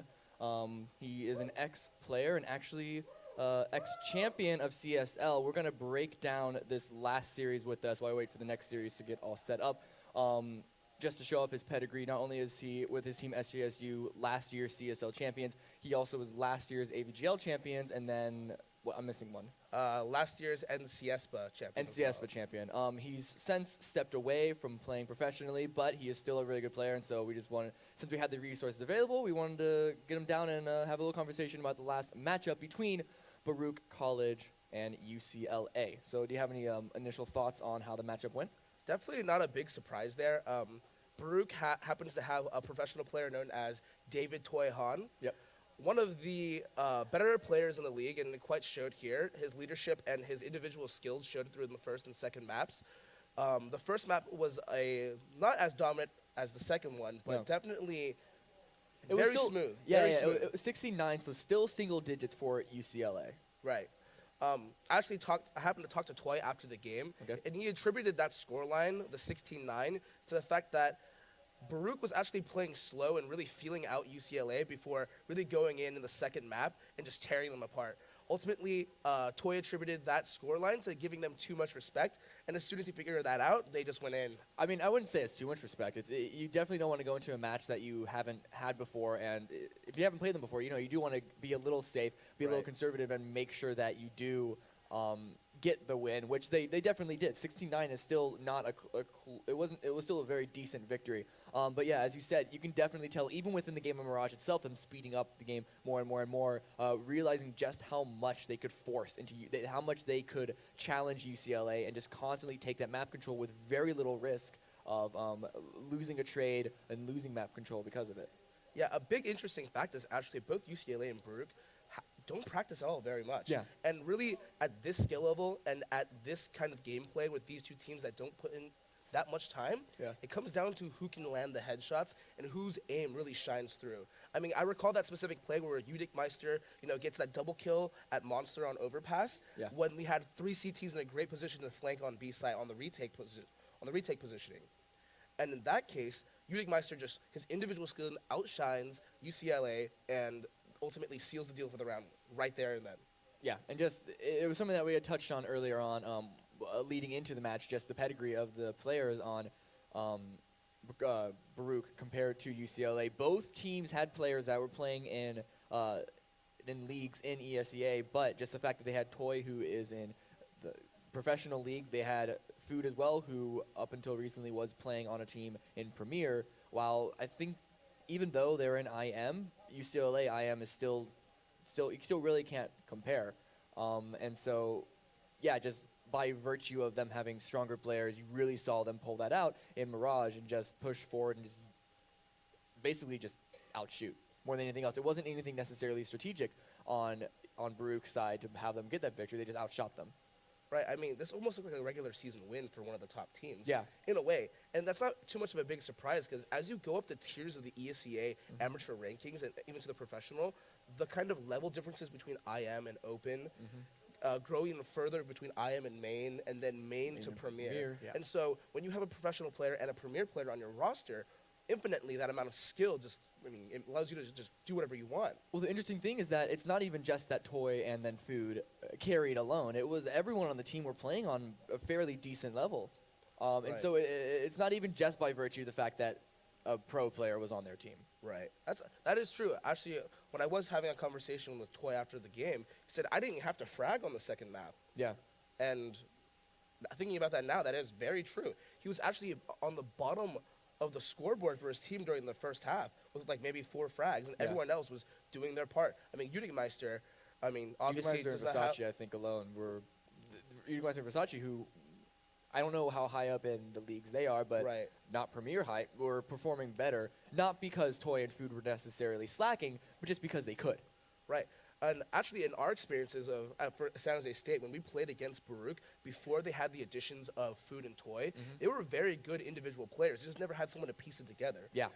He is an ex-player and actually ex-champion of CSL. We're going to break down this last series with us while I wait for the next series to get all set up. Just to show off his pedigree, not only is he with his team SJSU last year's CSL champions, he also was last year's AVGL champions, and then, I'm missing one. Last year's NCSPA champion. NCSPA champion. He's since stepped away from playing professionally, but he is still a really good player, and so we just wanted, since we had the resources available, we wanted to get him down and have a little conversation about the last matchup between Baruch College and UCLA. So do you have any initial thoughts on how the matchup went? Definitely not a big surprise there. Baruch happens to have a professional player known as David Toy Han. Yep. One of the better players in the league, and it quite showed here. His leadership and his individual skills showed through in the first and second maps. The first map was not as dominant as the second one, but definitely It was very still smooth. Yeah, very yeah, smooth. it was 69, so still single digits for UCLA. Right. I happened to talk to Toy after the game, Okay. and he attributed that scoreline, the 16-9, to the fact that Baruch was actually playing slow and really feeling out UCLA before really going in the second map and just tearing them apart. Ultimately, Toy attributed that scoreline to giving them too much respect, and as soon as he figured that out, they just went in. I mean, I wouldn't say it's too much respect. You definitely don't want to go into a match that you haven't had before, and if you haven't played them before, you do want to be a little safe, be a little Right. conservative, and make sure that you do get the win, which they definitely did. 16-9 is still not it was still a very decent victory. But yeah, as you said, you can definitely tell even within the game of Mirage itself, them speeding up the game more and more and more, realizing just how much they could force into how much they could challenge UCLA and just constantly take that map control with very little risk of losing a trade and losing map control because of it. Yeah, a big interesting fact is actually both UCLA and Baruch don't practice at all very much. Yeah. And really, at this skill level and at this kind of gameplay with these two teams that don't put in that much time, it comes down to who can land the headshots and whose aim really shines through. I mean, I recall that specific play where Meister, gets that double kill at Monster on Overpass when we had 3 CTs in a great position to flank on B site on the retake positioning. And in that case, Meister just his individual skill outshines UCLA and ultimately seals the deal for the round right there and then. Yeah, and just it was something that we had touched on earlier on, leading into the match, just the pedigree of the players on Baruch compared to UCLA. Both teams had players that were playing in leagues in ESEA, but just the fact that they had Toy, who is in the professional league, they had Food as well, who up until recently was playing on a team in Premier, while I think even though they're in IM, UCLA IM is still you still really can't compare. And so, yeah, just by virtue of them having stronger players, you really saw them pull that out in Mirage and just push forward and just basically just outshoot more than anything else. It wasn't anything necessarily strategic on Baruch's side to have them get that victory. They just outshot them. Right, I mean, this almost looked like a regular season win for one of the top teams. Yeah. In a way. And that's not too much of a big surprise because as you go up the tiers of the ESEA amateur rankings and even to the professional, the kind of level differences between IM and Open grow even further between IM and Main, and then Main to Premier. Yeah. And so when you have a professional player and a Premier player on your roster, infinitely that amount of skill it allows you to just do whatever you want. Well, the interesting thing is that it's not even just that Toy and then Food carried alone. It was everyone on the team were playing on a fairly decent level. And Right. so it's not even just by virtue of the fact that a pro player was on their team. Right. That is true. Actually, when I was having a conversation with Toy after the game, he said I didn't have to frag on the second map. Yeah. And thinking about that now, that is very true. He was actually on the bottom of the scoreboard for his team during the first half with like maybe 4 frags, and everyone else was doing their part. I mean, Meister, obviously Meister and does not have... Versace, I think, alone were Meister and Versace, who I don't know how high up in the leagues they are, but Right. not Premier high, were performing better. Not because Toy and Food were necessarily slacking, but just because they could. Right. And actually, in our experiences for San Jose State, when we played against Baruch, before they had the additions of Food and Toy, they were very good individual players. They just never had someone to piece it together. Yeah.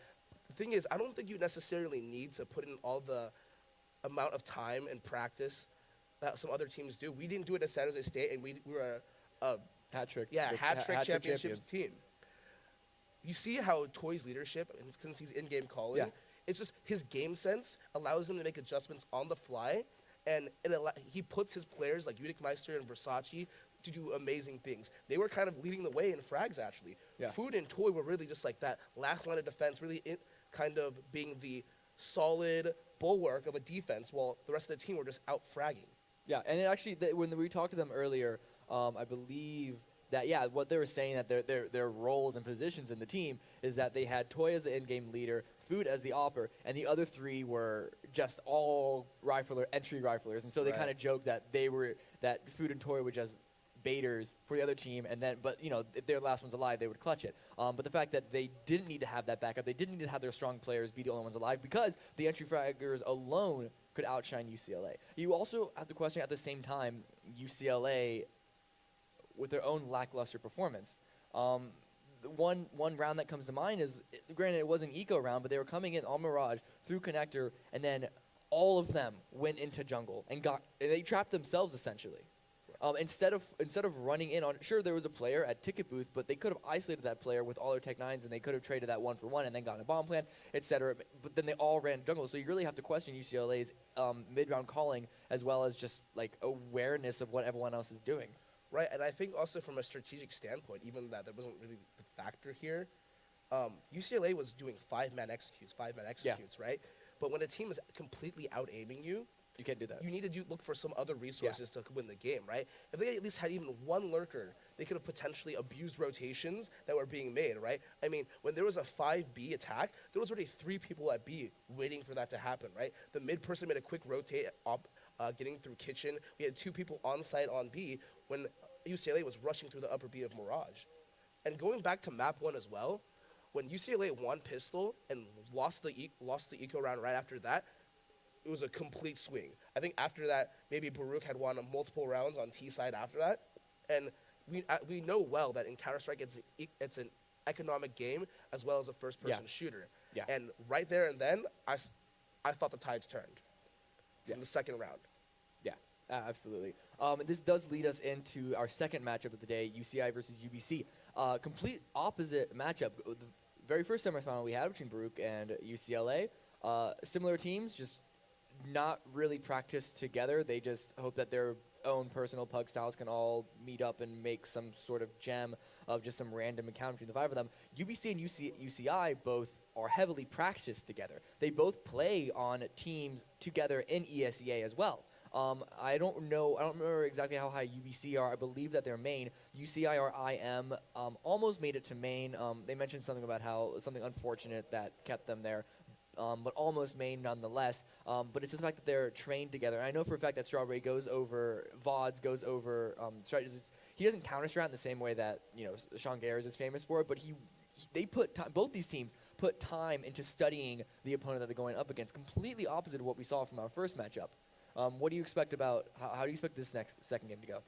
The thing is, I don't think you necessarily need to put in all the amount of time and practice that some other teams do. We didn't do it at San Jose State, and we were a Hat trick. hat trick Hat-trick championships team. you see how Toy's leadership, and since he's in-game calling, Yeah. it's just his game sense allows him to make adjustments on the fly, and he puts his players like Meister and Versace to do amazing things. They were kind of leading the way in frags, actually. Yeah. Food and Toy were really just like that last line of defense, really kind of being the solid bulwark of a defense, while the rest of the team were just out fragging. Yeah, and it actually, when we talked to them earlier, I believe that, what they were saying that their roles and positions in the team is that they had Toy as the in-game leader, Food as the opper, and the other three were just all entry riflers. And so they Right. kind of joked that that Food and Toy were just baiters for the other team, but if their last one's alive, they would clutch it. But the fact that they didn't need to have that backup, they didn't need to have their strong players be the only ones alive because the entry fraggers alone could outshine UCLA. You also have to question at the same time UCLA with their own lackluster performance. One round that comes to mind is, granted, it wasn't eco round, but they were coming in on Mirage through connector, and then all of them went into jungle and they trapped themselves essentially. Instead of running in on, sure, there was a player at ticket booth, but they could have isolated that player with all their Tech 9s, and they could have traded that 1-for-1 and then gotten a bomb plan, etc. But then they all ran jungle, so you really have to question UCLA's mid-round calling as well as just like awareness of what everyone else is doing. Right, and I think also from a strategic standpoint, even that wasn't really the factor here, UCLA was doing five-man executes, right? But when a team is completely out-aiming you, You can't do that. you need to look for some other resources to win the game, right? If they at least had even one lurker, they could have potentially abused rotations that were being made, right? I mean, when there was a 5B attack, there was already 3 people at B waiting for that to happen, right? The mid person made a quick rotate up, getting through kitchen. We had 2 people on site on B when UCLA was rushing through the upper B of Mirage. And going back to map 1 as well, when UCLA won pistol and lost the eco round right after that, it was a complete swing. I think after that, maybe Baruch had won multiple rounds on T side after that. And we know well that in Counter-Strike, it's an economic game as well as a first-person shooter. Yeah. And right there and then, I thought the tides turned in the second round. Yeah, absolutely. This does lead us into our second matchup of the day, UCI versus UBC. Complete opposite matchup. The very first semifinal we had between Baruch and UCLA. Similar teams, just not really practiced together. They just hope that their own personal pug styles can all meet up and make some sort of gem of just some random encounter between the 5 of them. UBC and UCI both are heavily practiced together. They both play on teams together in ESEA as well. I don't remember exactly how high UBC are. I believe that they're main. UCI or IM almost made it to main. They mentioned something about how something unfortunate that kept them there. But almost main nonetheless. But it's the fact that they're trained together. And I know for a fact that Strawberry goes over VODs, goes over strategies. He doesn't counter strat in the same way that Sean Garrett is famous for it, but they put time, both these teams put time into studying the opponent that they're going up against. Completely opposite of what we saw from our first matchup. What do you expect about how do you expect this second game to go?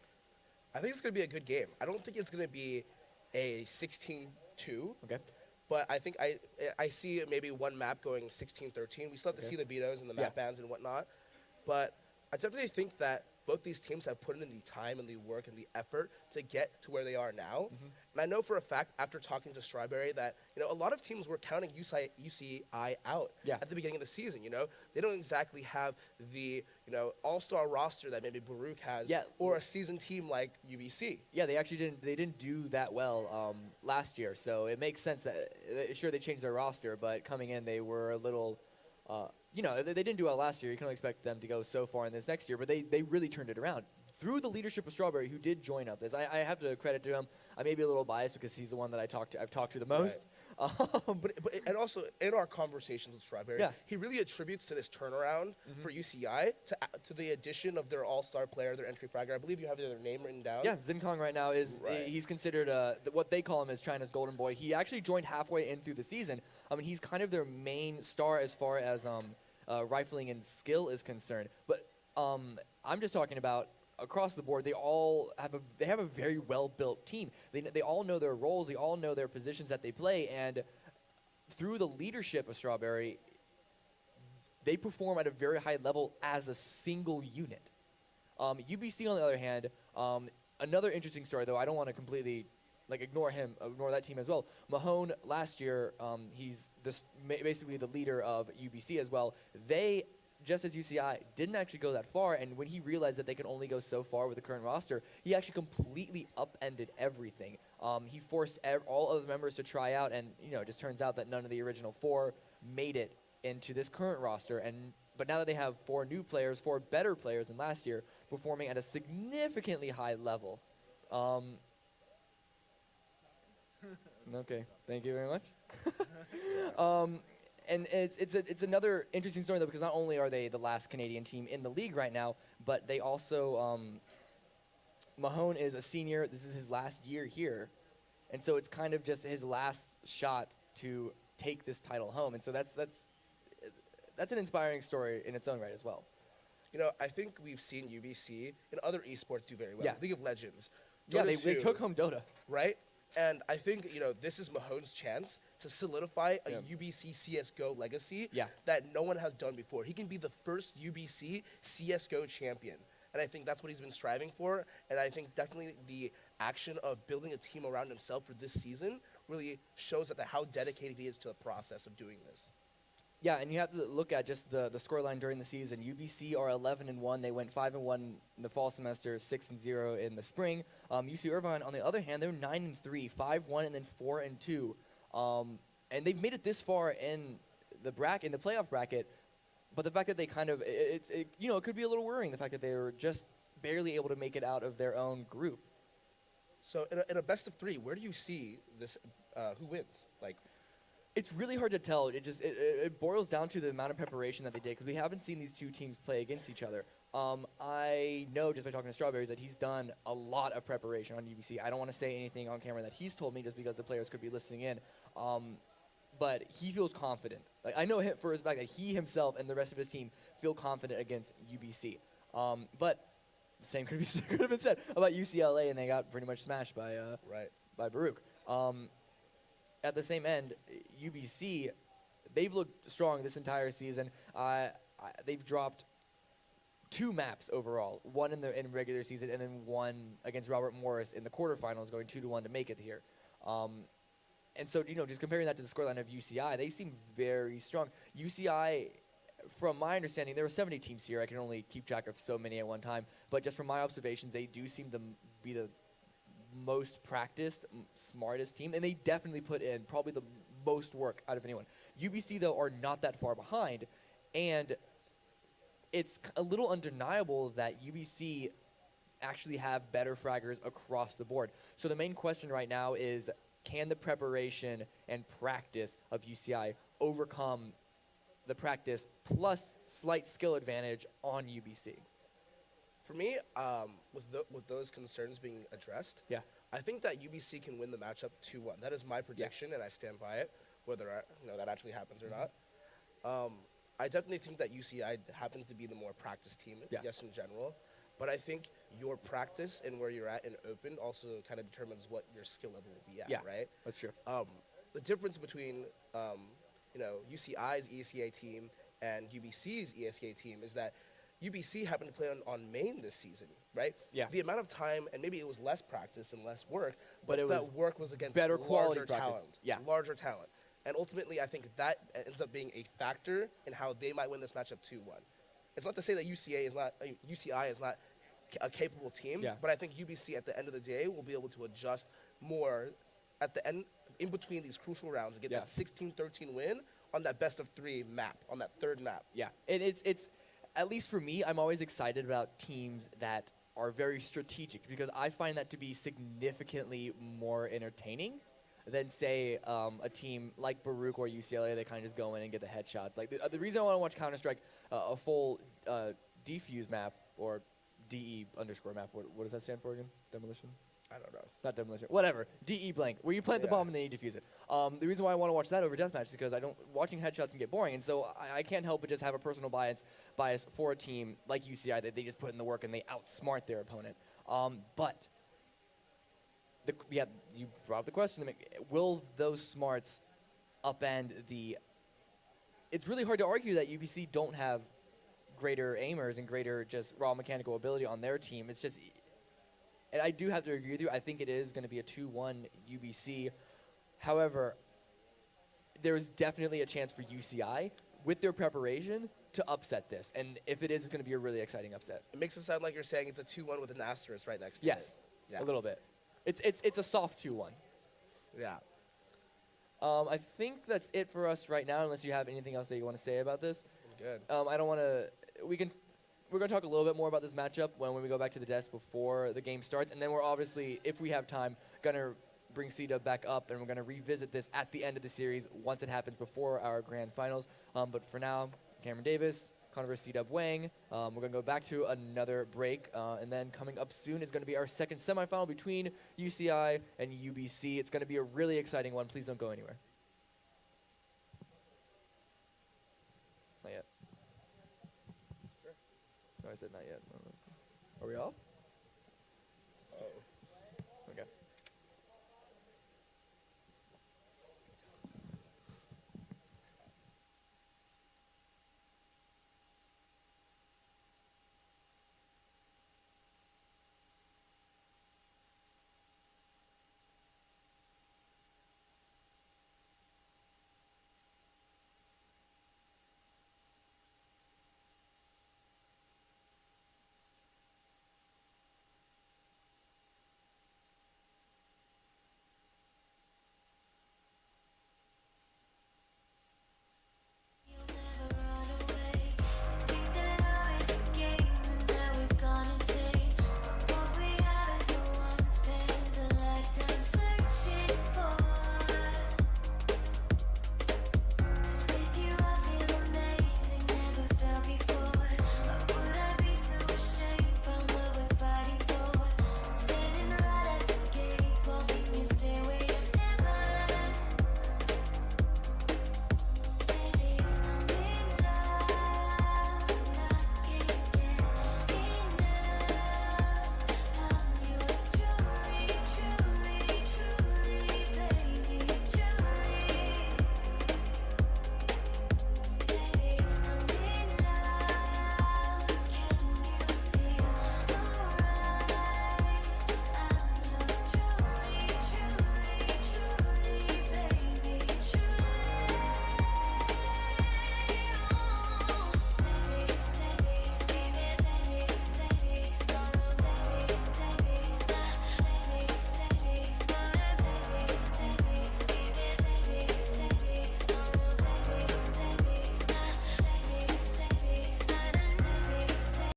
I think it's going to be a good game. I don't think it's going to be a 16-2. Okay. But I think I see maybe one map going 16-13. We still have to see the vetoes and the map bans and whatnot. But I definitely think that both these teams have put in the time and the work and the effort to get to where they are now. And I know for a fact, after talking to Strawberry, that a lot of teams were counting UCI out at the beginning of the season. They don't exactly have the all-star roster that maybe Baruch has, or a seasoned team like UBC. Yeah, they actually didn't do that well last year, so it makes sense that sure they changed their roster, but coming in they were a little. They didn't do well last year. You can't expect them to go so far in this next year, but they really turned it around through the leadership of Strawberry, who did join up this. I have to credit to him. I may be a little biased because he's the one that I've talked to the most. But also in our conversations with Strawberry, he really attributes to this turnaround for UCI to the addition of their all-star player, their entry fragger. I believe you have their name written down. Yeah, Zinkong right now he's considered what they call him as China's golden boy. He actually joined halfway in through the season. I mean, he's kind of their main star as far as rifling and skill is concerned. But I'm just talking about across the board. They have a very well-built team. They all know their roles. They all know their positions that they play. And through the leadership of Strawberry, they perform at a very high level as a single unit. UBC, on the other hand, another interesting story, though I don't want to completely like ignore him, ignore that team as well. Mahone last year, he's basically the leader of UBC as well. They, just as UCI, didn't actually go that far, and when he realized that they could only go so far with the current roster, he actually completely upended everything. He forced all of the members to try out, and it just turns out that none of the original 4 made it into this current roster. But now that they have 4 new players, 4 better players than last year, performing at a significantly high level. Okay, thank you very much. And it's another interesting story, though, because not only are they the last Canadian team in the league right now, but they also, Mahone is a senior. This is his last year here. And so it's kind of just his last shot to take this title home. And so that's an inspiring story in its own right as well. I think we've seen UBC and other esports do very well. Yeah. League of Legends. Yeah, Dota they 2, took home Dota. right? And I think, this is Mahone's chance to solidify a Yeah. UBC CSGO legacy Yeah. that no one has done before. He can be the first UBC CSGO champion. And I think that's what he's been striving for. And I think definitely the action of building a team around himself for this season really shows how dedicated he is to the process of doing this. Yeah, and you have to look at just the scoreline during the season. UBC are 11-1. They went 5-1 in the fall semester, 6-0 in the spring. UC Irvine, on the other hand, they're 9-3, 5-1, and then 4-2. And they've made it this far in the playoff bracket. But the fact that they kind of, it could be a little worrying. The fact that they were just barely able to make it out of their own group. So in a best of 3, where do you see this? Who wins? It's really hard to tell. It boils down to the amount of preparation that they did, because we haven't seen these 2 teams play against each other. I know just by talking to Strawberries that he's done a lot of preparation on UBC. I don't want to say anything on camera that he's told me just because the players could be listening in. But he feels confident. I know him for his fact that he himself and the rest of his team feel confident against UBC. But the same could have been said about UCLA, and they got pretty much smashed by Baruch. At the same end, UBC, they've looked strong this entire season. They've dropped 2 maps overall, one in regular season, and then one against Robert Morris in the quarterfinals, going 2-1 to make it here. And so, just comparing that to the scoreline of UCI, they seem very strong. UCI, from my understanding, there were 70 teams here. I can only keep track of so many at one time. But just from my observations, they do seem to be the most practiced, smartest team. And they definitely put in probably the most work out of anyone. UBC, though, are not that far behind. And it's a little undeniable that UBC actually have better fraggers across the board. So the main question right now is, can the preparation and practice of UCI overcome the practice plus slight skill advantage on UBC? For me, with those concerns being addressed, Yeah. I think that UBC can win the matchup 2-1. That is my prediction, and I stand by it, whether that actually happens or not. I definitely think that UCI happens to be the more practiced team, yes, in general. But I think your practice and where you're at in open also kind of determines what your skill level will be at, right? That's true. The difference between UCI's ESEA team and UBC's ESEA team is that UBC happened to play on main this season, right? Yeah. The amount of time, and maybe it was less practice and less work, But it was that work was against better quality larger practice. talent. Yeah. Larger talent. And ultimately, I think that ends up being a factor in how they might win this matchup 2-1. It's not to say that UCI is not a capable team, but I think UBC at the end of the day will be able to adjust more at the end, in between these crucial rounds, and get that 16-13 win on that best of 3 map, on that 3rd map. Yeah, and it's at least for me, I'm always excited about teams that are very strategic, because I find that to be significantly more entertaining than, say, a team like Baruch or UCLA. They kind of just go in and get the headshots. Like the reason I want to watch Counter-Strike, a full defuse map, or DE underscore map. What does that stand for again? Demolition? I don't know. Not demolition. Whatever. DE blank. Where you plant the bomb and then you defuse it. The reason why I want to watch that over deathmatch is because watching headshots can get boring, and so I can't help but just have a personal bias for a team like UCI that they just put in the work and they outsmart their opponent. But you brought up the question: will those smarts upend the? It's really hard to argue that UBC don't have greater aimers and greater just raw mechanical ability on their team. It's just And I do have to agree with you. I think it is going to be a 2-1 UBC. However, there is definitely a chance for UCI with their preparation to upset this. And if it is, it's going to be a really exciting upset. It makes it sound like you're saying it's a 2-1 with an asterisk right next to Yes, it. Yeah. a little bit. It's a soft 2-1. Yeah. I think that's it for us right now, unless you have anything else that you want to say about this. Good. I don't want to. We're going to talk a little bit more about this matchup when we go back to the desk before the game starts, and then we're obviously, if we have time, going to bring C-Dub back up, and we're going to revisit this at the end of the series once it happens before our grand finals. But for now, Cameron Davis, Connor C-Dub Wang. We're going to go back to another break, and then coming up soon is going to be our second semifinal between UCI and UBC. It's going to be a really exciting one. Please don't go anywhere. Not yet. Sure. No, I said not yet. Are we off?